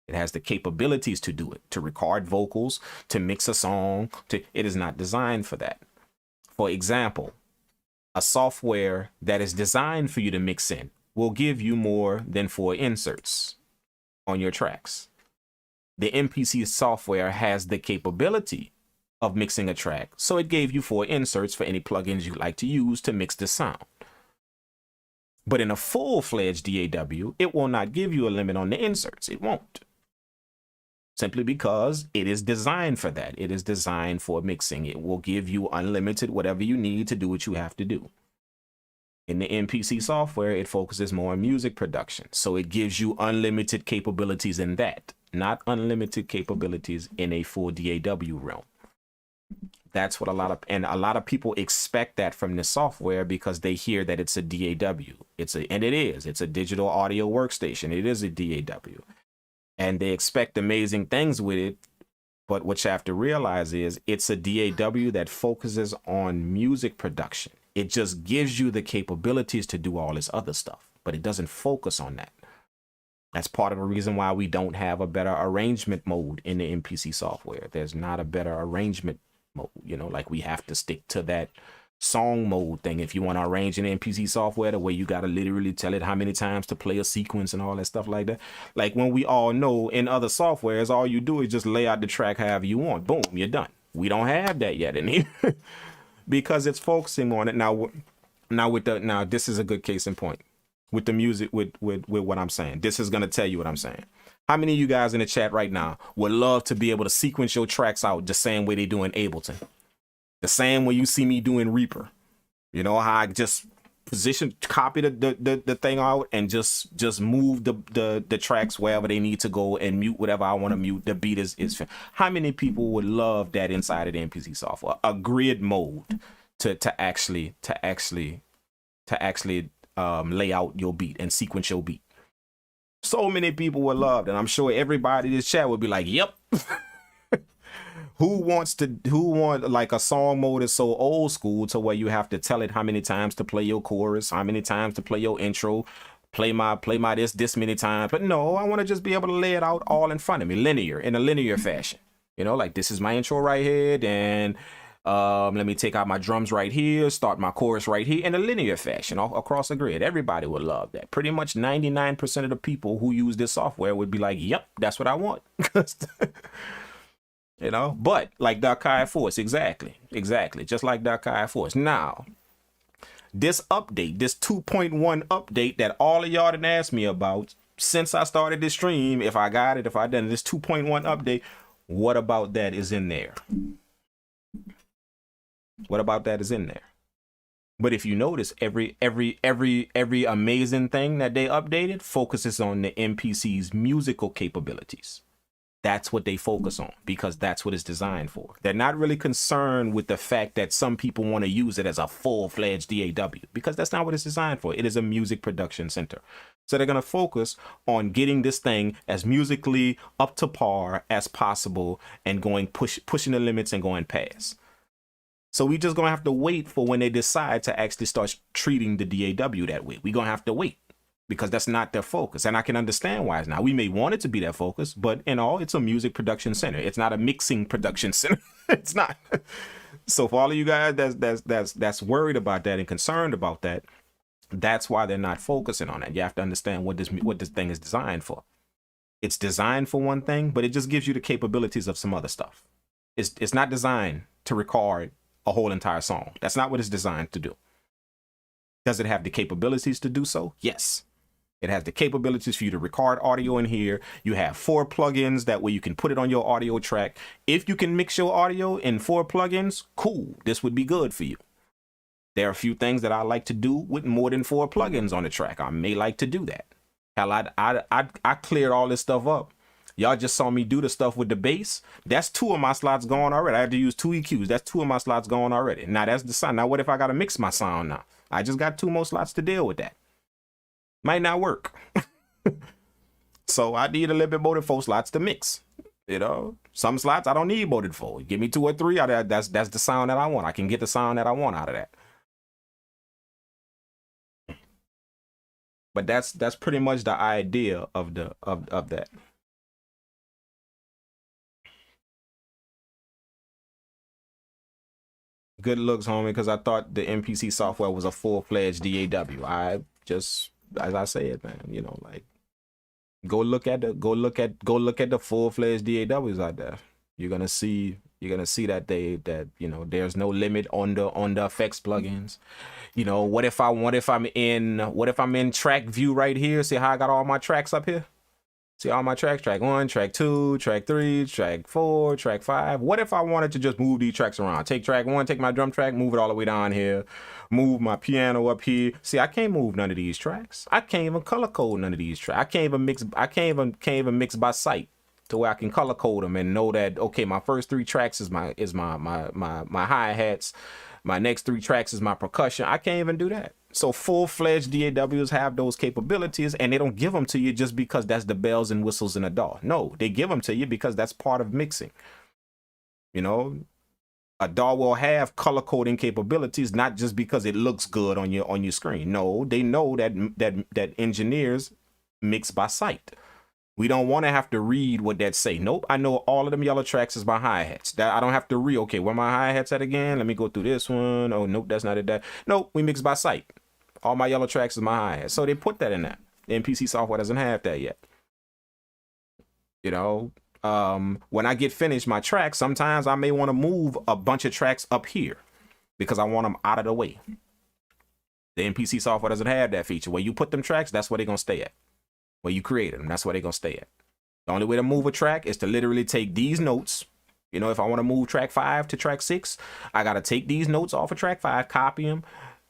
It has the capabilities to do it, to record vocals, to mix a song. It is not designed for that. For example, a software that is designed for you to mix in will give you more than 4 inserts on your tracks. The MPC software has the capability of mixing a track, so it gave you 4 inserts for any plugins you like to use to mix the sound. But in a full-fledged DAW, it will not give you a limit on the inserts. It won't. Simply because it is designed for that. It is designed for mixing. It will give you unlimited whatever you need to do what you have to do. In the MPC software, it focuses more on music production. So it gives you unlimited capabilities in that, not unlimited capabilities in a full DAW realm. That's what a lot of people expect that from the software, because they hear that it's a DAW. And it is. It's a digital audio workstation. It is a DAW. And they expect amazing things with it. But what you have to realize is it's a DAW that focuses on music production. It just gives you the capabilities to do all this other stuff, but it doesn't focus on that. That's part of the reason why we don't have a better arrangement mode in the MPC software. There's not a better arrangement mode, you know, like we have to stick to that song mode thing. If you want to arrange in MPC software, the way you got to literally tell it how many times to play a sequence and all that stuff like that. Like when we all know in other softwares, all you do is just lay out the track however you want. Boom, you're done. We don't have that yet in here because it's focusing on it. Now this is a good case in point. with the music, with what I'm saying. This is gonna tell you what I'm saying. How many of you guys in the chat right now would love to be able to sequence your tracks out the same way they do in Ableton? The same way you see me doing Reaper. You know how I just copy the thing out and just move the tracks wherever they need to go and mute whatever I want to mute. The beat is how many people would love that inside of the MPC software? A grid mode to actually lay out your beat and sequence your beat. So many people would love that. I'm sure everybody in this chat would be like, yep. Who want like a song mode is so old school to where you have to tell it how many times to play your chorus, how many times to play your intro, play my this many times. But no, I want to just be able to lay it out all in front of me, in a linear fashion. You know, like this is my intro right here, then let me take out my drums right here, start my chorus right here in a linear fashion all across the grid. Everybody would love that. Pretty much 99% of the people who use this software would be like, yep, that's what I want. You know, but like the Akai Force, exactly, just like the Akai Force. Now, this update, this 2.1 update that all of y'all done asked me about since I started this stream, if I got it, if I done this 2.1 update, what about that is in there? What about that is in there? But if you notice, every amazing thing that they updated focuses on the MPC's musical capabilities. That's what they focus on because that's what it's designed for. They're not really concerned with the fact that some people want to use it as a full-fledged DAW because that's not what it's designed for. It is a music production center. So they're going to focus on getting this thing as musically up to par as possible and going pushing the limits and going past. So we just going to have to wait for when they decide to actually start treating the DAW that way. We're going to have to wait. Because that's not their focus. And I can understand why it's not. We may want it to be their focus, but in all, it's a music production center. It's not a mixing production center. It's not. So for all of you guys that's worried about that and concerned about that, that's why they're not focusing on that. You have to understand what this thing is designed for. It's designed for one thing, but it just gives you the capabilities of some other stuff. It's not designed to record a whole entire song. That's not what it's designed to do. Does it have the capabilities to do so? Yes. It has the capabilities for you to record audio in here. You have 4 plugins. That way you can put it on your audio track. If you can mix your audio in 4 plugins, cool. This would be good for you. There are a few things that I like to do with more than 4 plugins on the track. I may like to do that. Hell, I cleared all this stuff up. Y'all just saw me do the stuff with the bass. That's 2 of my slots gone already. I had to use 2 EQs. That's 2 of my slots gone already. Now that's the sound. Now what if I got to mix my sound now? I just got 2 more slots to deal with that. Might not work. So I need a little bit more than 4 slots to mix. You know, some slots I don't need more than 4. Give me 2 or 3 out of that. That's the sound that I want. I can get the sound that I want out of that. But that's pretty much the idea of that. Good looks, homie, because I thought the MPC software was a full-fledged DAW. I just, as I said, man, you know, like go look at the full-fledged DAWs out there. You're gonna see that you know, there's no limit on the effects plugins. You know, what if I'm in track view right here? See how I got all my tracks up here? See all my tracks, track 1, track 2, track 3, track 4, track 5. What if I wanted to just move these tracks around? Take track 1, take my drum track, move it all the way down here, move my piano up here. See, I can't move none of these tracks. I can't even color code none of these tracks. I can't even mix by sight to where I can color code them and know that, okay, my first 3 tracks is my hi-hats. My next 3 tracks is my percussion. I can't even do that. So full-fledged DAWs have those capabilities, and they don't give them to you just because that's the bells and whistles in a DAW. No, they give them to you because that's part of mixing. You know, a DAW will have color coding capabilities, not just because it looks good on your screen. No, they know that engineers mix by sight. We don't want to have to read what that say. Nope, I know all of them yellow tracks is my hi-hats. That I don't have to read, okay, where my hi-hats at again? Let me go through this one. Oh, nope, that's not it. Nope, we mix by sight. All my yellow tracks is my hi-hats. So they put that in there. The MPC software doesn't have that yet. You know, when I get finished my tracks, sometimes I may want to move a bunch of tracks up here because I want them out of the way. The MPC software doesn't have that feature. Where you put them tracks, that's where they're gonna stay at. Where you created them, that's where they're gonna stay at. The only way to move a track is to literally take these notes. You know, if I want to move track 5 to track 6, I gotta take these notes off of track 5, copy them,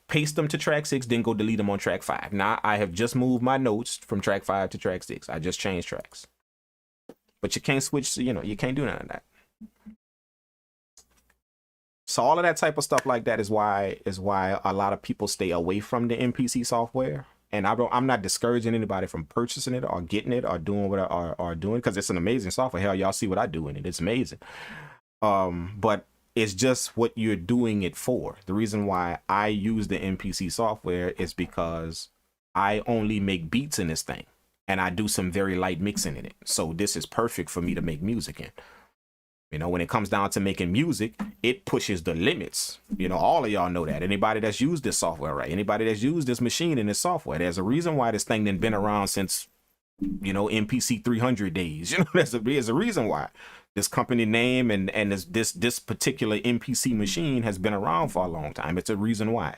paste them to track 6, then go delete them on track 5. Now I have just moved my notes from track 5 to track 6. I just changed tracks. But you can't switch, you know, you can't do none of that. So all of that type of stuff like that is why a lot of people stay away from the MPC software. And I'm not discouraging anybody from purchasing it or getting it or doing what are doing, because it's an amazing software. Hell, y'all see what I do in it. It's amazing. But it's just what you're doing it for. The reason why I use the MPC software is because I only make beats in this thing, and I do some very light mixing in it. So this is perfect for me to make music in. You know, when it comes down to making music, it pushes the limits. You know, all of y'all know that. Anybody that's used this software, right? Anybody that's used this machine and this software, there's a reason why this thing done been around since, you know, MPC 300 days. You know, there's a reason why this company name and this particular MPC machine has been around for a long time. It's a reason why.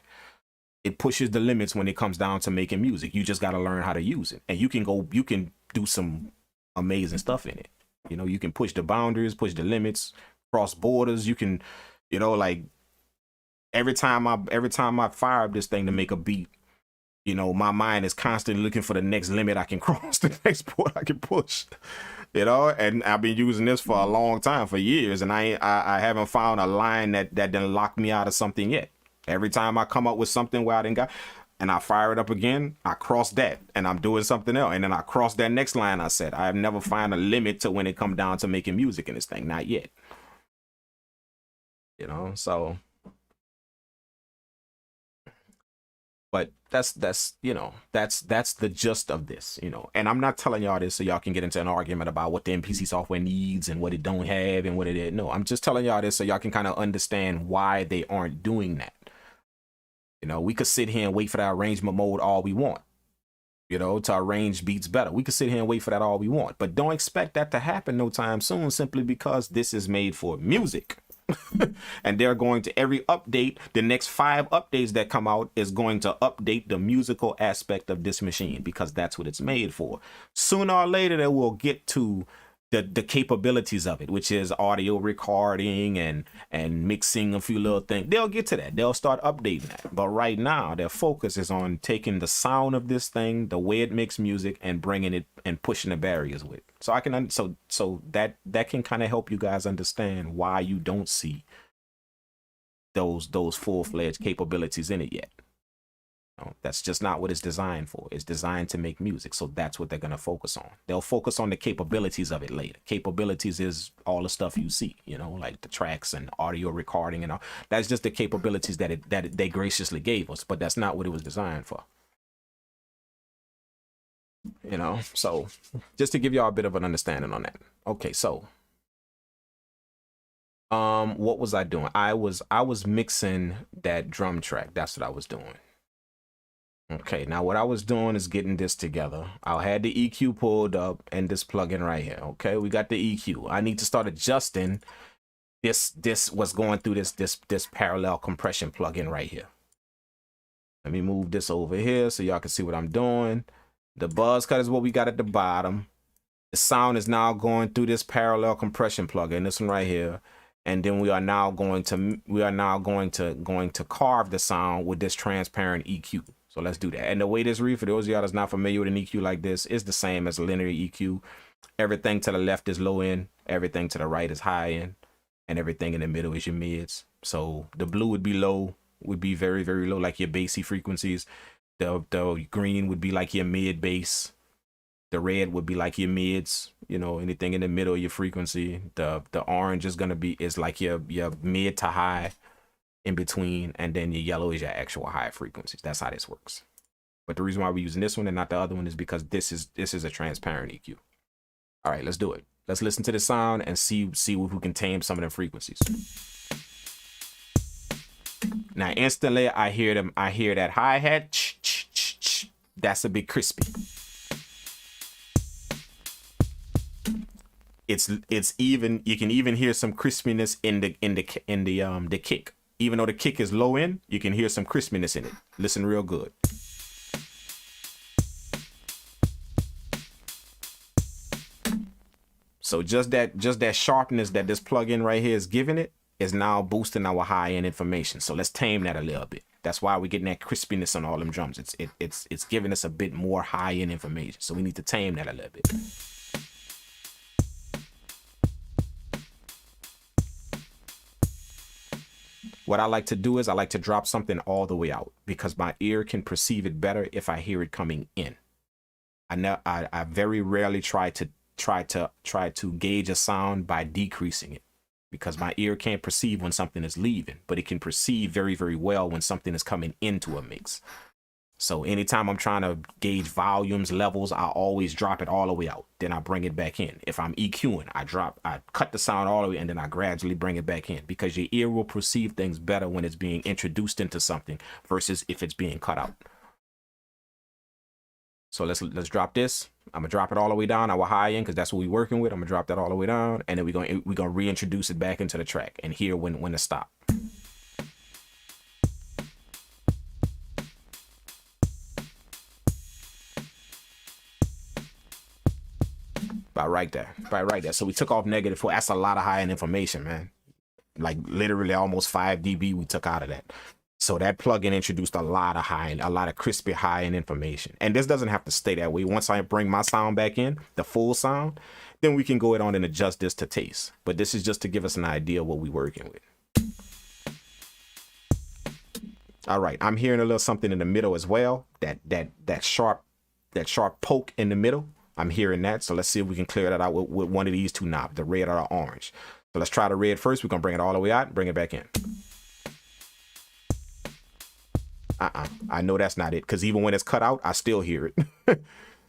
It pushes the limits when it comes down to making music. You just got to learn how to use it, and you can do some amazing stuff in it. You know, you can push the boundaries, push the limits, cross borders. You can, you know, like every time I fire up this thing to make a beat, you know, my mind is constantly looking for the next limit I can cross, the next board I can push, you know. And I've been using this for a long time, for years, and I haven't found a line that done locked me out of something yet. Every time I come up with something where I didn't got, and I fire it up again, I cross that, and I'm doing something else, and then I cross that next line I said. I have never found a limit to when it come down to making music in this thing, not yet. You know, so, but that's you know, that's the gist of this, you know. And I'm not telling y'all this so y'all can get into an argument about what the MPC software needs and what it don't have and what it is. No, I'm just telling y'all this so y'all can kind of understand why they aren't doing that. You know, we could sit here and wait for that arrangement mode all we want, you know, to arrange beats better. We could sit here and wait for that all we want, but don't expect that to happen no time soon, simply because this is made for music. And they're going to, every update, the next 5 updates that come out is going to update the musical aspect of this machine, because that's what it's made for. Sooner or later, they will get to the capabilities of it, which is audio recording and mixing a few little things. They'll get to that. They'll start updating that. But right now, their focus is on taking the sound of this thing, the way it makes music, and bringing it and pushing the barriers with it. So I can so that can kind of help you guys understand why you don't see those full-fledged capabilities in it yet. That's just not what it's designed for. It's designed to make music, so that's what they're going to focus on. They'll focus on the capabilities of it later. Capabilities is all the stuff you see, you know, like the tracks and audio recording and all. That's just the capabilities that they graciously gave us, but that's not what it was designed for. You know, so just to give y'all a bit of an understanding on that. Okay, so what was I doing? I was mixing that drum track. That's what I was doing. Okay, now what I was doing is getting this together. I had the EQ pulled up and this plugin right here. Okay, we got the EQ. I need to start adjusting this what's going through this parallel compression plugin right here. Let me move this over here so y'all can see what I'm doing. The buzz cut is what we got at the bottom. The sound is now going through this parallel compression plugin, this one right here. And then we are now going to carve the sound with this transparent EQ. So let's do that. And the way this reads, for those of y'all that's not familiar with an EQ like this, is the same as a linear EQ. Everything to the left is low end, everything to the right is high end, and everything in the middle is your mids. So the blue would be low, would be very, very low, like your bassy frequencies. The green would be like your mid bass. The red would be like your mids, you know, anything in the middle of your frequency. The orange is like your mid to high. In between, and then your yellow is your actual high frequencies. That's how this works. But the reason why we're using this one and not the other one is because this is a transparent EQ. All right, let's do it. Let's listen to the sound and see if we can tame some of them frequencies. Now instantly I hear that hi-hat. That's a bit crispy. It's even, you can even hear some crispiness in the kick. Even though the kick is low end, you can hear some crispiness in it. Listen real good. So just that sharpness that this plugin right here is giving it is now boosting our high end information. So let's tame that a little bit. That's why we're getting that crispiness on all them drums. It's giving us a bit more high end information. So we need to tame that a little bit. What I like to do is I like to drop something all the way out because my ear can perceive it better if I hear it coming in. I very rarely try to gauge a sound by decreasing it because my ear can't perceive when something is leaving, but it can perceive very, very well when something is coming into a mix. So anytime I'm trying to gauge volumes, levels, I always drop it all the way out. Then I bring it back in. If I'm EQing, I cut the sound all the way and then I gradually bring it back in because your ear will perceive things better when it's being introduced into something versus if it's being cut out. So let's drop this. I'm gonna drop it all the way down, our high end, because that's what we're working with. I'm gonna drop that all the way down, and then we're gonna reintroduce it back into the track and hear when to stop. About right there. So we took off -4. That's a lot of high end information, man. Like literally almost 5 dB we took out of that. So that plugin introduced a lot of crispy high end information. And this doesn't have to stay that way. Once I bring my sound back in, the full sound, then we can go ahead on and adjust this to taste. But this is just to give us an idea of what we're working with. All right, I'm hearing a little something in the middle as well. That sharp poke in the middle. I'm hearing that. So let's see if we can clear that out with one of these two knobs, the red or the orange. So let's try the red first. We're gonna bring it all the way out and bring it back in. I know that's not it, because even when it's cut out, I still hear it.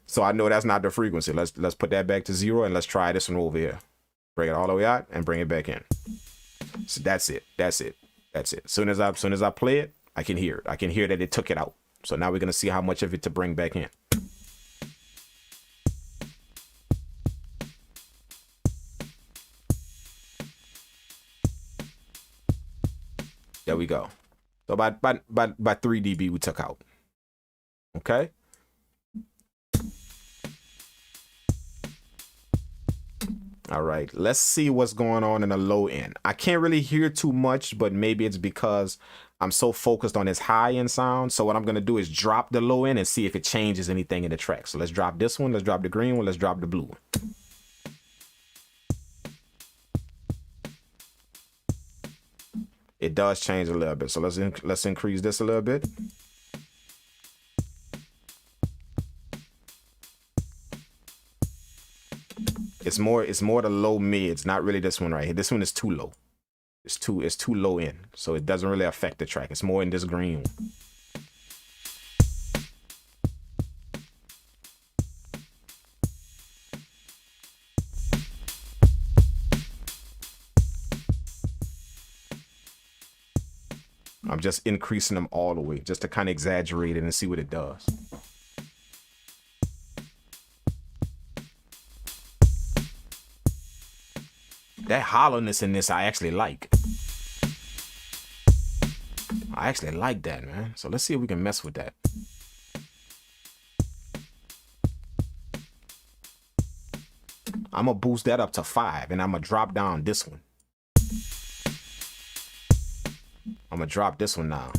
So I know that's not the frequency. Let's put that back to 0 and let's try this one over here. Bring it all the way out and bring it back in. So that's it. As soon as I play it, I can hear it. I can hear that it took it out. So now we're gonna see how much of it to bring back in. There we go. So by 3 dB we took out. Okay. All right, let's see what's going on in the low end. I can't really hear too much, but maybe it's because I'm so focused on this high end sound. So what I'm gonna do is drop the low end and see if it changes anything in the track. So let's drop this one, let's drop the green one, let's drop the blue one. It does change a little bit. So let's increase this a little bit. It's more the low mids, not really this one right here. This one is too low. It's too low end. So it doesn't really affect the track. It's more in this green one. I'm just increasing them all the way just to kind of exaggerate it and see what it does. That hollowness in this I actually like. I actually like that, man. So let's see if we can mess with that. I'm gonna boost that up to 5 and I'm gonna drop down this one. I'm gonna drop this one now.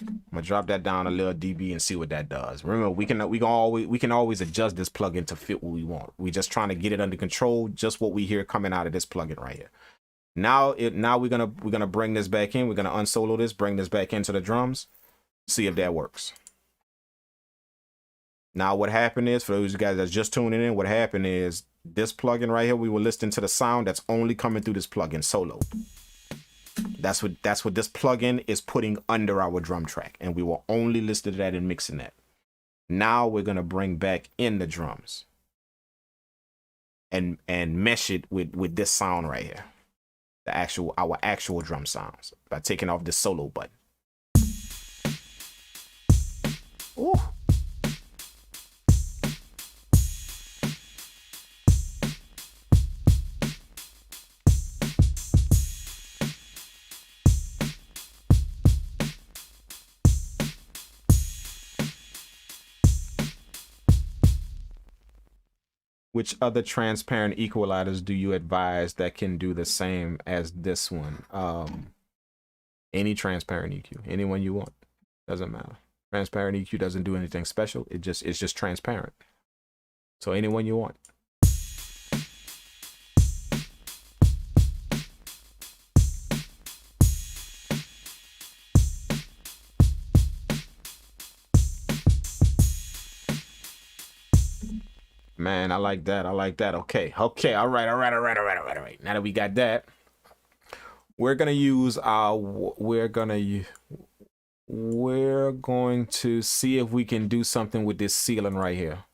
I'm gonna drop that down a little dB and see what that does. Remember, we can always adjust this plugin to fit what we want. We're just trying to get it under control. Just what we hear coming out of this plugin right here. Now we're gonna bring this back in. We're gonna unsolo this, bring this back into the drums, see if that works. Now what happened is, for those of you guys that's just tuning in, what happened is this plugin right here, we were listening to the sound that's only coming through this plugin solo. That's what this plugin is putting under our drum track, and we will only listen to that and mixing that. Now we're gonna bring back in the drums and mesh it with this sound right here, our actual drum sounds, by taking off this solo button. Ooh. Which other transparent equalizers do you advise that can do the same as this one? Any transparent EQ, anyone you want, doesn't matter. Transparent EQ doesn't do anything special. It's just transparent. So anyone you want. Man, I like that. I like that. Okay. Okay. All right. All right. All right. All right. All right. All right. Now that we got that, we're going to use our, we're going to see if we can do something with this ceiling right here.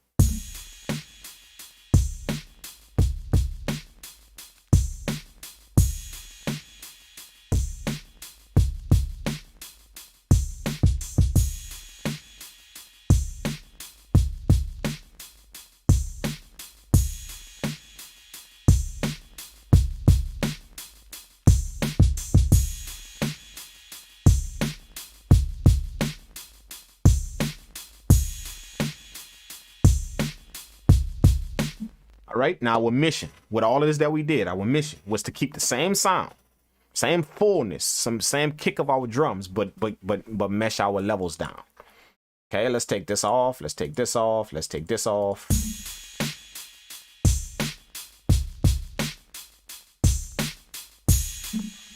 All right, now our mission, with all of this that we did, our mission was to keep the same sound, same fullness, same kick of our drums, but mesh our levels down. Okay, let's take this off. Let's take this off. Let's take this off.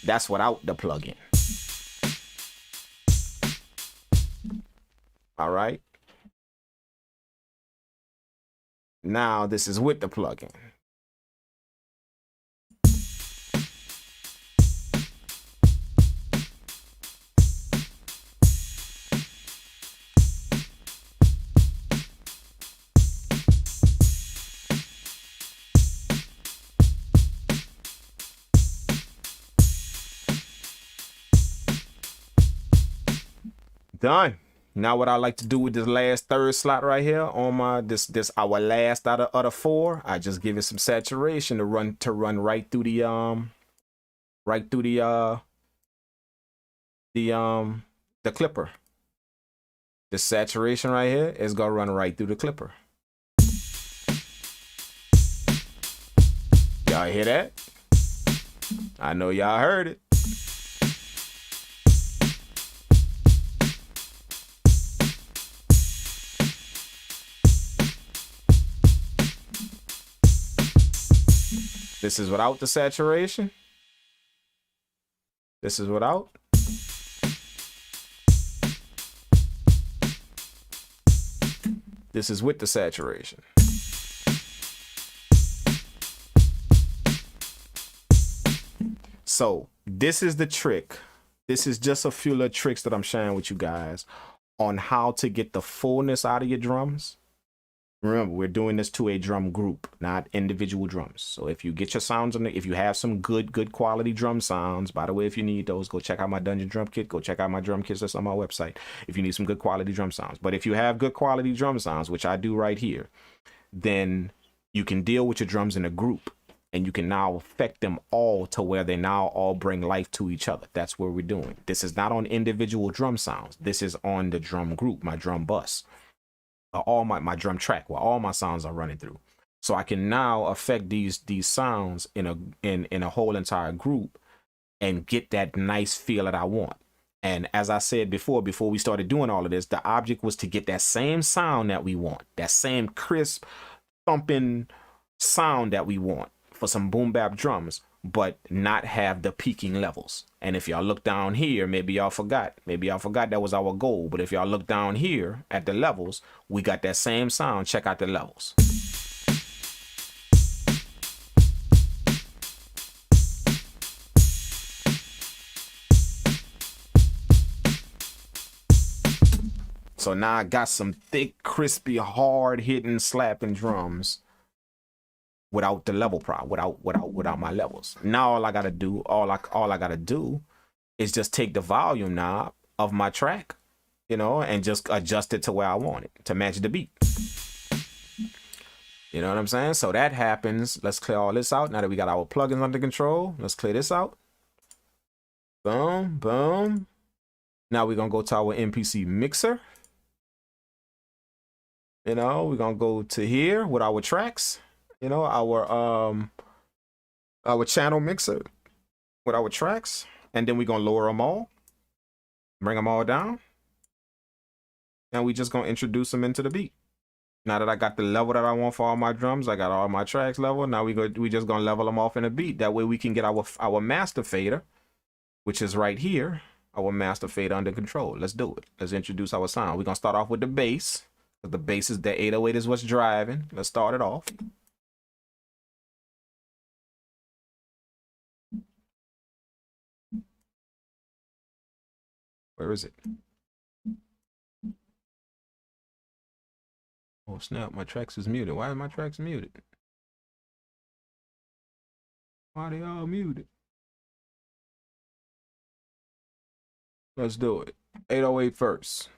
That's without the plugin. All right. Now this is with the plugin. Done. Now what I like to do with this last third slot right here on my this our last out of the four, I just give it some saturation to run right through the the clipper. The saturation right here is gonna run right through the clipper. Y'all hear that? I know y'all heard it. This is without the saturation. This is without. This is with the saturation. So this is the trick. This is just a few little tricks that I'm sharing with you guys on how to get the fullness out of your drums. Remember, we're doing this to a drum group, not individual drums. So if you get your sounds on if you have some good quality drum sounds, by the way, if you need those, go check out my Dungeon Drum Kit. Go check out my drum kits that's on my website if you need some good quality drum sounds. But if you have good quality drum sounds, which I do right here, then you can deal with your drums in a group and you can now affect them all to where they now all bring life to each other. That's what we're doing. This is not on individual drum sounds. This is on the drum group, my drum bus. All my drum track where all my sounds are running through, so I can now affect these sounds in a whole entire group and get that nice feel that I want. And as I said before we started doing all of this, the object was to get that same sound that we want, that same crisp thumping sound that we want for some boom bap drums, but not have the peaking levels. And if y'all look down here, maybe y'all forgot that was our goal. But if y'all look down here at the levels, we got that same sound. Check out the levels. So now I got some thick, crispy, hard hitting, slapping drums without the level without my levels. Now all I gotta do is just take the volume knob of my track, you know, and just adjust it to where I want it to match the beat. You know what I'm saying? So that happens. Let's clear all this out. Now that we got our plugins under control, let's clear this out. Boom, boom. Now we're gonna go to our MPC mixer. You know, we're gonna go to here with our tracks. you know, our channel mixer with our tracks, and then we're gonna lower them all, bring them all down, and we just gonna introduce them into the beat. Now that I got the level that I want for all my drums, I got all my tracks level. Now we just gonna level them off in a beat. That way we can get our master fader, which is right here, our master fader under control. Let's do it. Let's introduce our sound. We're gonna start off with the bass. The bass is the 808 is what's driving. Let's start it off. Where is it? Oh snap, my tracks is muted. Why are my tracks muted? Why are they all muted? Let's do it. 808 first.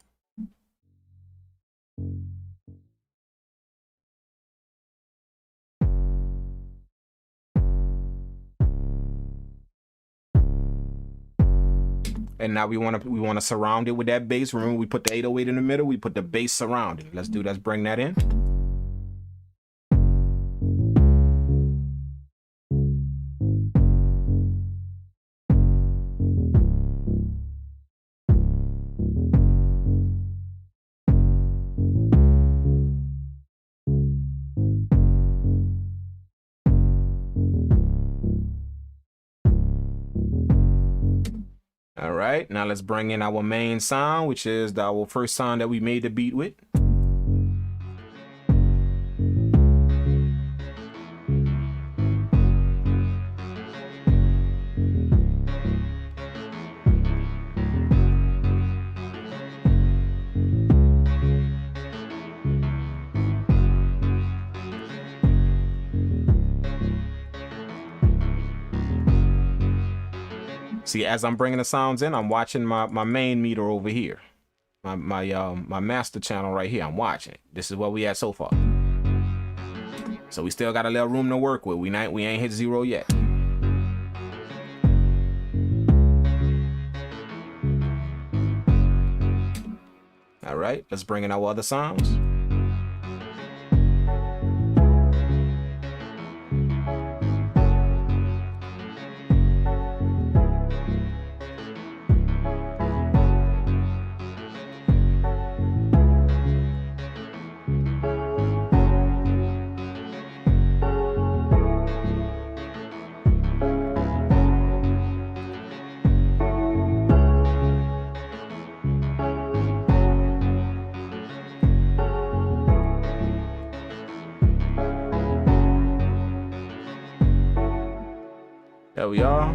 And now we want to surround it with that bass. Remember, we put the 808 in the middle. We put the bass surrounding. Let's bring that in. All right, now let's bring in our main sound, which is our first sound that we made the beat with. See, as I'm bringing the sounds in, I'm watching my main meter over here, my master channel right here. I'm watching it. This is where we at so far. So we still got a little room to work with. We ain't hit 0 yet. All right, let's bring in our other sounds. There we are.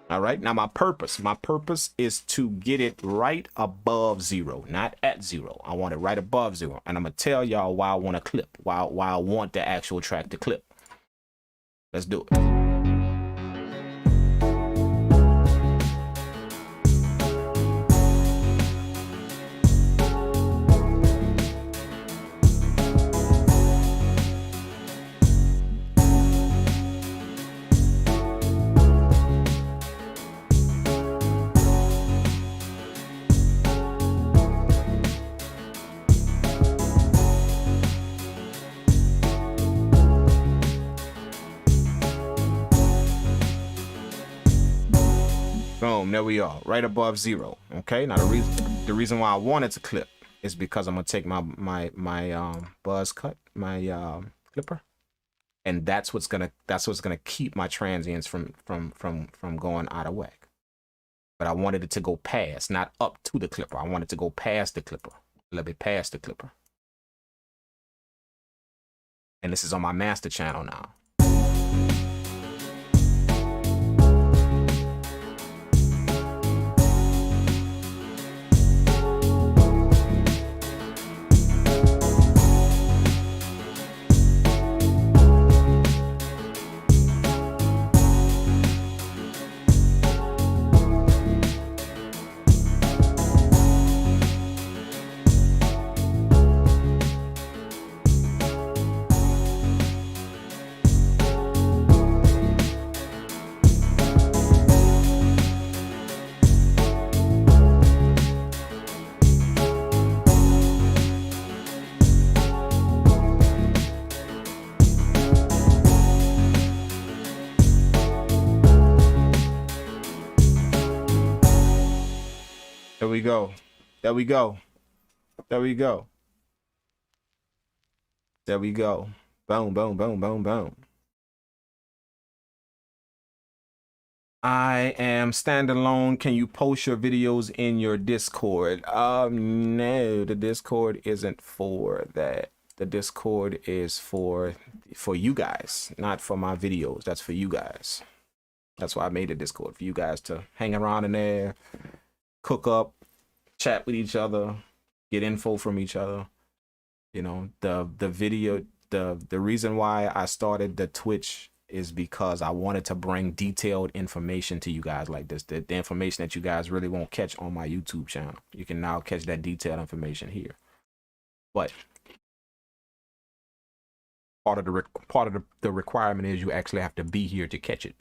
All right, now my purpose is to get it right above 0, not at 0. I want it right above 0. And I'm gonna tell y'all why I want to clip, why I want the actual track to clip. Let's do it. Boom, there we are, right above 0. Okay, now the reason why I wanted to clip is because I'm gonna take my buzz cut, my clipper, and that's what's gonna keep my transients from going out of whack. But I wanted it to go past, not up to the clipper. I wanted to go past the clipper, a little bit past the clipper. And this is on my master channel now. There we go. There we go. There we go. Boom, boom, boom, boom, boom. I am standalone. Can you post your videos in your Discord? No, the Discord isn't for that. The Discord is for you guys, not for my videos. That's for you guys. That's why I made a Discord, for you guys to hang around in there, cook up, chat with each other, get info from each other. You know, the video, the reason why I started the Twitch is because I wanted to bring detailed information to you guys like this. The information that you guys really won't catch on my YouTube channel. You can now catch that detailed information here. But part of the requirement is you actually have to be here to catch it.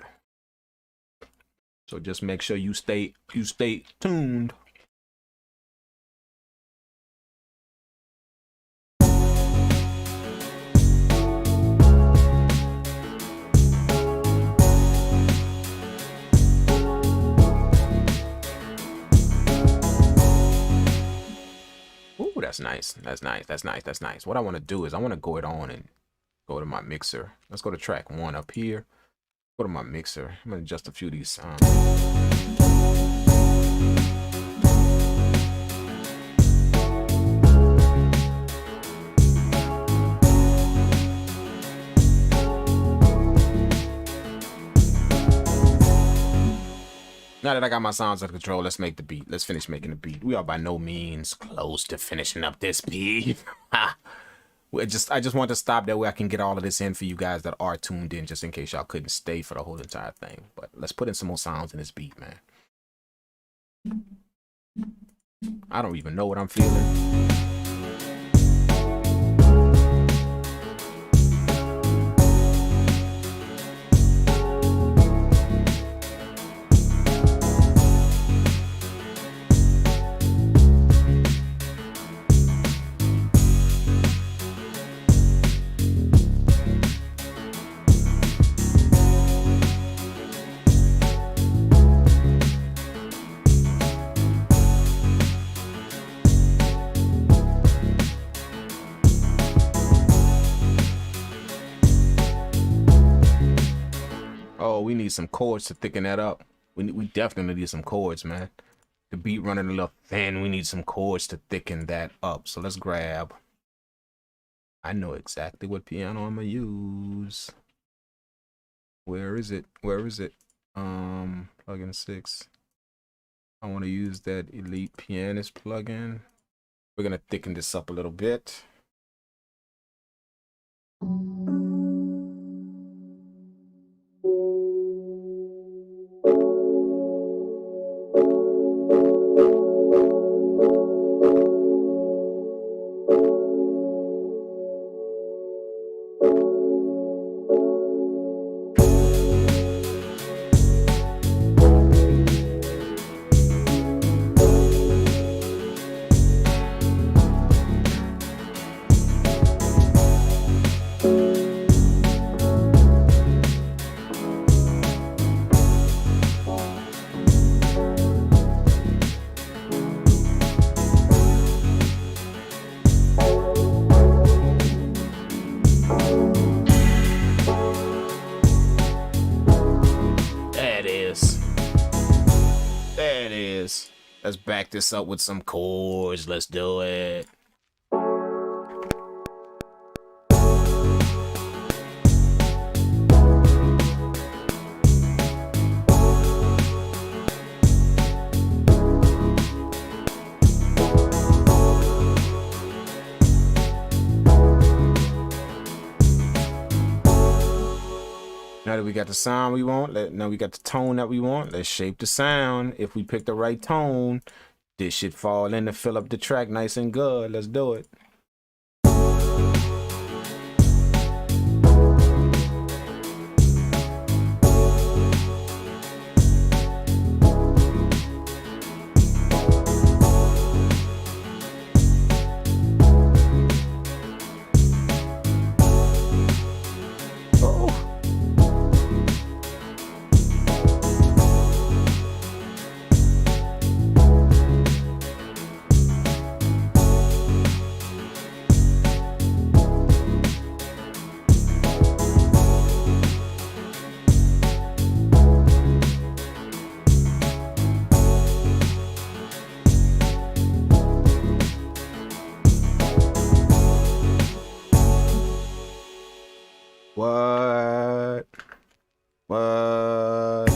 So just make sure you stay tuned. Ooh, that's nice. That's nice. That's nice. That's nice. What I want to do is I want to go it on and go to my mixer. Let's go to track 1 up here. Go to my mixer. I'm gonna adjust a few of these sounds. Now that I got my sounds under control, let's make the beat. Let's finish making the beat. We are by no means close to finishing up this beat. I just want to stop that way I can get all of this in for you guys that are tuned in, just in case y'all couldn't stay for the whole entire thing. But let's put in some more sounds in this beat, man. I don't even know what I'm feeling. We need some chords to thicken that up. We definitely need some chords, man. The beat running a little thin. We need some chords to thicken that up. So let's grab. I know exactly what piano I'm gonna use. Where is it? Where is it? Plugin 6. I want to use that Elite Pianist plugin. We're gonna thicken this up a little bit. Let's back this up with some chords. Let's do it. Now that we got the sound we want, now we got the tone that we want, let's shape the sound. If we pick the right tone, this should fall in to fill up the track nice and good. Let's do it. What? What?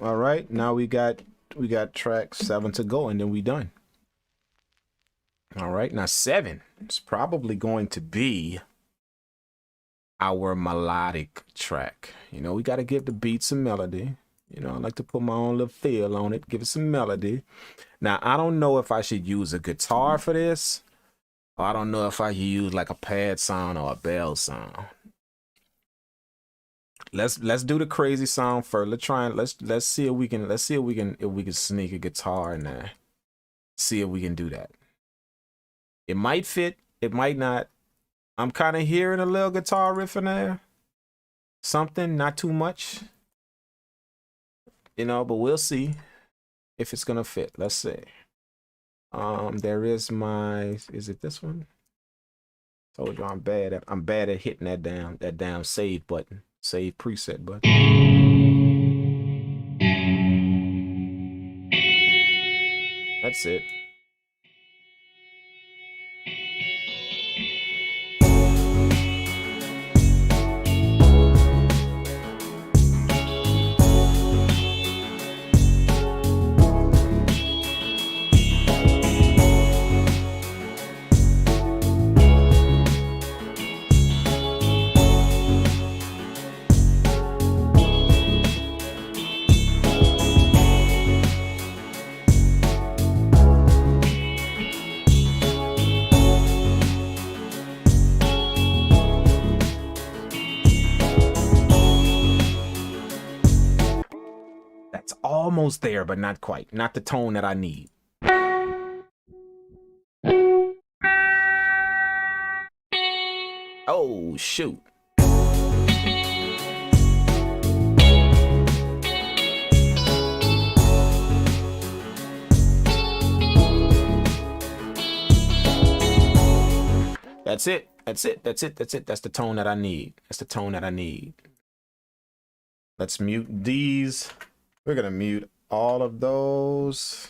All right. Now we got track 7 to go, and then we done. All right, now 7 is probably going to be our melodic track. You know, we got to give the beat some melody. You know, I like to put my own little feel on it, give it some melody. Now, I don't know if I should use a guitar for this, or I don't know if I should use like a pad sound or a bell sound. Let's do the crazy sound first. Let's see if we can sneak a guitar in there. See if we can do that. It might fit, it might not. I'm kind of hearing a little guitar riff in there. Something, not too much. You know, but we'll see if it's gonna fit. Let's see. There is is it this one? Told you I'm bad at hitting that damn save button. Save preset button. That's it. Almost there, but not quite. Not the tone that I need. Oh, shoot. That's it. That's it. That's it. That's it. That's the tone that I need. That's the tone that I need. Let's mute these. We're going to mute all of those.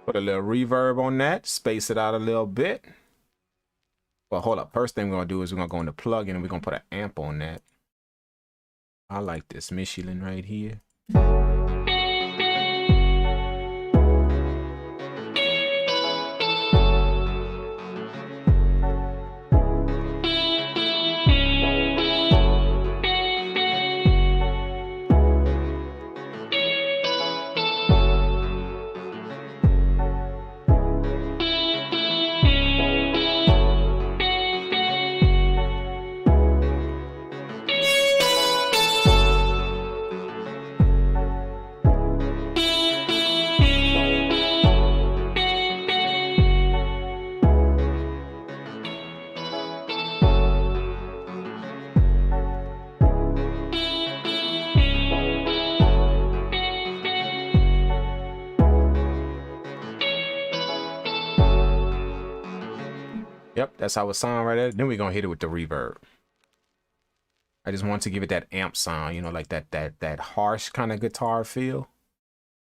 Put a little reverb on that, space it out a little bit. Well, hold up. First thing we're going to do is we're going to go into plugin and we're going to put an amp on that. I like this Michelin right here. Yep, that's how it sounds right there. Then we're going to hit it with the reverb. I just want to give it that amp sound, you know, like that harsh kind of guitar feel.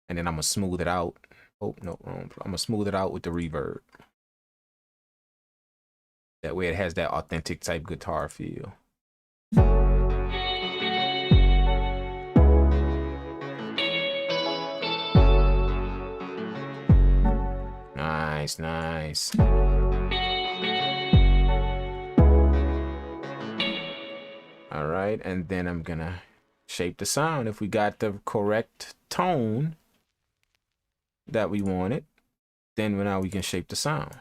And then I'm gonna smooth it out. Oh, no, wrong. I'm gonna smooth it out with the reverb. That way it has that authentic type guitar feel. Nice, nice. All right, and then I'm gonna shape the sound. If we got the correct tone that we wanted, then now we can shape the sound.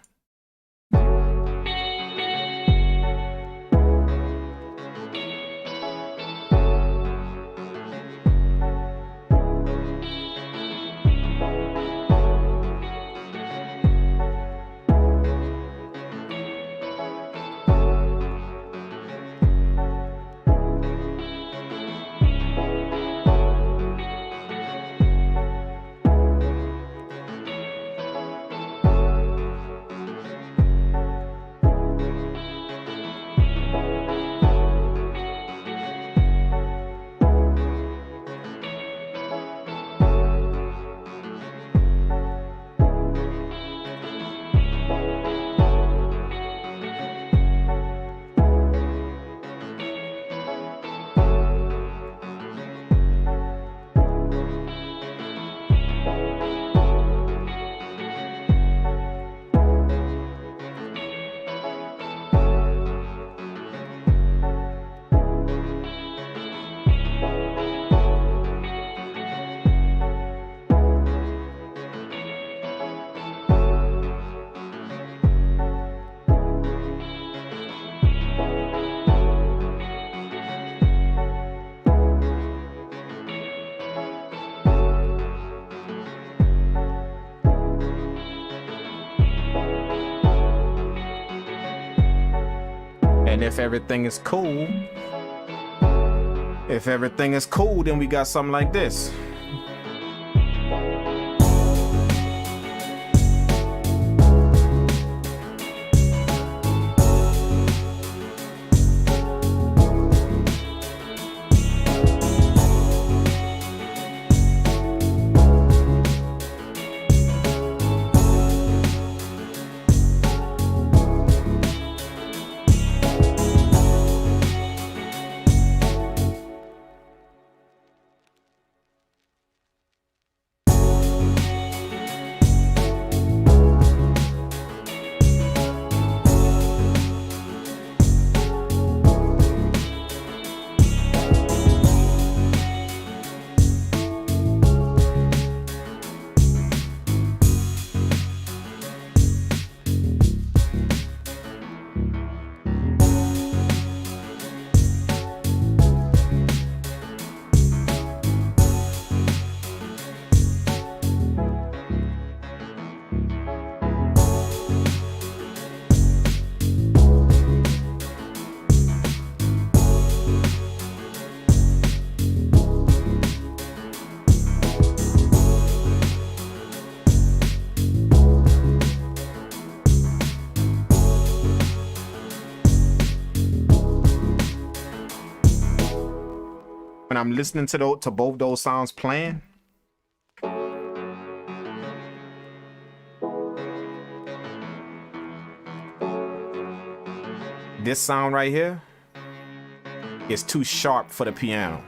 And if everything is cool, then we got something like this. When I'm listening to both those sounds playing, this sound right here is too sharp for the piano.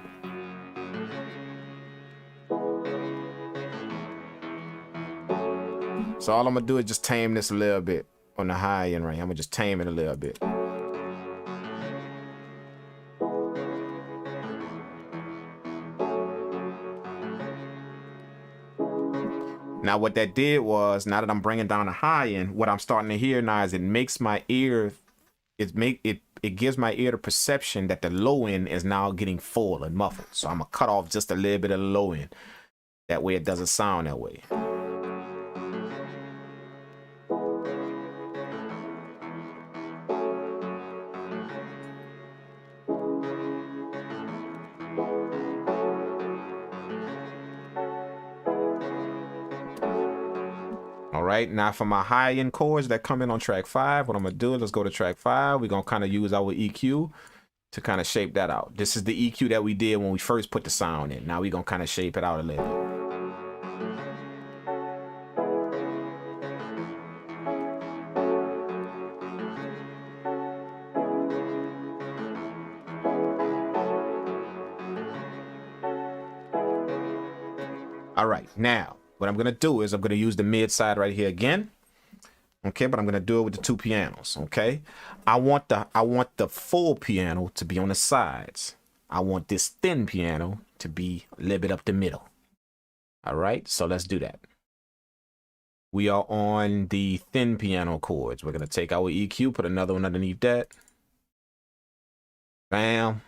So all I'm gonna do is just tame this a little bit on the high end right here. I'm gonna just tame it a little bit. Now what that did was, now that I'm bringing down the high end, what I'm starting to hear now is it makes my ear, it gives my ear the perception that the low end is now getting full and muffled. So I'm gonna cut off just a little bit of the low end. That way it doesn't sound that way. All right, now for my high end chords that come in on track 5, what I'm gonna do is let's go to track 5. We're gonna kind of use our EQ to kind of shape that out. This is the EQ that we did when we first put the sound in. Now we're gonna kind of shape it out a little bit. All right, now what I'm gonna do is I'm gonna use the mid side right here again. Okay, but I'm gonna do it with the two pianos. Okay, I want the full piano to be on the sides. I want this thin piano to be a little bit up the middle. All right, so let's do that. We are on the thin piano chords. We're gonna take our EQ, put another one underneath that. Bam.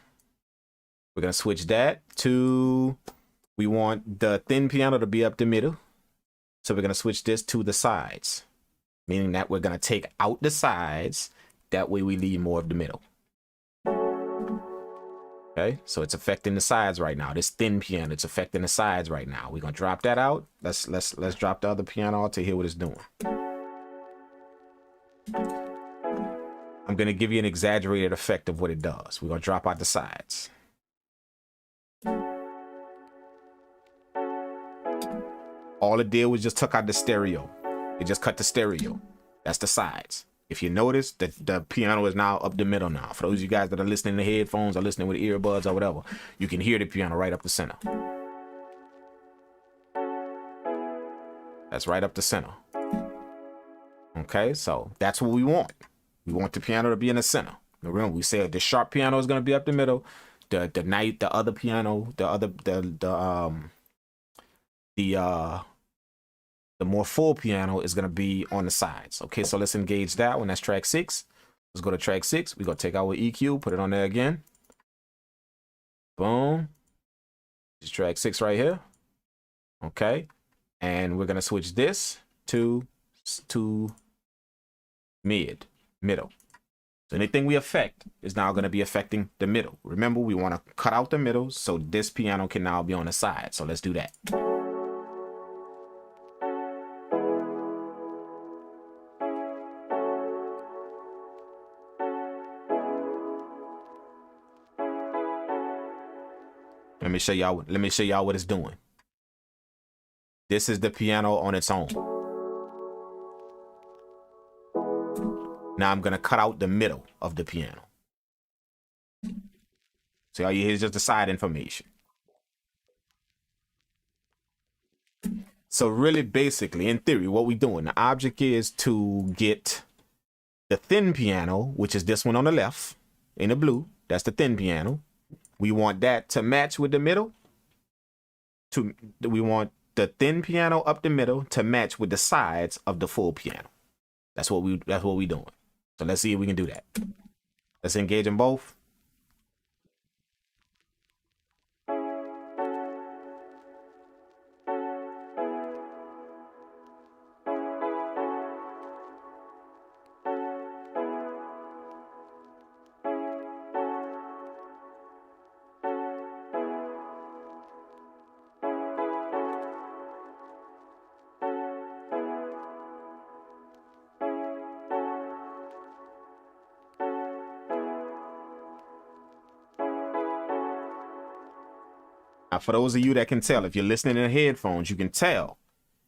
We're gonna switch that to, we want the thin piano to be up the middle. So we're gonna switch this to the sides, meaning that we're gonna take out the sides. That way we leave more of the middle. Okay, so it's affecting the sides right now. This thin piano, it's affecting the sides right now. We're gonna drop that out. Let's drop the other piano out to hear what it's doing. I'm gonna give you an exaggerated effect of what it does. We're gonna drop out the sides. All it did was just took out the stereo. It just cut the stereo. That's the sides. If you notice, the piano is now up the middle now. For those of you guys that are listening to headphones or listening with earbuds or whatever, you can hear the piano right up the center. That's right up the center. Okay, so that's what we want. We want the piano to be in the center. Remember, we said the sharp piano is going to be up the middle. The other piano, the more full piano is going to be on the sides. Okay, so let's engage that one. That's track 6. Let's go to track 6. We're going to take our EQ, put it on there again. Boom. This is track 6 right here. Okay. And we're going to switch this to middle. So anything we affect is now going to be affecting the middle. Remember, we want to cut out the middle so this piano can now be on the side. So let's do that. Let me show y'all what it's doing. This is the piano on its own. Now I'm gonna cut out the middle of the piano. So all you hear is just the side information. So really basically, in theory, what we're doing, the object is to get the thin piano, which is this one on the left in the blue. That's the thin piano. We want that to match with the middle. We want the thin piano up the middle to match with the sides of the full piano. That's what we doing. So let's see if we can do that. Let's engage them both. Now, for those of you that can tell, if you're listening in headphones, you can tell.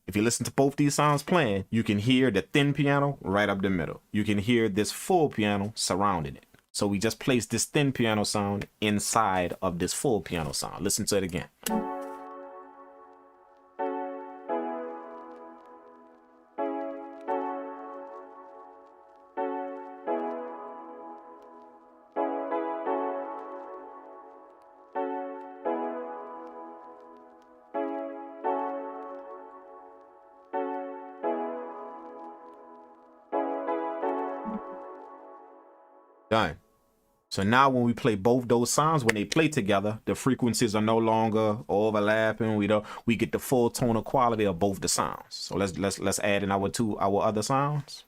If you listen to both these sounds playing, you can hear the thin piano right up the middle. You can hear this full piano surrounding it. So we just placed this thin piano sound inside of this full piano sound. Listen to it again. Done. So now when we play both those sounds, when they play together, the frequencies are no longer overlapping. We get the full tonal quality of both the sounds. So let's add in our other sounds.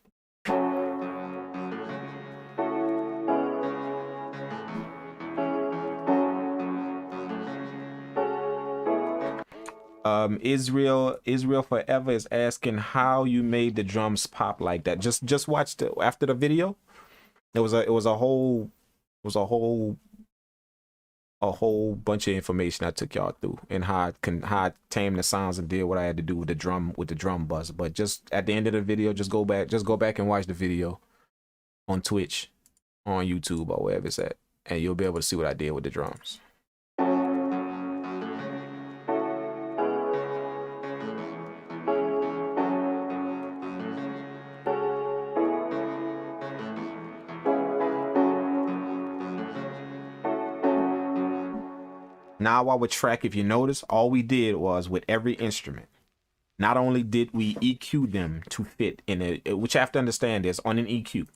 Israel Forever is asking how you made the drums pop like that. Just watch after the video. It was a whole a whole bunch of information I took y'all through, and how I tame the sounds and did what I had to do with the drum buzz. But just at the end of the video, just go back and watch the video on Twitch, on YouTube, or wherever it's at, and you'll be able to see what I did with the drums. Now our track, if you notice, all we did was with every instrument, not only did we EQ them to fit in a, which you have to understand is on an EQ,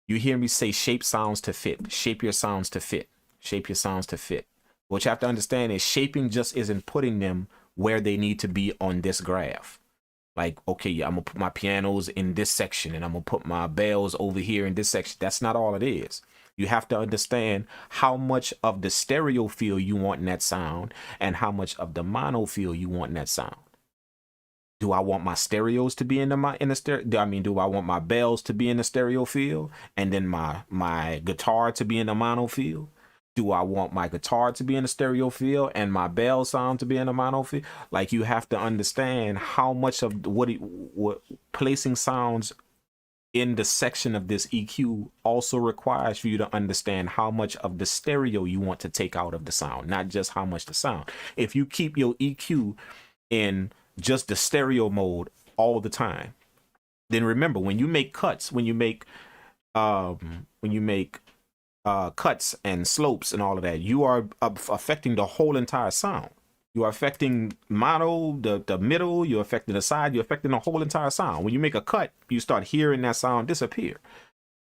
you hear me say shape sounds to fit, shape your sounds to fit, shape your sounds to fit. What you have to understand is shaping just isn't putting them where they need to be on this graph. Like, okay, I'm gonna put my pianos in this section and I'm gonna put my bells over here in this section. That's not all it is. You have to understand how much of the stereo feel you want in that sound and how much of the mono feel you want in that sound. Do I want my stereos to be in the stereo? I mean, do I want my bells to be in the stereo feel and then my guitar to be in the mono feel? Do I want my guitar to be in the stereo feel and my bell sound to be in the mono feel? Like, you have to understand how much of what placing sounds in the section of this EQ also requires for you to understand how much of the stereo you want to take out of the sound, not just how much the sound. If you keep your EQ in just the stereo mode all the time, then remember, when you make cuts, when you make cuts and slopes and all of that, you are affecting the whole entire sound. You are affecting mono, the middle, you're affecting the side, you're affecting the whole entire sound. When you make a cut, you start hearing that sound disappear.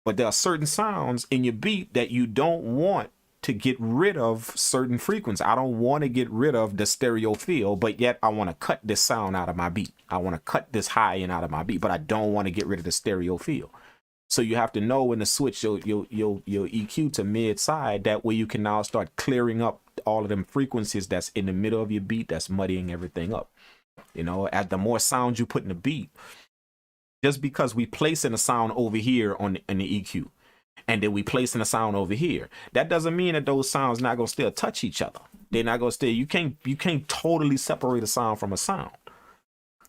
But there are certain sounds in your beat that you don't want to get rid of certain frequencies. I don't want to get rid of the stereo feel, but yet I want to cut this sound out of my beat. I want to cut this high end out of my beat, but I don't want to get rid of the stereo feel. So you have to know when to switch your EQ to mid side. That way you can now start clearing up all of them frequencies that's in the middle of your beat that's muddying everything up. You know, as the more sound you put in the beat, just because we place in a sound over here in the EQ, and then we place in a sound over here, that doesn't mean that those sounds not gonna still touch each other. They're not gonna still. You can't totally separate a sound from a sound.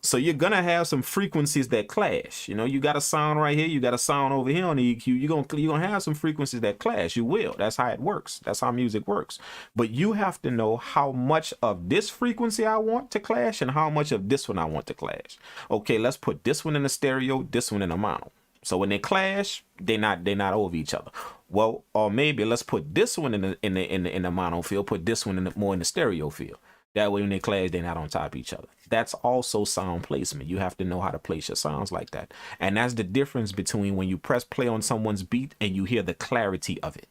So you're gonna have some frequencies that clash. You know, you got a sound right here, you got a sound over here on the EQ. You're gonna have some frequencies that clash. You will. That's how it works. That's how music works. But you have to know how much of this frequency I want to clash and how much of this one I want to clash. Okay, let's put this one in the stereo, this one in the mono. So when they clash, they're not over each other. Well, or maybe let's put this one in the mono field, put this one more in the stereo field. That way when they clash, they're not on top of each other. That's also sound placement. You have to know how to place your sounds like that. And that's the difference between when you press play on someone's beat and you hear the clarity of it.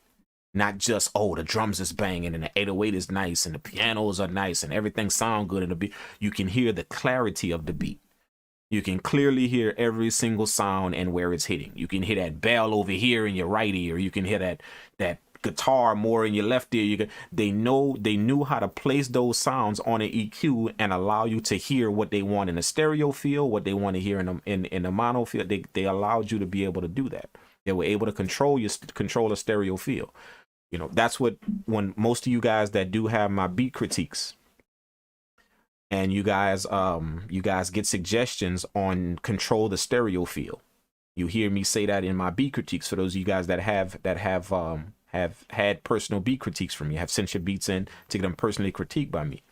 Not just, oh, the drums is banging and the 808 is nice and the pianos are nice and everything sound good in the beat. You can hear the clarity of the beat. You can clearly hear every single sound and where it's hitting. You can hear that bell over here in your right ear. You can hear that guitar more in your left ear. They knew how to place those sounds on an EQ and allow you to hear what they want in the stereo field, what they want to hear in the mono field. They allowed you to be able to do that. They were able to control the stereo field. You know, that's what, when most of you guys that do have my beat critiques, and you guys get suggestions on control the stereo field. You hear me say that in my beat critiques. For those of you guys that have had personal beat critiques from me, have sent your beats in to get them personally critiqued by me.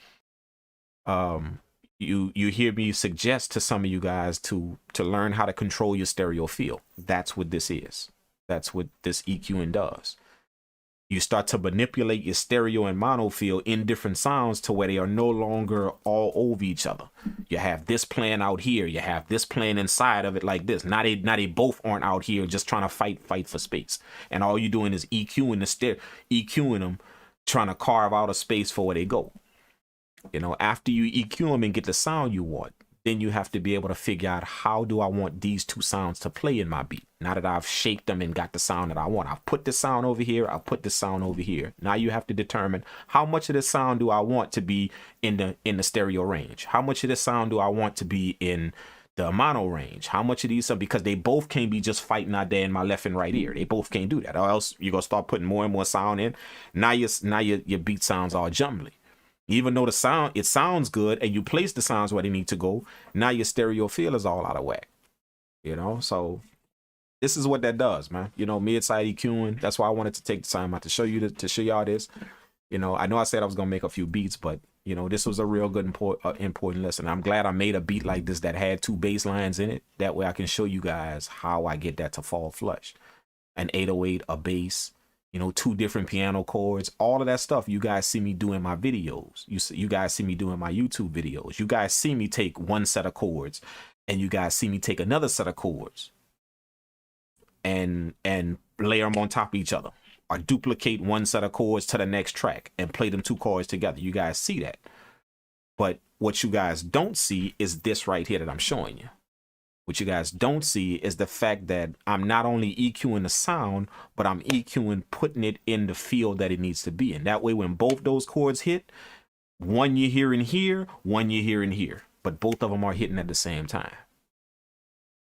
You hear me suggest to some of you guys to learn how to control your stereo field. That's what this is. That's what this EQing does. You start to manipulate your stereo and mono field in different sounds to where they are no longer all over each other. You have this playing out here. You have this playing inside of it like this. Now they both aren't out here just trying to fight for space. And all you're doing is EQing them, trying to carve out a space for where they go. You know, after you EQ them and get the sound you want, then you have to be able to figure out, how do I want these two sounds to play in my beat? Now that I've shaped them and got the sound that I want, I've put this sound over here, I'll put this sound over here. Now you have to determine, how much of this sound do I want to be in the stereo range? How much of this sound do I want to be in the mono range, how much of these are, because they both can't be just fighting out there in my left and right ear. They both can't do that, or else you're gonna start putting more and more sound in. Now your beat sounds all jumbly. Even though it sounds good and you place the sounds where they need to go, now your stereo feel is all out of whack. You know, so this is what that does, man. You know, mid-side EQing. That's why I wanted to take the time out to show you to show y'all this. You know, I know I said I was gonna make a few beats, but you know, this was a real good important lesson. I'm glad I made a beat like this that had 2 bass lines in it. That way I can show you guys how I get that to fall flush. An 808, a bass, you know, 2 different piano chords, all of that stuff you guys see me do in my videos. You guys see me doing my YouTube videos. You guys see me take one set of chords and you guys see me take another set of chords and layer them on top of each other, or duplicate one set of chords to the next track and play them 2 chords together. You guys see that. But what you guys don't see is this right here that I'm showing you. What you guys don't see is the fact that I'm not only EQing the sound, but I'm EQing, putting it in the field that it needs to be in. That way, when both those chords hit, one you're hearing here, one you're hearing here, but both of them are hitting at the same time.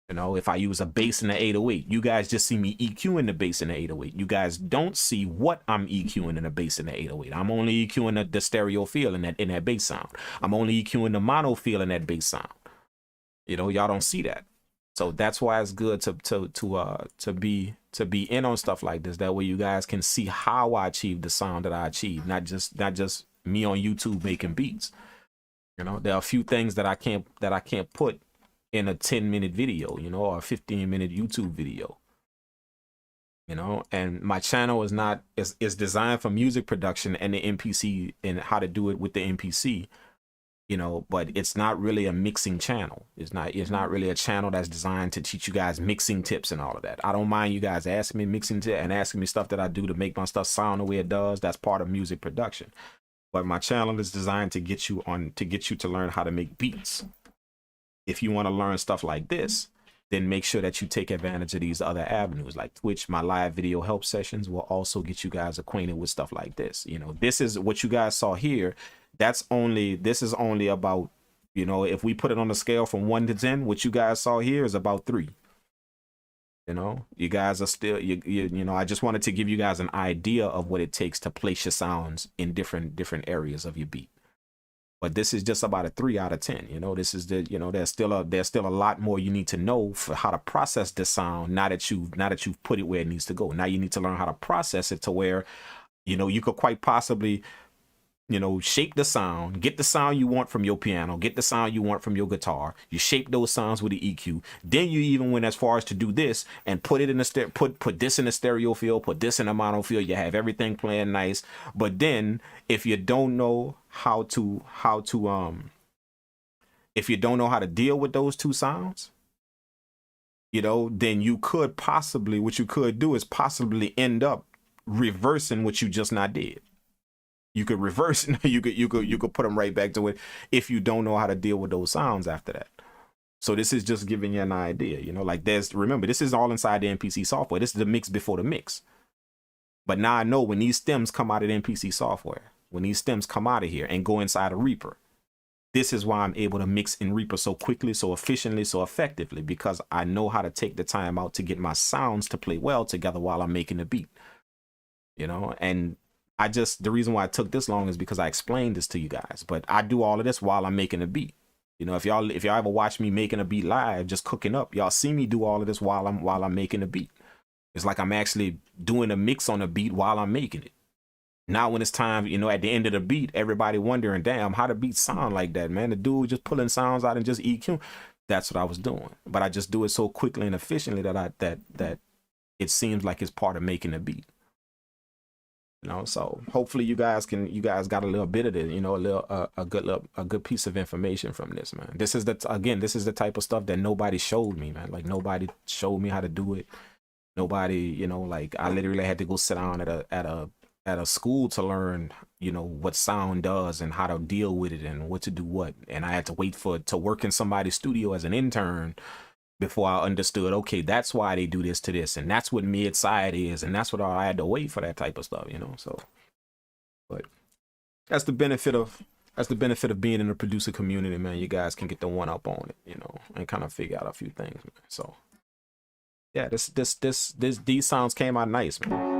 You know, if I use a bass in the 808, you guys just see me EQing the bass in the 808. You guys don't see what I'm EQing in the bass in the 808. I'm only EQing the stereo feel in that bass sound. I'm only EQing the mono feel in that bass sound. You know, y'all don't see that. So that's why it's good to be in on stuff like this. That way you guys can see how I achieve the sound that I achieve, not just me on YouTube making beats. You know, there are a few things that I can't put in a 10-minute video, you know, or a 15-minute YouTube video, you know. And my channel is designed for music production and the MPC and how to do it with the MPC, you know, but it's not really a mixing channel. It's not really a channel that's designed to teach you guys mixing tips and all of that. I don't mind you guys asking me mixing tips and asking me stuff that I do to make my stuff sound the way it does. That's part of music production. But my channel is designed to get you to learn how to make beats. If you want to learn stuff like this, then make sure that you take advantage of these other avenues like Twitch. My live video help sessions will also get you guys acquainted with stuff like this. You know, this is what you guys saw here. This is only about, you know, if we put it on a scale from 1 to 10, what you guys saw here is about 3. You know, you guys are still, you know, I just wanted to give you guys an idea of what it takes to place your sounds in different areas of your beat. But this is just about a 3 out of 10. You know, this is the, you know, there's still a lot more you need to know for how to process this sound. Now that you've put it where it needs to go. Now you need to learn how to process it to where, you know, you could quite possibly, you know, shape the sound, get the sound you want from your piano, get the sound you want from your guitar. You shape those sounds with the EQ. Then you even went as far as to do this and put it in the put this in the stereo field, put this in the mono field. You have everything playing nice. But then if you don't know how to deal with those 2 sounds, you know, then you could possibly, what you could do is possibly end up reversing what you just not did. You could reverse, you could put them right back to it if you don't know how to deal with those sounds after that. So this is just giving you an idea, you know, like remember, this is all inside the MPC software. This is the mix before the mix. But now I know when these stems come out of the MPC software, when these stems come out of here and go inside of Reaper, this is why I'm able to mix in Reaper so quickly, so efficiently, so effectively, because I know how to take the time out to get my sounds to play well together while I'm making the beat, you know. And the reason why it took this long is because I explained this to you guys, but I do all of this while I'm making a beat. You know, if y'all ever watch me making a beat live, just cooking up, y'all see me do all of this while I'm making a beat. It's like I'm actually doing a mix on a beat while I'm making it. Now when it's time, you know, at the end of the beat, everybody wondering, damn, how the beat sound like that, man? The dude just pulling sounds out and just EQ. That's what I was doing. But I just do it so quickly and efficiently that it seems like it's part of making a beat. You know, so hopefully you guys got a little bit of it, you know, a good piece of information from this, man. This is the type of stuff that nobody showed me, man. Like nobody showed me how to do it. Nobody, you know, like I literally had to go sit down at a school to learn, you know, what sound does and how to deal with it and what to do what. And I had to wait to work in somebody's studio as an intern before I understood, okay, that's why they do this to this, and that's what mid-side is, and that's what I had to wait for that type of stuff, you know. So, but that's the benefit of That's the benefit of being in the producer community, man. You guys can get the one up on it, you know, and kind of figure out a few things, man. So yeah, these sounds came out nice, man.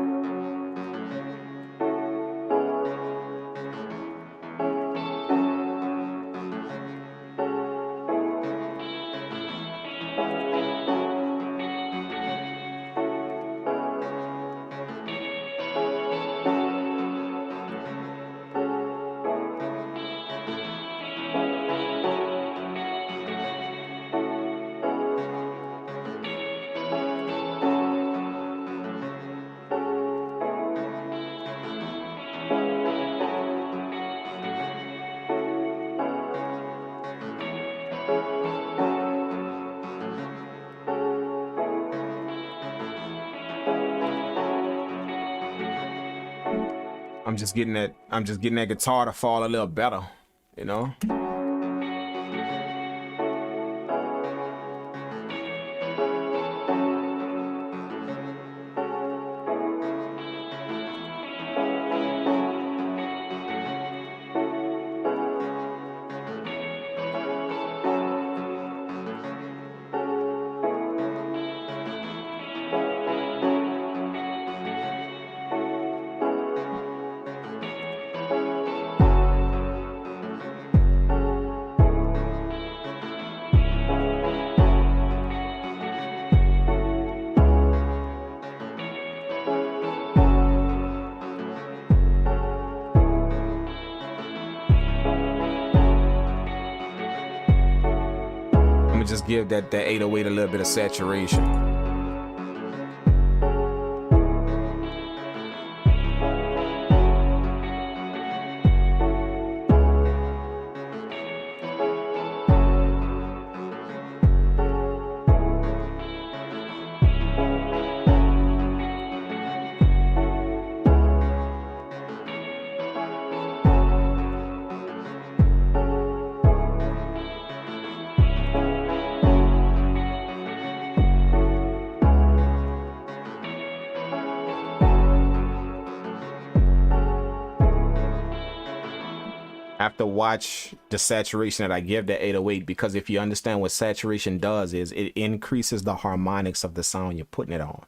I'm just getting that guitar to fall a little better, you know. Just give that 808 a little bit of saturation. Have to watch the saturation that I give the 808, because if you understand what saturation does is it increases the harmonics of the sound you're putting it on.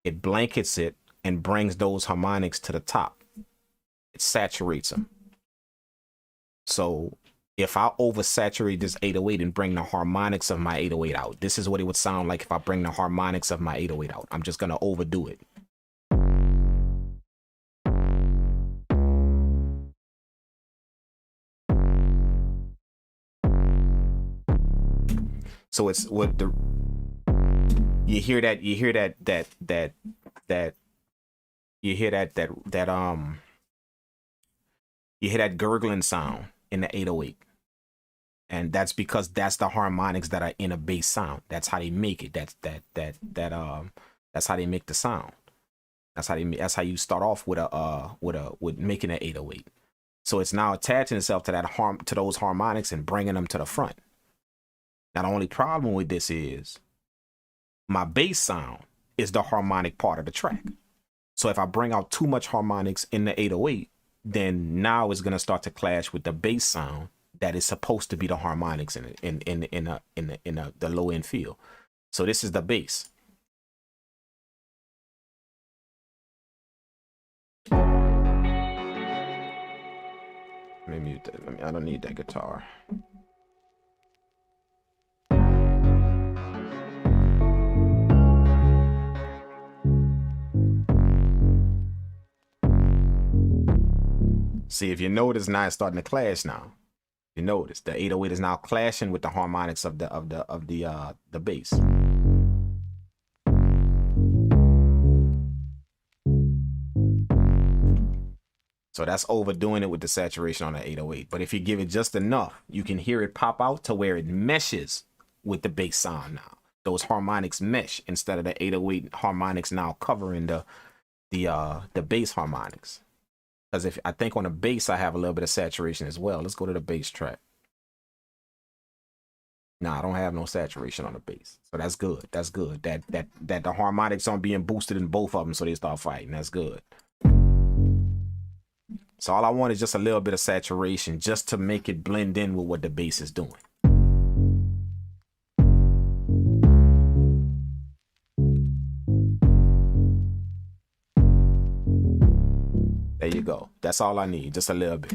It blankets it and brings those harmonics to the top. It saturates them. So if I oversaturate this 808 and bring the harmonics of my 808 out, this is what it would sound like if I bring the harmonics of my 808 out. I'm just gonna overdo it. So it's what the you hear that gurgling sound in the 808, and that's because that's the harmonics that are in a bass sound. That's how they make it. That's how they make the sound. That's how you start off with making an 808. So it's now attaching itself to those harmonics and bringing them to the front. Now, the only problem with this is my bass sound is the harmonic part of the track. So if I bring out too much harmonics in the 808, then now it's going to start to clash with the bass sound that is supposed to be the harmonics in the low end feel. So this is the bass. Let me mute that. I don't need that guitar. See, if you notice, now it's starting to clash now. You notice the 808 is now clashing with the harmonics of the bass. So that's overdoing it with the saturation on the 808. But if you give it just enough, you can hear it pop out to where it meshes with the bass sound now. Those harmonics mesh instead of the 808 harmonics now covering the bass harmonics. Because if I think on the bass I have a little bit of saturation as well. Let's go to the bass track. No, I don't have no saturation on the bass. So that's good. That's good. That the harmonics aren't being boosted in both of them, so they start fighting. That's good. So all I want is just a little bit of saturation just to make it blend in with what the bass is doing. There you go. That's all I need, just a little bit.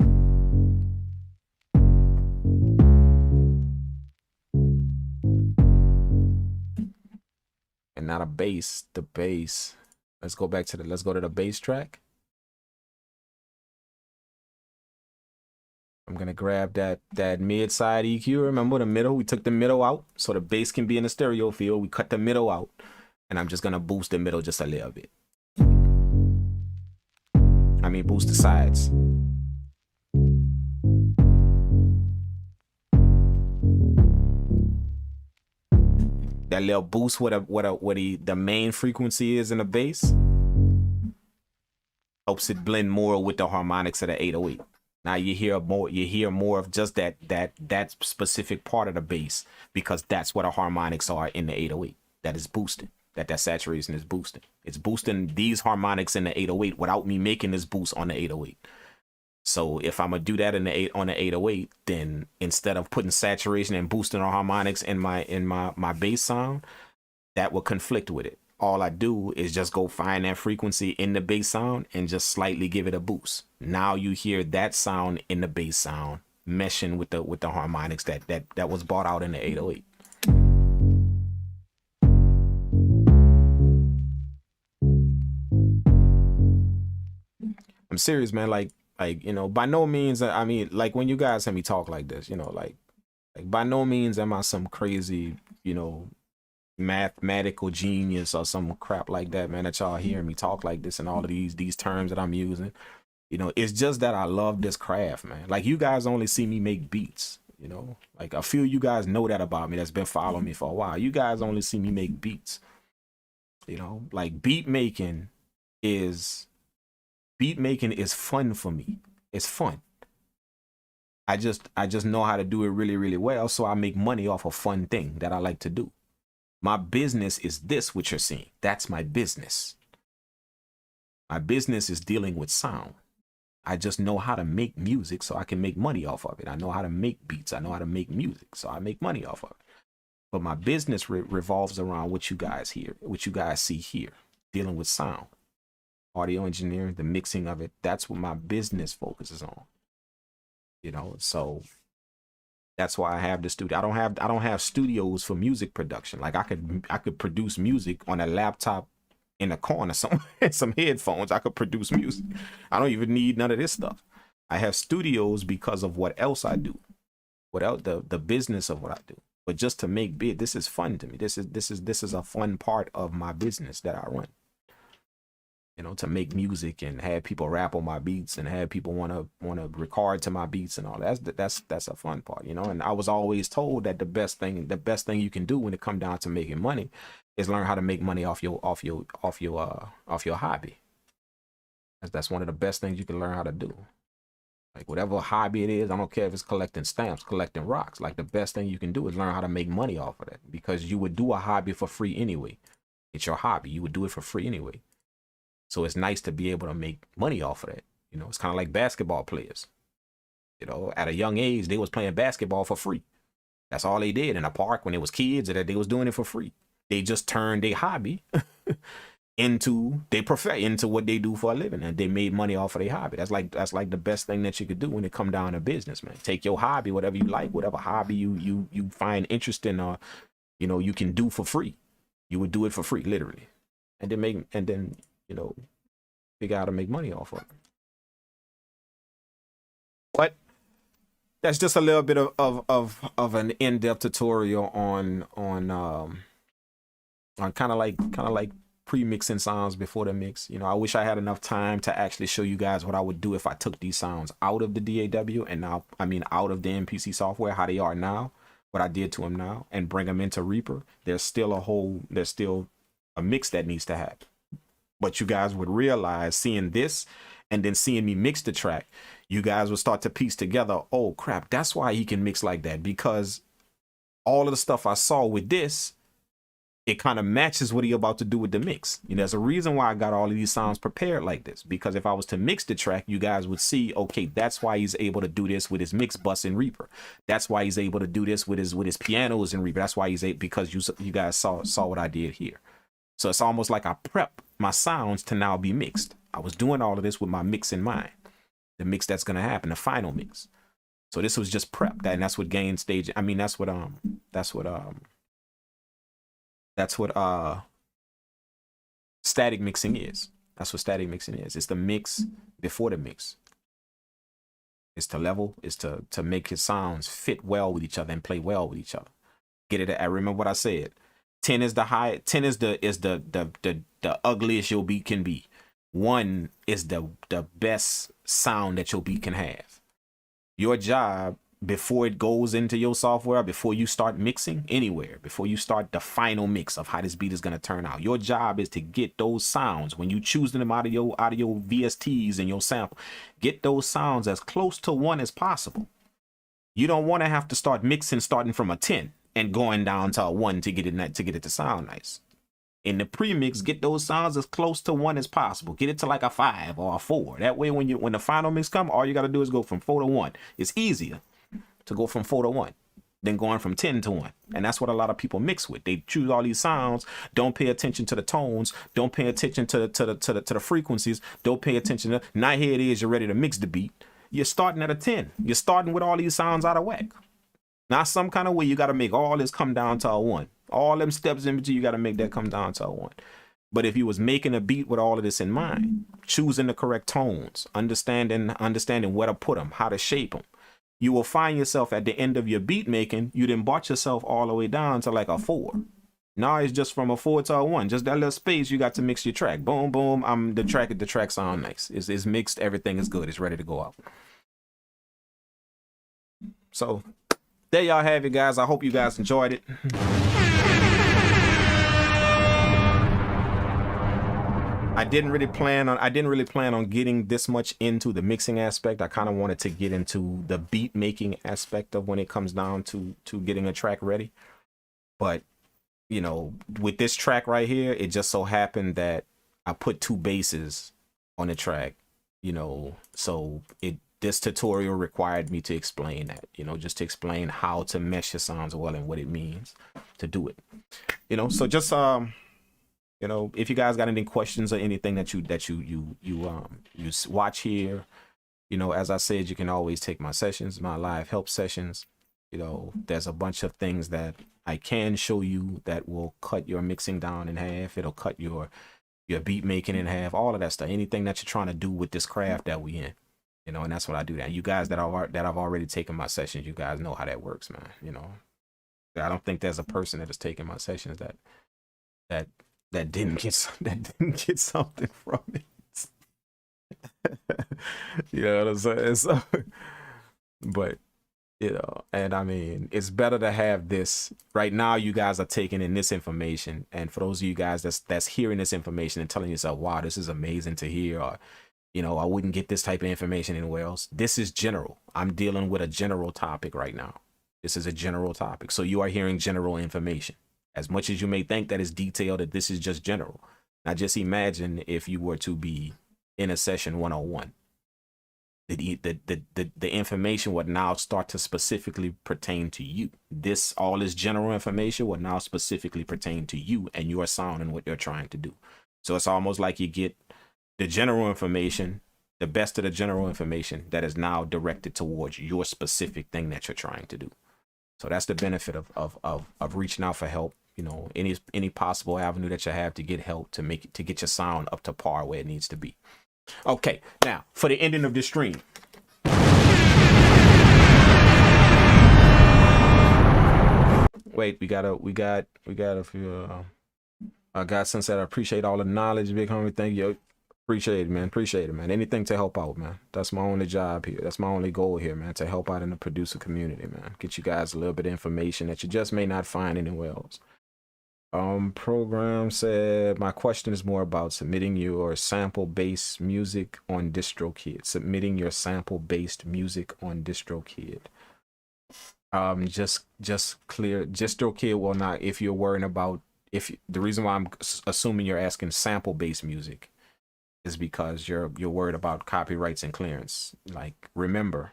And now the bass. Let's go to the bass track. I'm gonna grab that mid side EQ. Remember the middle? We took the middle out so the bass can be in the stereo field. We cut the middle out, and I'm just gonna boost the middle just a little bit. I mean, boost the sides. That little boost what the main frequency is in the bass helps it blend more with the harmonics of the 808. Now you hear more of just that specific part of the bass, because that's what the harmonics are in the 808. That is boosting. That saturation is boosting. It's boosting these harmonics in the 808 without me making this boost on the 808. So if I'm gonna do that on the 808, then instead of putting saturation and boosting the harmonics in my bass sound, that will conflict with it. All I do is just go find that frequency in the bass sound and just slightly give it a boost. Now you hear that sound in the bass sound meshing with the harmonics that was brought out in the 808. I'm serious, man. Like, you know, by no means, I mean, like when you guys hear me talk like this, you know, like by no means am I some crazy, you know, mathematical genius or some crap like that, man, that y'all hearing me talk like this and all of these terms that I'm using. You know, it's just that I love this craft, man. Like, you guys only see me make beats, you know, like a few of you guys know that about me that's been following me for a while. You guys only see me make beats, you know, like beat making is fun for me. It's fun. I just know how to do it really, really well. So I make money off a fun thing that I like to do. My business is this, what you're seeing. That's my business. My business is dealing with sound. I just know how to make music so I can make money off of it. I know how to make beats. I know how to make music, so I make money off of it. But my business revolves around what you guys hear, what you guys see here, dealing with sound, audio engineering, the mixing of it. That's what my business focuses on. You know, so that's why I have the studio. I don't have studios for music production. Like I could produce music on a laptop in a corner, some headphones. I could produce music. I don't even need none of this stuff. I have studios because of what else I do, what else the business of what I do. But just to make big, this is fun to me. This is a fun part of my business that I run. You know, to make music and have people rap on my beats and have people want to record to my beats and all that. That's a fun part, you know. And I was always told that the best thing you can do when it comes down to making money is learn how to make money off your hobby. That's one of the best things you can learn how to do. Like whatever hobby it is, I don't care if it's collecting stamps, collecting rocks. Like the best thing you can do is learn how to make money off of that, because you would do a hobby for free anyway. It's your hobby. You would do it for free anyway. So it's nice to be able to make money off of that. You know, it's kind of like basketball players. You know, at a young age, they was playing basketball for free. That's all they did in a park when they was kids, that they was doing it for free. They just turned their hobby into what they do for a living, and they made money off of their hobby. That's like the best thing that you could do when it come down to business, man. Take your hobby, whatever you like, whatever hobby you find interesting, or you know, you can do for free. You would do it for free, literally, and then you know, figure out how to make money off of it. But that's just a little bit of an in-depth tutorial on kind of like pre-mixing sounds before the mix. You know, I wish I had enough time to actually show you guys what I would do if I took these sounds out of the DAW and now, I mean, out of the MPC software, how they are now, what I did to them now, and bring them into Reaper. There's still a mix that needs to happen. But you guys would realize, seeing this and then seeing me mix the track, you guys would start to piece together, oh crap, that's why he can mix like that, because all of the stuff I saw with this it kind of matches what he about to do with the mix. You know, there's a reason why I got all of these sounds prepared like this, because if I was to mix the track, you guys would see, okay, that's why he's able to do this with his mix bus in Reaper. That's why he's able to do this with his pianos in Reaper. That's why he's able, because you guys saw what I did here. So it's almost like I prep my sounds to now be mixed. I was doing all of this with my mix in mind, the mix that's gonna happen, the final mix. So this was just prep, and that's what gain stage. I mean, that's what static mixing is. That's what static mixing is. It's the mix before the mix. It's to level, it's to make his sounds fit well with each other and play well with each other. Get it? I remember what I said. 10 is the high, 10 is the ugliest your beat can be. 1 is the best sound that your beat can have. Your job, before it goes into your software, before you start mixing anywhere, before you start the final mix of how this beat is going to turn out, your job is to get those sounds, when you choosing them out of your VSTs and your sample, get those sounds as close to 1 as possible. You don't want to have to start mixing starting from a 10 and going down to a 1 to get it to sound nice. In the premix, get those sounds as close to 1 as possible. Get it to like a 5 or a 4. That way, when the final mix come, all you got to do is go from 4 to 1. It's easier to go from 4 to 1 than going from 10 to 1. And that's what a lot of people mix with. They choose all these sounds, don't pay attention to the tones, don't pay attention to the frequencies, don't pay attention to, now here it is, you're ready to mix the beat. You're starting at a 10. You're starting with all these sounds out of whack. Now, some kind of way you got to make all this come down to a 1. All them steps in between, you got to make that come down to a 1. But if you was making a beat with all of this in mind, choosing the correct tones, understanding where to put them, how to shape them, you will find yourself at the end of your beat making, you done brought yourself all the way down to like a 4. Now it's just from a 4 to a 1. Just that little space, you got to mix your track. Boom, boom. The track sound nice. It's mixed. Everything is good. It's ready to go out. So there y'all have it, guys. I hope you guys enjoyed it. I didn't really plan on getting this much into the mixing aspect. I kind of wanted to get into the beat making aspect of when it comes down to getting a track ready. But, you know, with this track right here, it just so happened that I put 2 basses on the track, you know, so this tutorial required me to explain that, you know, just to explain how to mesh your sounds well and what it means to do it, you know. So just you know, if you guys got any questions or anything that you watch here, you know, as I said, you can always take my sessions, my live help sessions. You know, there's a bunch of things that I can show you that will cut your mixing down in half. It'll cut your beat making in half, all of that stuff, anything that you're trying to do with this craft that we in, you know. And that's what I do. That you guys that I've already taken my sessions, you guys know how that works, man. You know, I don't think there's a person that has taken my sessions that didn't get something from it. You know what I'm saying? So, but you know, and I mean, it's better to have this right now. You guys are taking in this information, and for those of you guys that's hearing this information and telling yourself, "Wow, this is amazing to hear," or, you know, I wouldn't get this type of information anywhere else. This is general. I'm dealing with a general topic right now. This is a general topic, so you are hearing general information. As much as you may think that it's detailed, that this is just general. Now just imagine if you were to be in a session 101. The information would now start to specifically pertain to you. All this general information would now specifically pertain to you and your sound and what you're trying to do. So it's almost like you get the general information, the best of the general information that is now directed towards your specific thing that you're trying to do. So that's the benefit of reaching out for help. You know, any possible avenue that you have to get help to get your sound up to par where it needs to be. Okay, now for the ending of this stream. Wait, we got a few. God said I appreciate all the knowledge, big homie. Thank you. Appreciate it, man. Appreciate it, man. Anything to help out, man. That's my only job here. That's my only goal here, man. To help out in the producer community, man. Get you guys a little bit of information that you just may not find anywhere else. Program said, my question is more about submitting your sample-based music on DistroKid. Submitting your sample-based music on DistroKid. Just clear, DistroKid will not, if you're worrying about if the reason why I'm assuming you're asking sample based music is because you're worried about copyrights and clearance. Like, remember,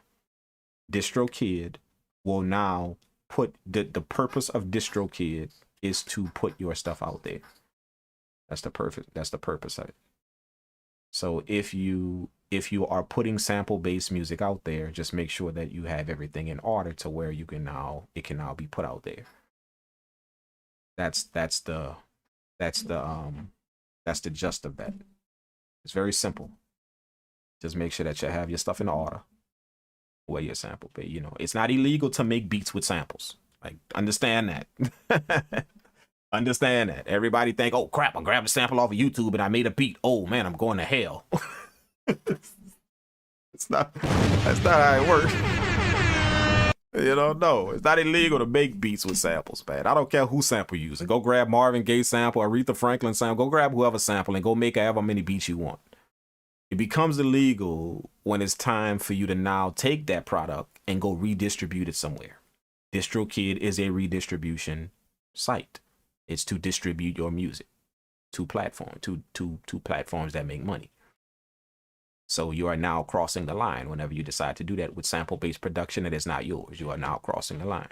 DistroKid will now put the purpose of DistroKid is to put your stuff out there. That's the purpose of it. So if you are putting sample based music out there, just make sure that you have everything in order to where it can now be put out there. That's the gist of that. It's very simple. Just make sure that you have your stuff in order where your sample, but it's not illegal to make beats with samples. Like, understand that. Understand that. Everybody think, oh crap, I grabbed a sample off of YouTube and I made a beat. Oh man, I'm going to hell. That's not how it works. No, it's not illegal to make beats with samples, man. I don't care who sample you use. Go grab Marvin Gaye sample, Aretha Franklin sample, go grab whoever sample and go make however many beats you want. It becomes illegal when it's time for you to now take that product and go redistribute it somewhere. DistroKid is a redistribution site. It's to distribute your music to platforms that make money. So you are now crossing the line whenever you decide to do that with sample-based production that is not yours. You are now crossing the line.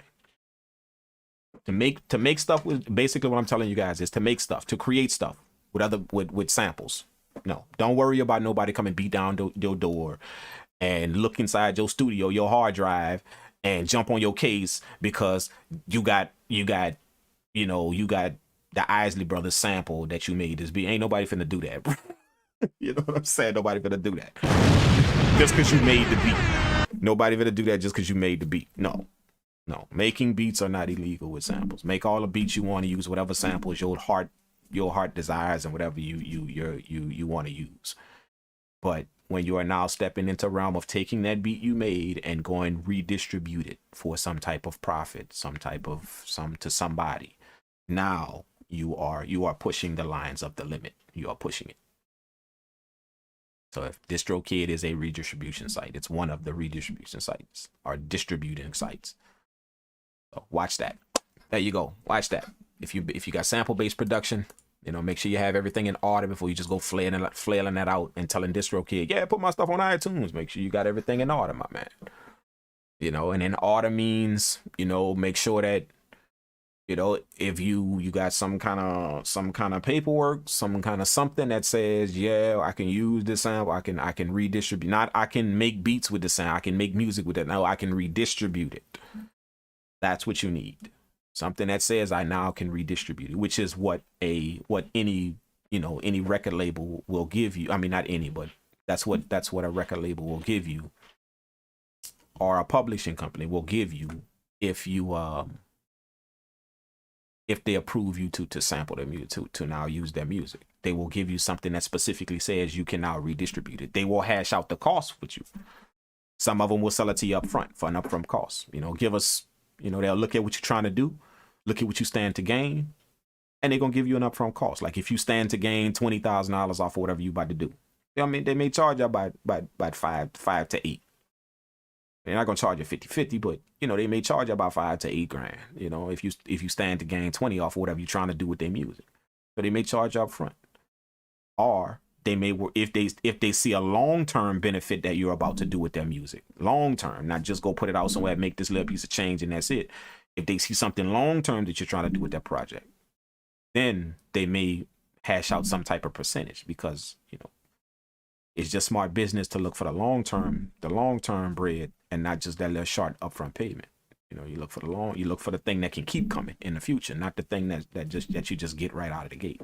To make stuff with, basically what I'm telling you guys is to make stuff, to create stuff with samples. No, don't worry about nobody coming beat down your door and look inside your studio, your hard drive, and jump on your case because you got the Isley Brothers sample that you made this beat. Ain't nobody finna do that, bro. You know what I'm saying? Nobody finna do that just because you made the beat. Nobody finna do that just because you made the beat. No. Making beats are not illegal with samples. Make all the beats you want to use, whatever samples your heart desires and whatever you want to use. But when you are now stepping into realm of taking that beat you made and going redistribute it for some type of profit, to somebody, now you are pushing the lines of the limit. You are pushing it. So if DistroKid is a redistribution site, it's one of the redistribution sites or distributing sites. So watch that. There you go. Watch that. If you got sample-based production, make sure you have everything in order before you just go flailing that out and telling DistroKid, yeah, put my stuff on iTunes. Make sure you got everything in order, my man. And in order means, make sure that, if you got some kind of paperwork, some kind of something that says, yeah, I can use this sample, I can redistribute. Not I can make beats with the sound, I can make music with it. No, I can redistribute it. That's what you need. Something that says I now can redistribute it, which is what any record label will give you. I mean, not any, but that's what a record label will give you, or a publishing company will give you if they approve you to sample their music, to now use their music. They will give you something that specifically says you can now redistribute it. They will hash out the cost with you. Some of them will sell it to you up front for an upfront cost. Give us, they'll look at what you're trying to do, look at what you stand to gain, and they're going to give you an upfront cost. Like if you stand to gain $20,000 off of whatever you about to do. I mean, they may charge you about 5 to 8. They're not going to charge you 50-50, but they may charge you about 5 to 8 grand. If you stand to gain 20 off of whatever you're trying to do with their music, so they may charge you up front, or they may, if they see a long-term benefit that you're about to do with their music, long-term, not just go put it out somewhere and make this little piece of change and that's it. If they see something long-term that you're trying to do with that project, then they may hash out some type of percentage because it's just smart business to look for the long-term bread and not just that little short upfront payment. You look for you look for the thing that can keep coming in the future, not the thing that you just get right out of the gate.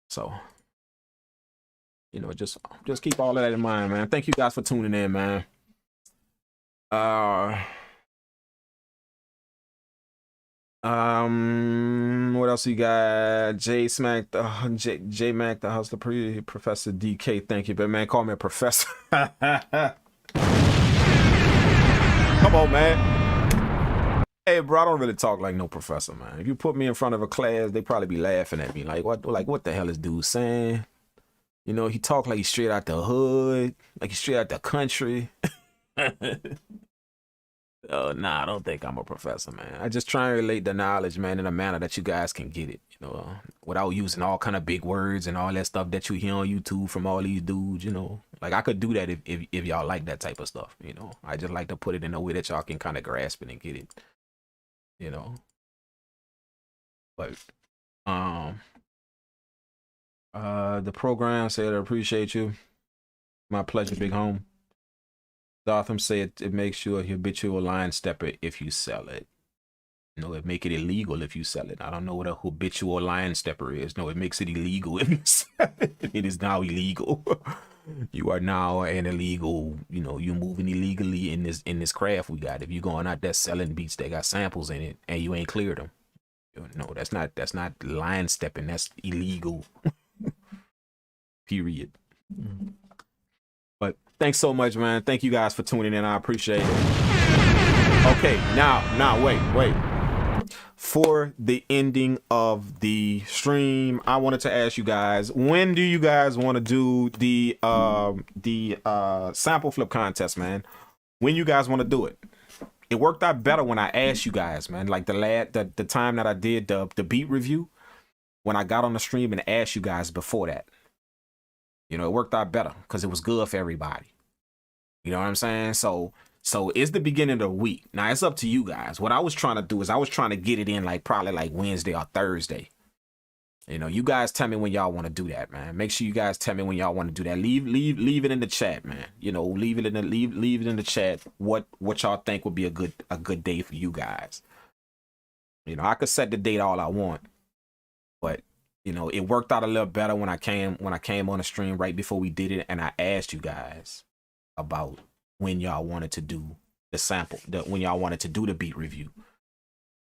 So, just keep all of that in mind, man. Thank you guys for tuning in, man. What else you got? J Mac, the Hustler, Professor DK. Thank you, but man, call me a professor. Come on, man. Hey, bro, I don't really talk like no professor, man. If you put me in front of a class, they probably be laughing at me. Like, what the hell is dude saying? He talk like he's straight out the hood, like he's straight out the country. Nah, I don't think I'm a professor, man. I just try and relate the knowledge, man, in a manner that you guys can get it, without using all kind of big words and all that stuff that you hear on YouTube from all these dudes, Like I could do that if y'all like that type of stuff, I just like to put it in a way that y'all can kind of grasp it and get it, you know. But the program said I appreciate you. My pleasure, big home. Gotham said it makes you a habitual line stepper if you sell it. No, it make it illegal if you sell it. I don't know what a habitual line stepper is. No, it makes it illegal if you sell it. It is now illegal. You are now an illegal, you moving illegally in this craft we got. If you going out there selling beats that got samples in it and you ain't cleared them. No, that's not line stepping. That's illegal. Period. But thanks so much, man. Thank you guys for tuning in. I appreciate it. Okay, now, wait. For the ending of the stream, I wanted to ask you guys, when do you guys want to do the sample flip contest, man? When you guys want to do it? It worked out better when I asked you guys, man. Like the time that I did the beat review, when I got on the stream and asked you guys before that. It worked out better because it was good for everybody. You know what I'm saying? So it's the beginning of the week. Now it's up to you guys. What I was trying to do is I was trying to get it in probably Wednesday or Thursday. You guys tell me when y'all want to do that, man. Make sure you guys tell me when y'all want to do that. Leave it in the chat, man. Leave it in the chat. What y'all think would be a good day for you guys. I could set the date all I want, but it worked out a little better when I came on the stream right before we did it, and I asked you guys about when y'all wanted to do the sample, when y'all wanted to do the beat review.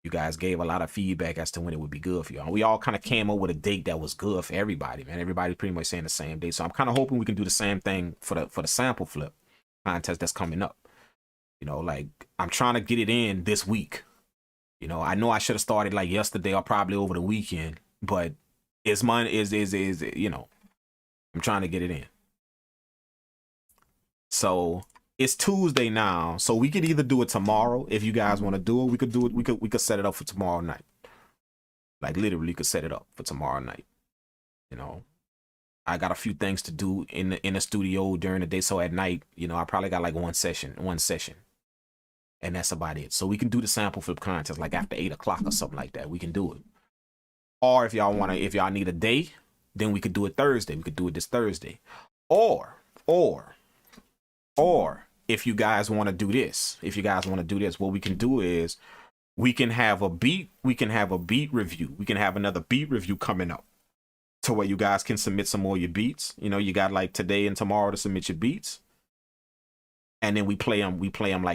You guys gave a lot of feedback as to when it would be good for y'all. We all kind of came up with a date that was good for everybody, man. Everybody pretty much saying the same date. So I'm kind of hoping we can do the same thing for the sample flip contest that's coming up. I'm trying to get it in this week. I know I should have started yesterday or probably over the weekend, but it's mine I'm trying to get it in. So it's Tuesday now, so we could either do it tomorrow if you guys want to do it. We could do it. We could set it up for tomorrow night. Literally, could set it up for tomorrow night. I got a few things to do in the studio during the day, so at night, I probably got one session, and that's about it. So we can do the sample flip contest after 8 o'clock or something like that. We can do it. Or if y'all need a day, then we could do it Thursday. We could do it this Thursday. Or if you guys want to do this, what we can do is we can have a beat review. We can have another beat review coming up to where you guys can submit some more of your beats. You got today and tomorrow to submit your beats. And then we play them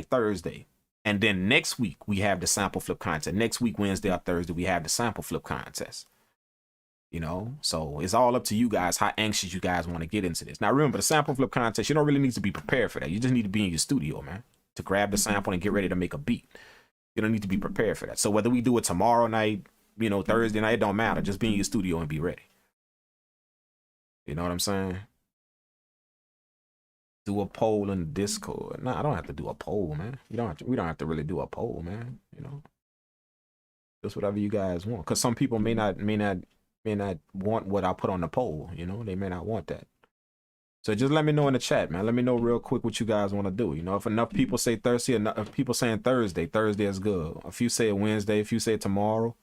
Thursday. And then next week, we have the sample flip contest. Next week, Wednesday or Thursday, we have the sample flip contest. So it's all up to you guys how anxious you guys want to get into this. Now, remember, the sample flip contest, you don't really need to be prepared for that. You just need to be in your studio, man, to grab the sample and get ready to make a beat. You don't need to be prepared for that. So whether we do it tomorrow night, Thursday night, it don't matter. Just be in your studio and be ready. You know what I'm saying? Do a poll in the Discord. No, I don't have to do a poll, man. We don't have to really do a poll, man. Just whatever you guys want. Because some people may not want what I put on the poll. They may not want that. So just let me know in the chat, man. Let me know real quick what you guys want to do. If enough people say Thursday, if people saying Thursday is good. If you say Wednesday, if you say tomorrow,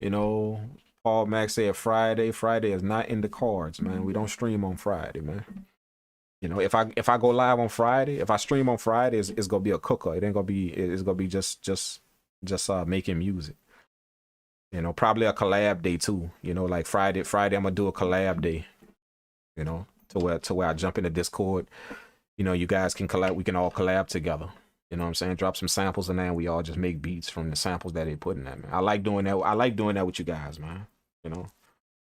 Paul Max said Friday. Friday is not in the cards, man. We don't stream on Friday, man. If I go live on Friday, if I stream on Friday, it's gonna be a cooker. It ain't gonna be. It's gonna be just making music. Probably a collab day too. Friday I'm gonna do a collab day. To where I jump into Discord. You guys can collab. We can all collab together. You know what I'm saying? Drop some samples and then we all just make beats from the samples that they put in that, man. I like doing that. I like doing that with you guys, man.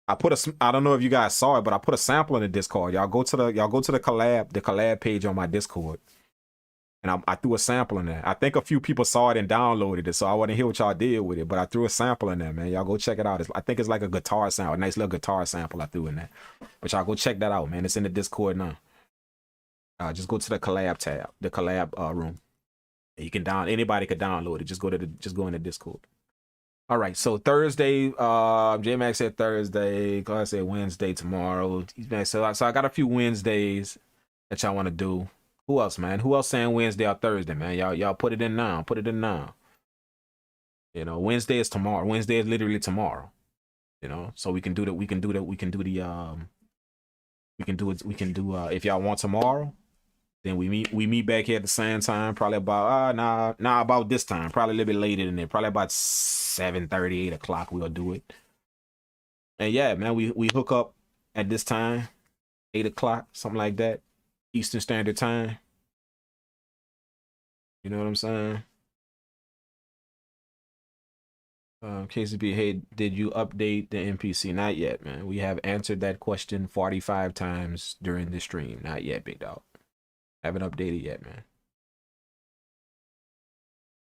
I don't know if you guys saw it, but I put a sample in the Discord. Y'all go to the collab page on my Discord. And I threw a sample in there. I think a few people saw it and downloaded it, so I want to hear what y'all did with it. But I threw a sample in there, man. Y'all go check it out. I think it's like a guitar sample, a nice little guitar sample I threw in there. But y'all go check that out, man. It's in the Discord now. Just go to the collab tab, the collab room, You can anybody could download it. Just go in the Discord. All right, so Thursday, J Max said Thursday, Class said Wednesday tomorrow. So I got a few Wednesdays that y'all want to do. Who else, man? Who else saying Wednesday or Thursday, man? Y'all put it in now. Put it in now. You know, Wednesday is tomorrow. Wednesday is literally tomorrow. You know, so we can do if y'all want tomorrow, then we meet back here at the same time, probably about about this time, probably a little bit later than that, probably about 7:30, 8 o'clock we'll do it. And yeah, man, we hook up at this time, 8 o'clock, something like that, Eastern Standard Time. You know what I'm saying? KCB, hey, did you update the MPC? Not yet, man. We have answered that question 45 times during the stream. Not yet, big dog. Haven't updated yet, man.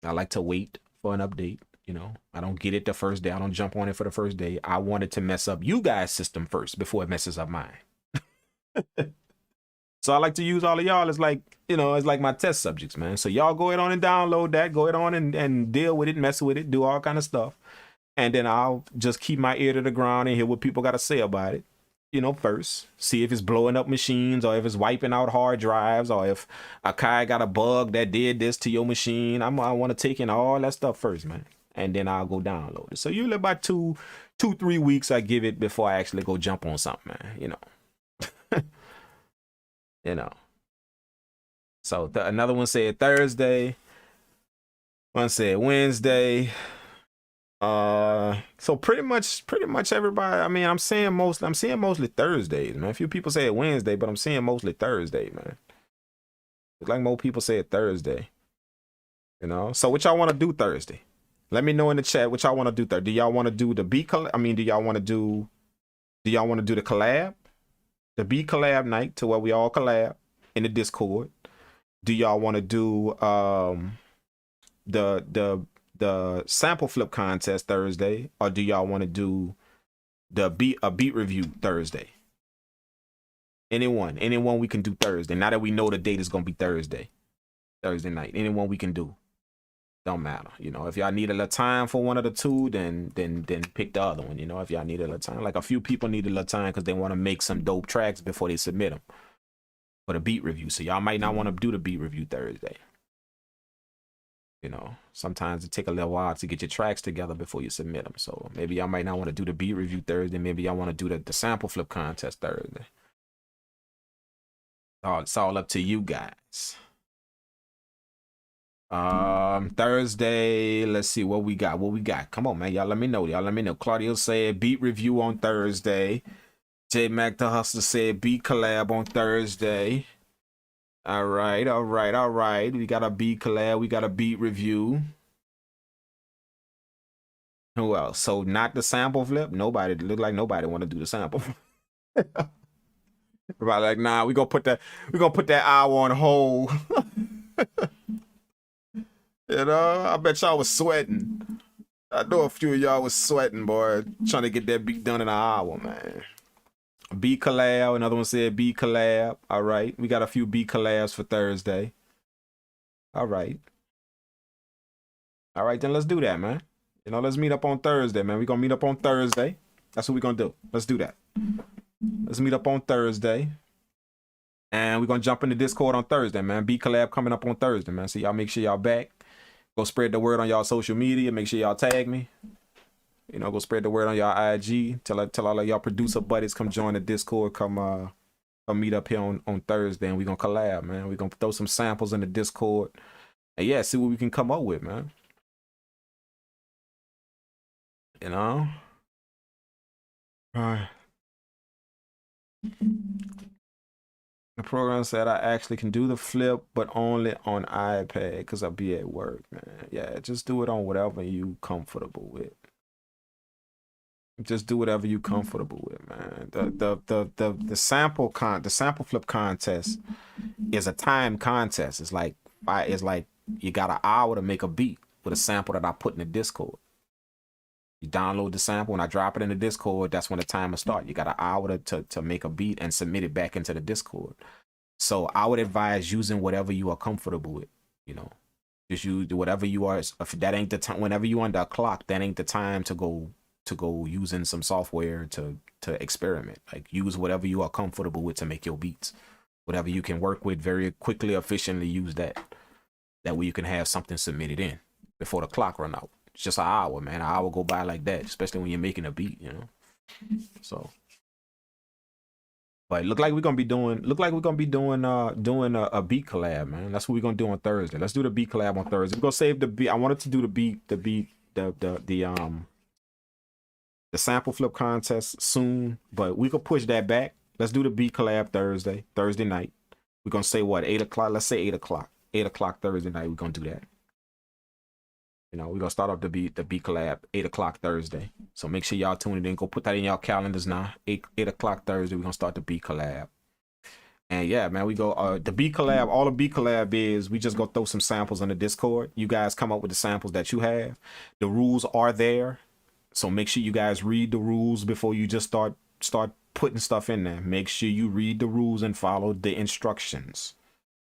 I like to wait for an update. You know, I don't get it the first day. I don't jump on it for the first day. I wanted to mess up you guys' system first before it messes up mine. So I like to use all of y'all as like, you know, as like my test subjects, man. So y'all go ahead on and download that. Go ahead on and deal with it, mess with it, do all kind of stuff. And then I'll just keep my ear to the ground and hear what people got to say about it. You know, first, see if it's blowing up machines or if it's wiping out hard drives or if Akai got a bug that did this to your machine. I want to take in all that stuff first, man. And then I'll go download it. So usually about 2-3 weeks I give it before I actually go jump on something, man. You know. You know. So another one said Thursday. One said Wednesday. So pretty much everybody. I mean, I'm seeing mostly Thursdays, man. A few people say Wednesday, but I'm seeing mostly Thursday, man. It's like more people say Thursday. You know. So what y'all want to do Thursday? Let me know in the chat what y'all want to do Thursday. Do y'all want to do the beat collab? I mean, do y'all want to do the collab? The beat collab night to where we all collab in the Discord. Do y'all want to do the sample flip contest Thursday, or do y'all want to do a beat review Thursday? Anyone we can do Thursday. Now that we know the date is gonna be Thursday night. Anyone we can do. Don't matter. You know, if y'all need a little time for one of the two, then pick the other one. You know, if y'all need a little time, like a few people need a little time because they want to make some dope tracks before they submit them for the beat review. So y'all might not want to do the beat review Thursday. You know, sometimes it take a little while to get your tracks together before you submit them. So maybe y'all might not want to do the beat review Thursday. Maybe y'all want to do the sample flip contest Thursday. It's all up to you guys. Thursday, let's see what we got. Come on, man. Y'all let me know. Claudio said beat review on Thursday. J Mac the Hustler said beat collab on Thursday. All right. We got a beat collab, we got a beat review. Who else? So not the sample flip. Nobody look like nobody want to do the sample. Everybody like, nah, we gonna put that hour on hold. You know, I bet y'all was sweating. I know a few of y'all was sweating, boy, trying to get that beat done in an hour, man. B collab, another one said B collab. All right, we got a few B collabs for Thursday. All right, then let's do that, man. You know, let's meet up on Thursday, man. We're gonna meet up on Thursday. That's what we're gonna do. Let's do that. Let's meet up on Thursday. And we're gonna jump in the Discord on Thursday, man. B collab coming up on Thursday, man. So y'all make sure y'all back. Go spread the word on y'all social media. Make sure y'all tag me. You know, go spread the word on y'all IG. Tell all of y'all producer buddies come join the Discord. Come meet up here on Thursday, and we're gonna collab, man. We're gonna throw some samples in the Discord. And yeah, see what we can come up with, man. You know? All right. The program said I actually can do the flip, but only on iPad because I'll be at work, man. Yeah, just do it on whatever you comfortable with. Just do whatever you comfortable with, man. The sample flip contest is a time contest. It's like you got an hour to make a beat with a sample that I put in the Discord. You download the sample, and I drop it in the Discord. That's when the timer starts. You got an hour to make a beat and submit it back into the Discord. So I would advise using whatever you are comfortable with, you know. Just use whatever you are. If that ain't the time, whenever you under a clock, that ain't the time to go using some software to experiment. Like use whatever you are comfortable with to make your beats. Whatever you can work with very quickly, efficiently, use that. That way you can have something submitted in before the clock run out. It's just an hour, man. An hour go by like that, especially when you're making a beat, you know. So, but look like we're gonna be doing a beat collab, man. That's what we're gonna do on Thursday. Let's do the beat collab on Thursday. We're gonna save the beat. I wanted to do the sample flip contest soon, but we could push that back. Let's do the beat collab Thursday night. We're gonna say what, 8 o'clock? Let's say 8 o'clock. 8 o'clock Thursday night. We're gonna do that. You know, we're gonna start off the beat collab 8 o'clock Thursday. So make sure y'all tune it in. Go put that in y'all calendars now. 8 o'clock Thursday. We're gonna start the beat collab. And yeah, man, we go the beat collab. All the beat collab is we just go throw some samples on the Discord. You guys come up with the samples that you have. The rules are there. So make sure you guys read the rules before you just start putting stuff in there. Make sure you read the rules and follow the instructions.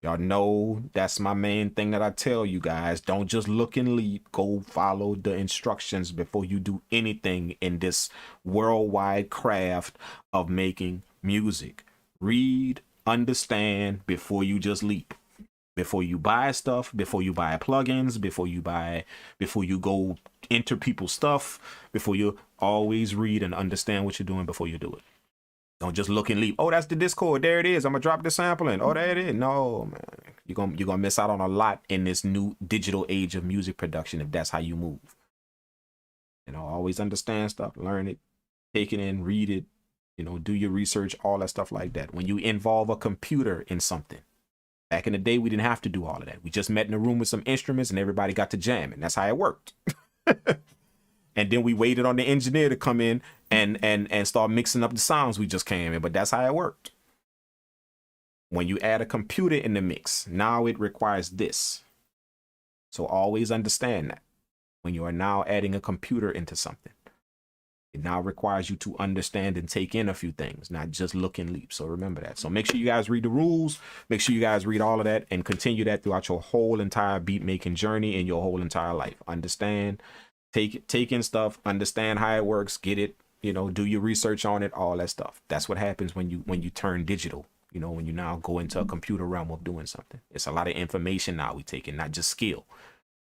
Y'all know that's my main thing that I tell you guys. Don't just look and leap. Go follow the instructions before you do anything in this worldwide craft of making music. Read, understand before you just leap. Before you buy stuff, before you buy plugins, before you go enter people's stuff, before you always read and understand what you're doing before you do it. Don't just look and leap. Oh, that's the Discord. There it is. I'm gonna drop the sample in. Oh, there it is. No, man. You're gonna miss out on a lot in this new digital age of music production if that's how you move. You know, always understand stuff, learn it, take it in, read it, you know, do your research, all that stuff like that. When you involve a computer in something. Back in the day, we didn't have to do all of that. We just met in a room with some instruments and everybody got to jamming. That's how it worked. And then we waited on the engineer to come in and start mixing up the sounds we just came in. But that's how it worked. When you add a computer in the mix, now it requires this. So always understand that. When you are now adding a computer into something, it now requires you to understand and take in a few things, not just look and leap. So remember that. So make sure you guys read the rules. Make sure you guys read all of that and continue that throughout your whole entire beat making journey in your whole entire life. Understand. Take in stuff, understand how it works, get it, you know, do your research on it, all that stuff. That's what happens when you turn digital, you know, when you now go into a computer realm of doing something. It's a lot of information now we take in, not just skill.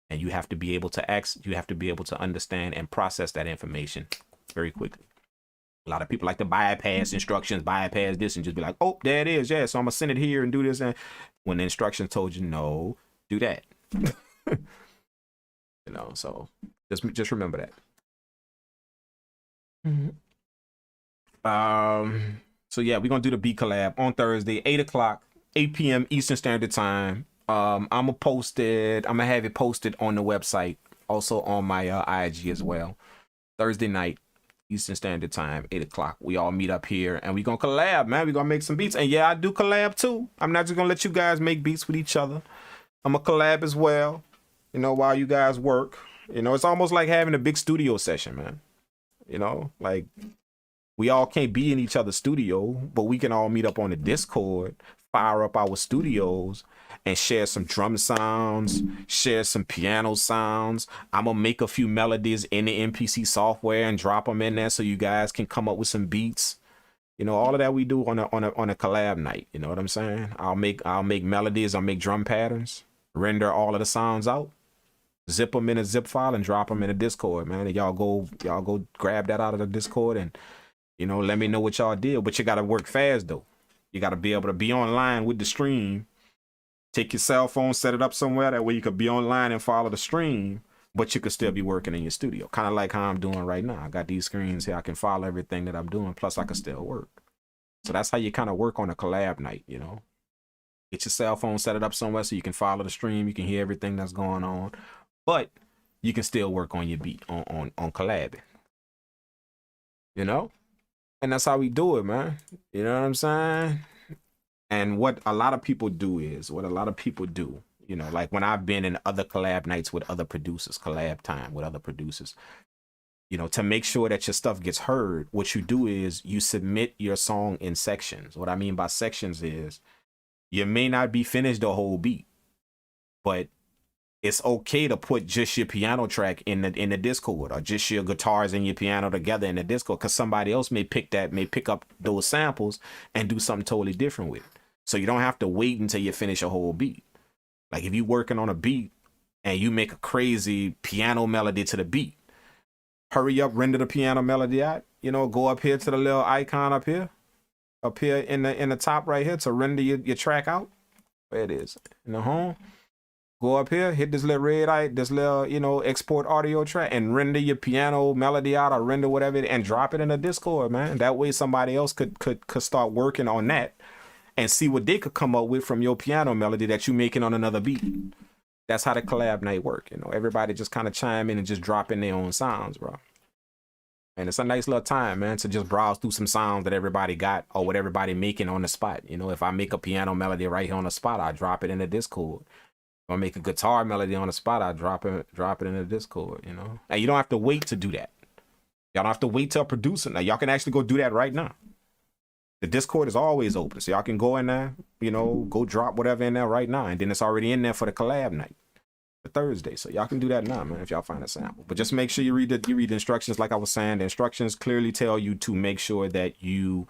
And you have to be able to understand and process that information very quickly. A lot of people like to bypass instructions, bypass this, and just be like, oh, there it is. Yeah, so I'm gonna send it here and do this. And when the instructions told you, no, do that. You know, so just remember that. So yeah, we're gonna do the beat collab on Thursday, 8 o'clock, 8 p.m. Eastern Standard Time. I'm gonna have it posted on the website, also on my IG as well. Thursday night, Eastern Standard Time, 8 o'clock. We all meet up here and we're gonna collab, man. We're gonna make some beats. And yeah, I do collab too. I'm not just gonna let you guys make beats with each other. I'm gonna collab as well, you know, while you guys work. You know, it's almost like having a big studio session, man. You know, like we all can't be in each other's studio, but we can all meet up on the Discord, fire up our studios, and share some drum sounds, share some piano sounds. I'm gonna make a few melodies in the MPC software and drop them in there so you guys can come up with some beats. You know, all of that we do on a collab night. You know what I'm saying? I'll make melodies, I'll make drum patterns, render all of the sounds out, zip them in a zip file and drop them in a Discord, man. And y'all go grab that out of the Discord and, you know, let me know what y'all did. But you gotta work fast though. You gotta be able to be online with the stream. Take your cell phone, set it up somewhere that way you could be online and follow the stream, but you could still be working in your studio. Kind of like how I'm doing right now. I got these screens here. I can follow everything that I'm doing. Plus I can still work. So that's how you kind of work on a collab night, you know. Get your cell phone, set it up somewhere so you can follow the stream. You can hear everything that's going on, but you can still work on your beat on collabing, you know. And that's how we do it, man. You know what I'm saying? And what a lot of people do, you know, like when I've been in other collab nights with other producers, collab time with other producers, you know, to make sure that your stuff gets heard, what you do is you submit your song in sections. What I mean by sections is you may not be finished the whole beat, but it's okay to put just your piano track in the Discord, or just your guitars and your piano together in the Discord, because somebody else may pick up those samples and do something totally different with it. So you don't have to wait until you finish a whole beat. Like if you're working on a beat and you make a crazy piano melody to the beat, hurry up, render the piano melody out. You know, go up here to the little icon up here in the top right here to render your track out. Where it is in the home. Go up here, hit this little red eye, this little, you know, export audio track, and render your piano melody out, or render whatever, and drop it in the Discord, man. That way somebody else could start working on that and see what they could come up with from your piano melody that you making on another beat. That's how the collab night work. You know, everybody just kind of chime in and just drop in their own sounds, bro. And it's a nice little time, man, to just browse through some sounds that everybody got or what everybody making on the spot. You know, if I make a piano melody right here on the spot, I drop it in the Discord. If I make a guitar melody on the spot, I drop it in the Discord, you know. And you don't have to wait to do that. Y'all don't have to wait till producing. Now y'all can actually go do that right now. The Discord is always open, so y'all can go in there, you know, go drop whatever in there right now, and then it's already in there for the collab night for Thursday. So y'all can do that now, man, if y'all find a sample. But just make sure you read the instructions. Like I was saying, the instructions clearly tell you to make sure that you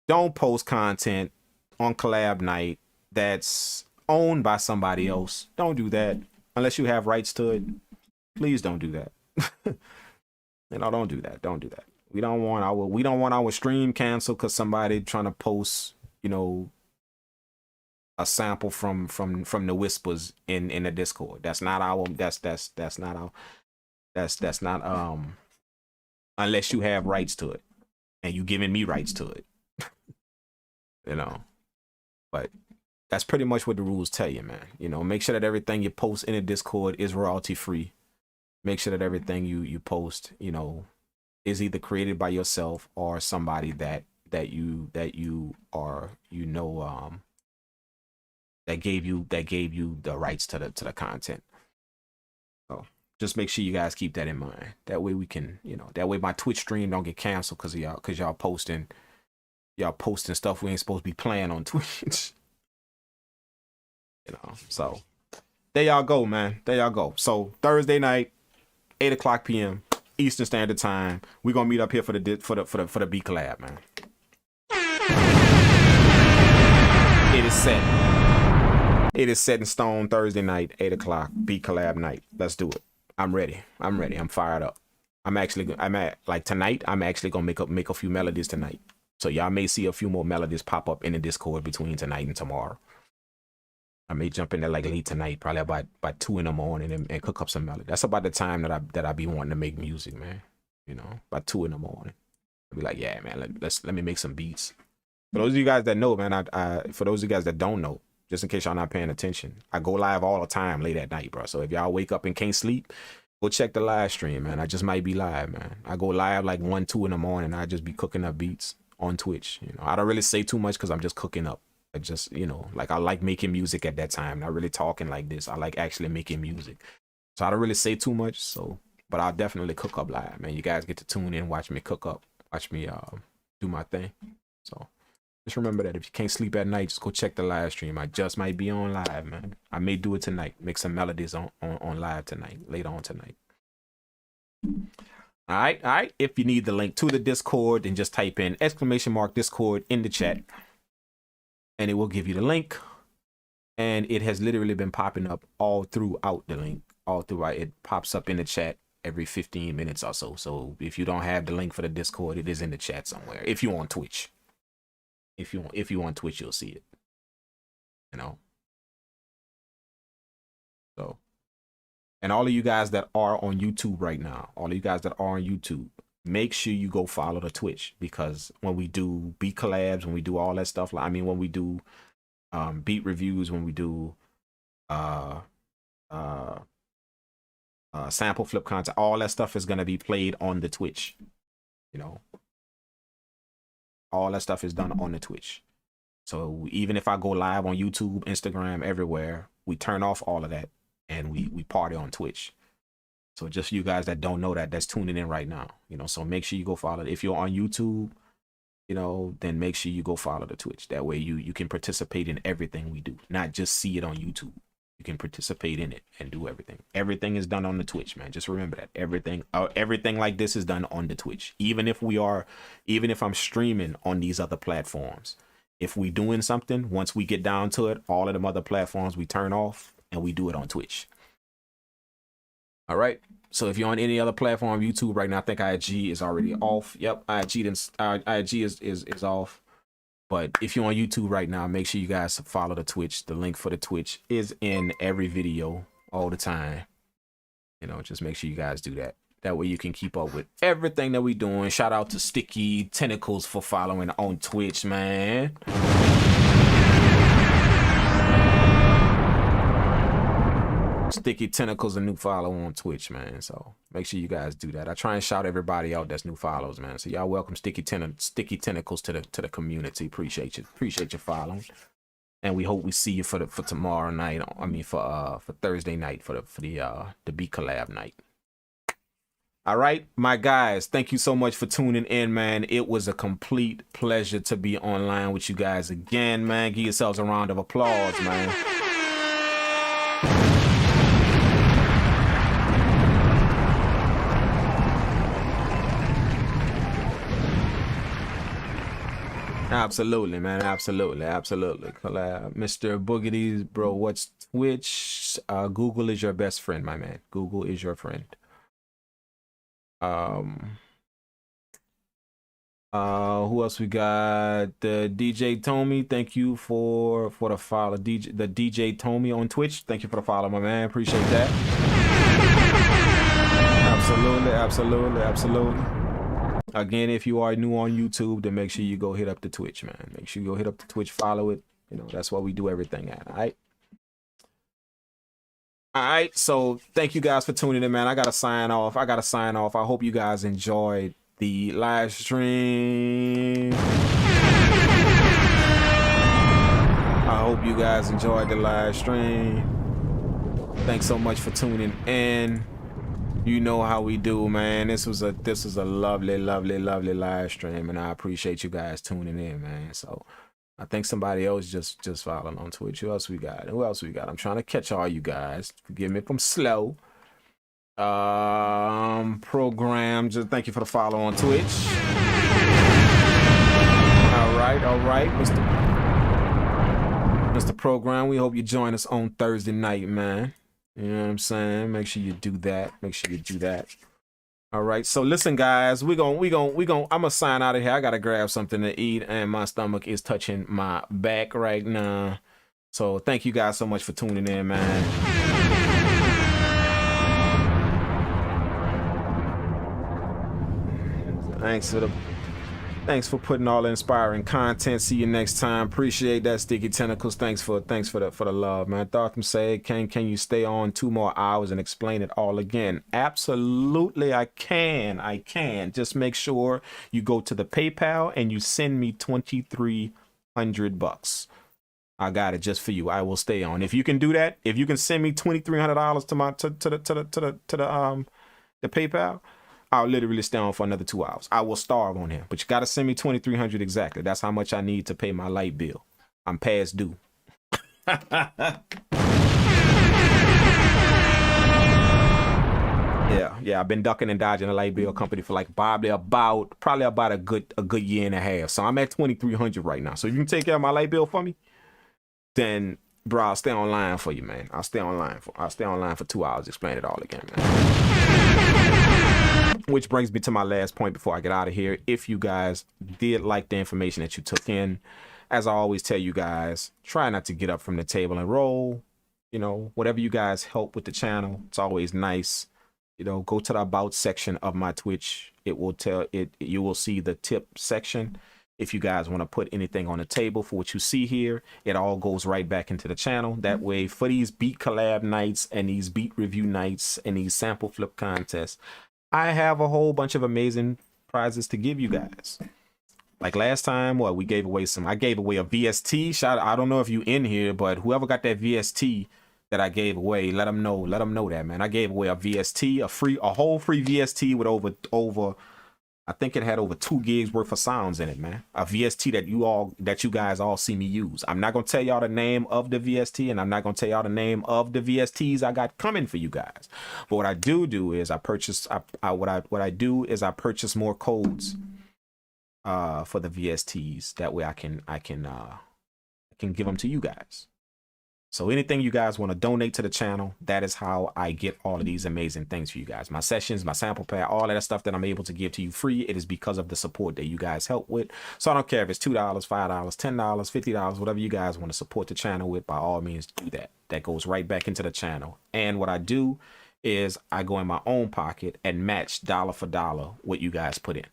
don't post content on collab night that's owned by somebody else. Don't do that unless you have rights to it. Please don't do that. You know, don't do that. Don't do that. We don't want our stream canceled because somebody trying to post, you know, a sample from the whispers in the Discord. That's not unless you have rights to it and you giving me rights to it. You know. But that's pretty much what the rules tell you, man. You know, make sure that everything you post in the Discord is royalty free. Make sure that everything you post, you know, is either created by yourself or somebody that you are, you know, that gave you the rights to the content. So just make sure you guys keep that in mind. That way we can, you know, that way my Twitch stream don't get canceled because y'all posting stuff we ain't supposed to be playing on Twitch. You know, so there y'all go, man. There y'all go. So Thursday night, 8:00 p.m. Eastern Standard Time. We're gonna meet up here for the beat collab, man. It is set. It is set in stone. Thursday night, 8:00 beat collab night. Let's do it. I'm ready. I'm fired up. Tonight. I'm actually gonna make a few melodies tonight. So y'all may see a few more melodies pop up in the Discord between tonight and tomorrow. I may jump in there like late tonight, probably about 2 in the morning, and cook up some melody. That's about the time that I be wanting to make music, man. You know, about 2 in the morning. I'll be like, yeah, man, let me make some beats. For those of you guys that know, man, for those of you guys that don't know, just in case y'all not paying attention, I go live all the time late at night, bro. So if y'all wake up and can't sleep, go check the live stream, man. I just might be live, man. I go live like 1, 2 in the morning. I just be cooking up beats on Twitch. You know, I don't really say too much because I'm just cooking up. I just, you know, like I like making music at that time. Not really talking like this. I like actually making music. So I don't really say too much. So, but I'll definitely cook up live, man. You guys get to tune in, watch me cook up, watch me do my thing. So just remember that if you can't sleep at night, just go check the live stream. I just might be on live, man. I may do it tonight. Make some melodies on live tonight, later on tonight. All right. If you need the link to the Discord, then just type in !Discord in the chat, and it will give you the link. And it has literally been popping up all throughout the link, all throughout. It pops up in the chat every 15 minutes or so. So if you don't have the link for the Discord, it is in the chat somewhere. If you're on Twitch, if you on Twitch, you'll see it. You know. So, and all of you guys that are on YouTube right now, make sure you go follow the Twitch, because when we do beat collabs, when we do all that stuff, when we do beat reviews, when we do sample flip content, all that stuff is going to be played on the Twitch. You know, all that stuff is done on the Twitch. So even if I go live on YouTube, Instagram, everywhere, we turn off all of that and we party on Twitch. So just you guys that don't know that's tuning in right now, you know, so make sure you go follow it. If you're on YouTube, you know, then make sure you go follow the Twitch. That way you can participate in everything we do, not just see it on YouTube. you can participate in it and do everything. Everything is done on the Twitch, man. Just remember that everything like this is done on the Twitch. Even if I'm streaming on these other platforms, if we doing something, once we get down to it, all of them other platforms we turn off and we do it on Twitch. All right. So if you're on any other platform, YouTube right now, I think IG is already off. Yep, IG is off. But if you're on YouTube right now, make sure you guys follow the Twitch. The link for the Twitch is in every video all the time. You know, just make sure you guys do that. That way you can keep up with everything that we doing. Shout out to Sticky Tentacles for following on Twitch, man. Sticky Tentacles a new follow on Twitch, man. So make sure you guys do that. I try and shout everybody out that's new follows, man. So y'all welcome Sticky Tentacles to the community. Appreciate you following. And we hope we see you for tomorrow night. I mean for Thursday night for the Beat Collab night. All right, my guys, thank you so much for tuning in, man. It was a complete pleasure to be online with you guys again, man. Give yourselves a round of applause, man. Absolutely, man. Absolutely. Collab. Mr. Boogities, bro, what's Twitch? Google is your best friend, my man. Google is your friend. Who else we got? The DJ Tommy, thank you for the follow. The DJ Tommy on Twitch, thank you for the follow, my man. Appreciate that. Absolutely. Again, if you are new on YouTube, then make sure you go hit up the Twitch, man. Make sure you go hit up the Twitch, follow it. You know, that's what we do everything at, all right? So thank you guys for tuning in, man. I gotta sign off. I hope you guys enjoyed the live stream. Thanks so much for tuning in. You know how we do, man. This was a lovely live stream, and I appreciate you guys tuning in, man. So I think somebody else just following on Twitch. Who else we got? I'm trying to catch all you guys. Forgive me if I'm slow. Program, just thank you for the follow on Twitch. All right, Mr. Program. We hope you join us on Thursday night, man. You know what I'm saying? Make sure you do that. All right. So listen, guys, I'm gonna sign out of here. I gotta grab something to eat, and my stomach is touching my back right now. So thank you guys so much for tuning in, man. Thanks for putting all the inspiring content. See you next time. Appreciate that, Sticky Tentacles. Thanks for the love, man. Thought say, can you stay on 2 more hours and explain it all again? Absolutely, I can. Just make sure you go to the PayPal and you send me $2,300. I got it just for you. I will stay on. If you can do that, if you can send me $2,300 to the PayPal, I'll literally stay on for another 2 hours. I will starve on here, but you got to send me $2,300 exactly. That's how much I need to pay my light bill. I'm past due. Yeah. I've been ducking and dodging the light bill company for like probably about a good year and a half. So I'm at $2,300 right now. So you can take care of my light bill for me, then bro, I'll stay online for you, man. I'll stay online for 2 hours. Explain it all again, man. Which brings me to my last point before I get out of here. If you guys did like the information that you took in, as I always tell you guys, try not to get up from the table and roll. You know, whatever you guys help with the channel, it's always nice. You know, go to the about section of my Twitch. It will you will see the tip section. If you guys want to put anything on the table for what you see here, it all goes right back into the channel. That way, for these beat collab nights and these beat review nights and these sample flip contests, I have a whole bunch of amazing prizes to give you guys. Like last time, I gave away a VST. I don't know if you in here, but whoever got that VST that I gave away, let them know that, man. I gave away a VST, a whole free VST with over I think it had over 2 gigs worth of sounds in it, man. A VST that you guys all see me use. I'm not gonna tell y'all the name of the VST, and I'm not gonna tell y'all the name of the VSTs I got coming for you guys. But what I do is I purchase. What I do is I purchase more codes for the VSTs. That way I can give them to you guys. So anything you guys want to donate to the channel, that is how I get all of these amazing things for you guys. My sessions, my sample pack, all of that stuff that I'm able to give to you free, it is because of the support that you guys help with. So I don't care if it's $2, $5, $10, $50, whatever you guys want to support the channel with, by all means do that. That goes right back into the channel. And what I do is I go in my own pocket and match dollar for dollar what you guys put in.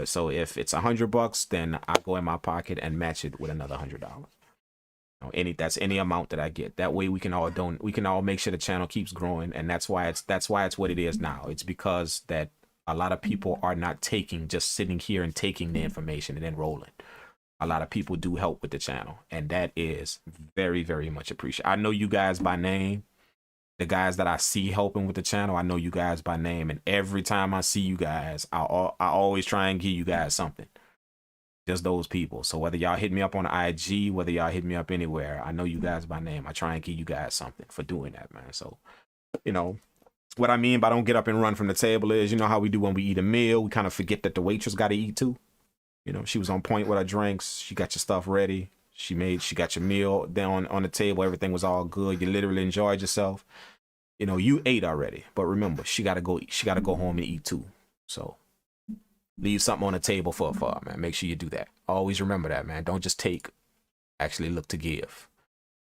So if it's $100, then I go in my pocket and match it with another $100. That's any amount that I get. That way we can all make sure the channel keeps growing, and that's why it's what it is now. It's because that a lot of people are not just sitting here and taking the information and then rolling. A lot of people do help with the channel, and that is very, very much appreciated. I know you guys by name. The guys that I see helping with the channel, I know you guys by name, and every time I see you guys, I always try and give you guys something. Just those people. So whether y'all hit me up on IG, whether y'all hit me up anywhere, I know you guys by name. I try and give you guys something for doing that, man. So, what I mean by don't get up and run from the table is, how we do when we eat a meal, we kind of forget that the waitress got to eat too. She was on point with her drinks. She got your stuff ready. She got your meal down on the table. Everything was all good. You literally enjoyed yourself. You ate already, but remember, she got to go home and eat too. So leave something on the table for her, man. Make sure you do that. Always remember that, man. Don't just take, actually look to give.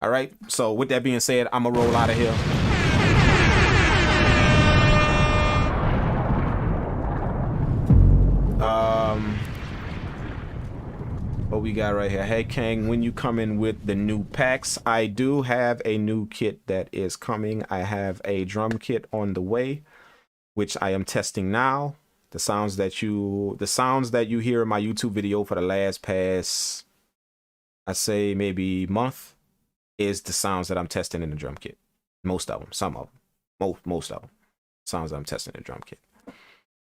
All right. So with that being said, I'm gonna roll out of here. What we got right here? Hey Kang, when you come in with the new packs, I do have a new kit that is coming. I have a drum kit on the way, which I am testing now. The sounds that you hear in my YouTube video for the past, I say maybe month, is the sounds that I'm testing in the drum kit. Most of them, some of them, most of them, sounds that I'm testing in the drum kit.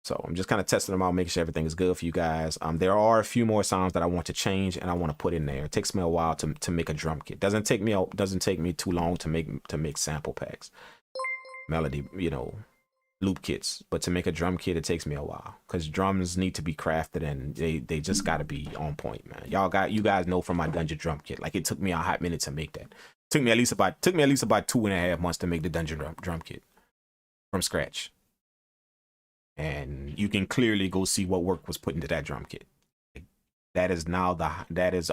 So I'm just kind of testing them out, making sure everything is good for you guys. There are a few more sounds that I want to change and I want to put in there. It takes me a while to make a drum kit. Doesn't take me too long to make sample packs, melody, loop kits. But to make a drum kit, it takes me a while because drums need to be crafted and they just got to be on point, man. You guys know from my Dungeon drum kit, like it took me a hot minute to make that. Took me at least about 2.5 months to make the Dungeon drum kit from scratch. And you can clearly go see what work was put into that drum kit.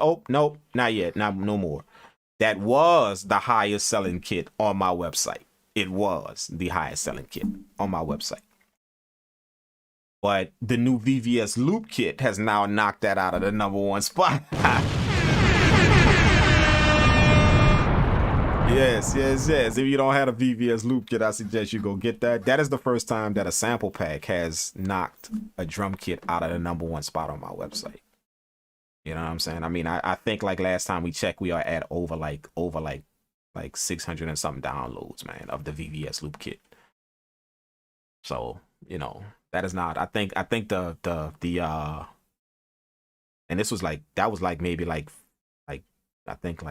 Oh, nope, not yet, no more. That was the highest selling kit on my website. It was the highest selling kit on my website. But the new VVS loop kit has now knocked that out of the #1 spot. Yes. If you don't have a VVS loop kit, I suggest you go get that. That is the first time that a sample pack has knocked a drum kit out of the #1 spot on my website. You know what I'm saying? I mean, I think like last time we checked, we are at over 600 and something downloads, man, of the VVS loop kit. So, that is not, I think the and this was maybe I think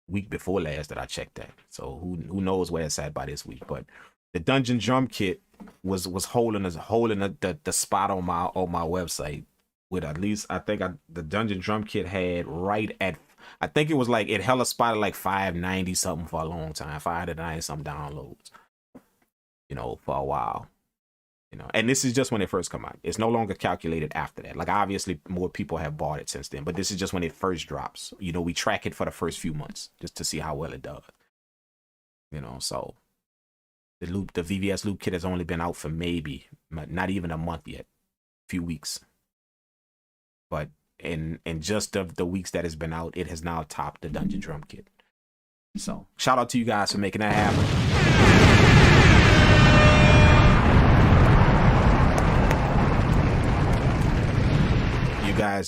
week before last that I checked that. So who knows where it's at by this week, but the Dungeon drum kit was holding the spot on my website with at least, I think the Dungeon drum kit had right at, I think it was it held a spot at 590 something for a long time, 590 something downloads, for a while. And this is just when it first come out. It's no longer calculated after that. Obviously more people have bought it since then, but this is just when it first drops. We track it for the first few months just to see how well it does. So the VVS loop kit has only been out for maybe not even a month yet, a few weeks. But in just of the weeks that it's been out, it has now topped the Dungeon drum kit. So shout out to you guys for making that happen.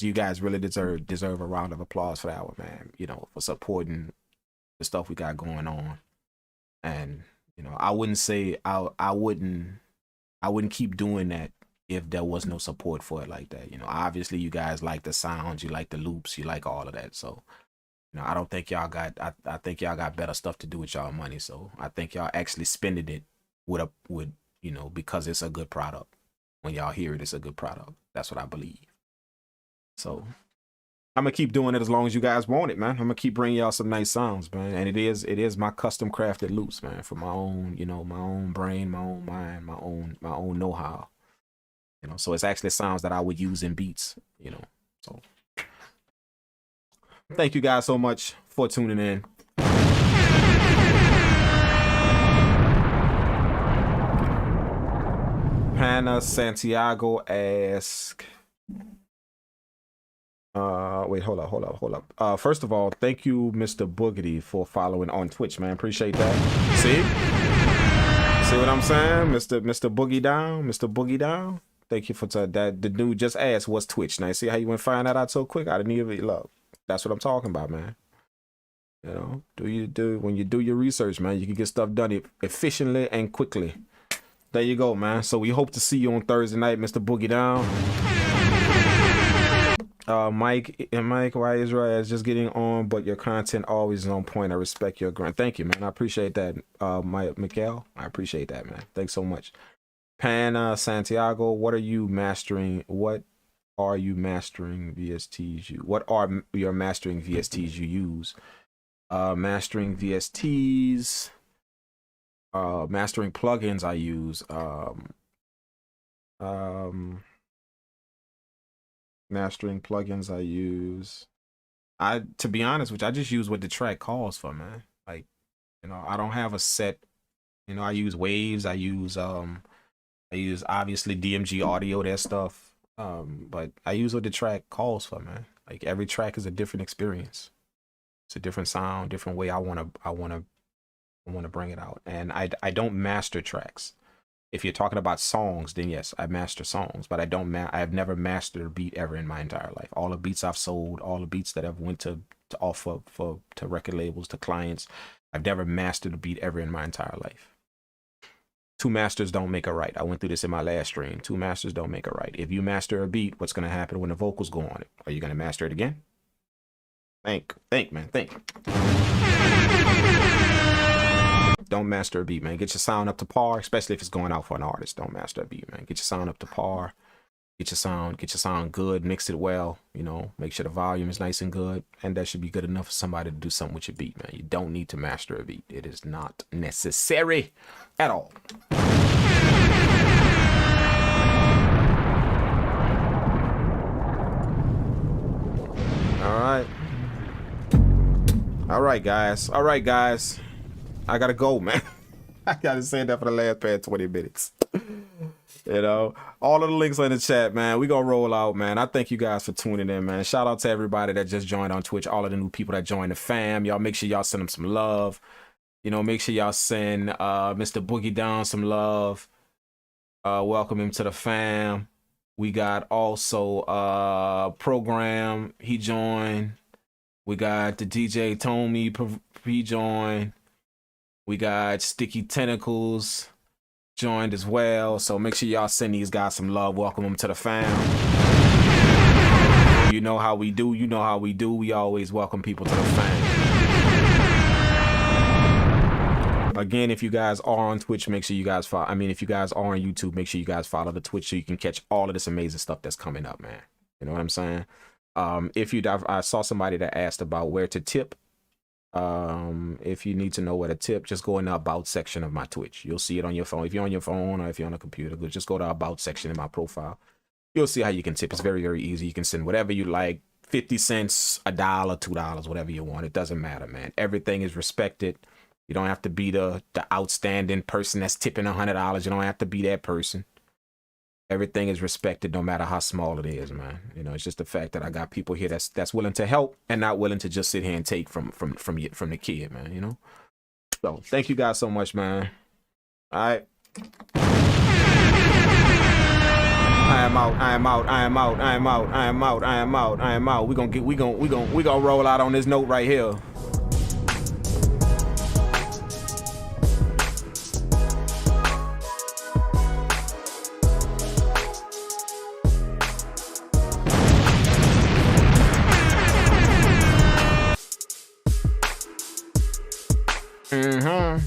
You guys really deserve a round of applause for that one, man. For supporting the stuff we got going on. And I wouldn't say I wouldn't keep doing that if there was no support for it like that. You know, obviously you guys like the sounds, you like the loops, you like all of that. So, you know, I don't think y'all got, I think y'all got better stuff to do with y'all money. So I think y'all actually spending it with you know, because it's a good product. When y'all hear it, it's a good product. That's what I believe. So I'm gonna keep doing it as long as you guys want it, man. I'm gonna keep bringing y'all some nice sounds, man. And it is my custom crafted loops, man, for my own, you know, my own brain, my own mind, my own know-how. You know, so it's actually sounds that I would use in beats, you know. So thank you guys so much for tuning in. Hannah Santiago ask, wait, hold up. First of all, thank you, Mr. Boogity, for following on Twitch, man. Appreciate that. See what I'm saying? Mr. Boogie Down. Thank you for that. The dude just asked what's Twitch. Now, see how you went find that out so quick? I didn't even look. That's what I'm talking about, man. You know, when you do your research, man, you can get stuff done efficiently and quickly. There you go, man. So we hope to see you on Thursday night, Mr. Boogie Down. Mike, why Israel is just getting on, but your content always is on point. I respect your grind. Thank you, man. I appreciate that. Mikael, I appreciate that, man. Thanks so much. Santiago, what are you mastering? What are you mastering VSTs you? What are your mastering VSTs you use? Mastering VSTs. Mastering plugins I use. Mastering plugins I use. To be honest with you, I just use what the track calls for, man. Like, you know, I don't have a set, you know, I use waves, I use obviously DMG audio, that stuff. But I use what the track calls for, man. Like every track is a different experience. It's a different sound, different way I wanna bring it out. And I don't master tracks. If you're talking about songs, then yes, I master songs, but I've never mastered a beat ever in my entire life. All the beats I've sold, all the beats that I've went to offer to record labels, to clients, I've never mastered a beat ever in my entire life. Two masters don't make a right. I went through this in my last stream. Two masters don't make a right. If you master a beat, what's going to happen when the vocals go on it? Are you going to master it again? Think, man, think. Don't master a beat, man. Get your sound up to par, especially if it's going out for an artist. Don't master a beat, man. Get your sound up to par. Get your sound good, mix it well, you know, make sure the volume is nice and good, and that should be good enough for somebody to do something with your beat, man. You don't need to master a beat. It is not necessary at all. All right, guys. I gotta go, man. I gotta say that for the last past 20 minutes. You know, all of the links are in the chat, man. We gonna roll out, man. I thank you guys for tuning in, man. Shout out to everybody that just joined on Twitch, all of the new people that joined the fam. Y'all make sure y'all send them some love. You know, make sure y'all send Mr. Boogie Down some love. Welcome him to the fam. We got also Program, he joined. We got the DJ Tommy, he joined. We got Sticky Tentacles joined as well. So make sure y'all send these guys some love. Welcome them to the fam. You know how we do. We always welcome people to the fam. Again, if you guys are on Twitch, make sure you guys follow. I mean, if you guys are on YouTube, make sure you guys follow the Twitch so you can catch all of this amazing stuff that's coming up, man. You know what I'm saying? I saw somebody that asked about where to tip. If you need to know where to tip, just go in the about section of my Twitch. You'll see it on your phone. If you're on your phone or if you're on a computer, just go to the about section in my profile. You'll see how you can tip. It's very, very easy. You can send whatever you like, 50 cents, $1, $2, whatever you want. It doesn't matter, man. Everything is respected. You don't have to be the outstanding person that's tipping $100. You don't have to be that person. Everything is respected no matter how small it is, man. You know, it's just the fact that I got people here that's willing to help and not willing to just sit here and take from the kid, man, you know? So thank you guys so much, man. All right. I am out. We gonna roll out on this note right here. Turn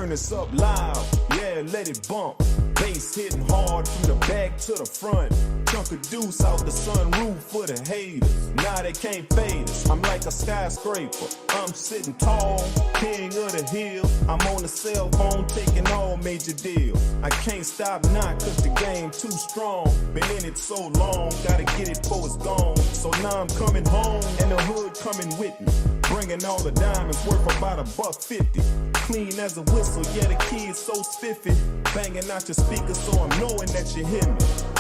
this up loud, yeah, let it bump. Bass hitting hard from the back to the front. Chunk of deuce out the sunroof for the haters. Now they can't fade us. I'm like a skyscraper. I'm sitting tall, king of the hill. I'm on the cell phone taking all major deals. I can't stop now cause the game too strong. Been in it so long, gotta get it before it's gone. So now I'm coming home and the hood coming with me. Bringing all the diamonds worth about $150. Clean as a whistle, yeah, the kid's so spiffy. Banging out your speakers so I'm knowing that you hear me.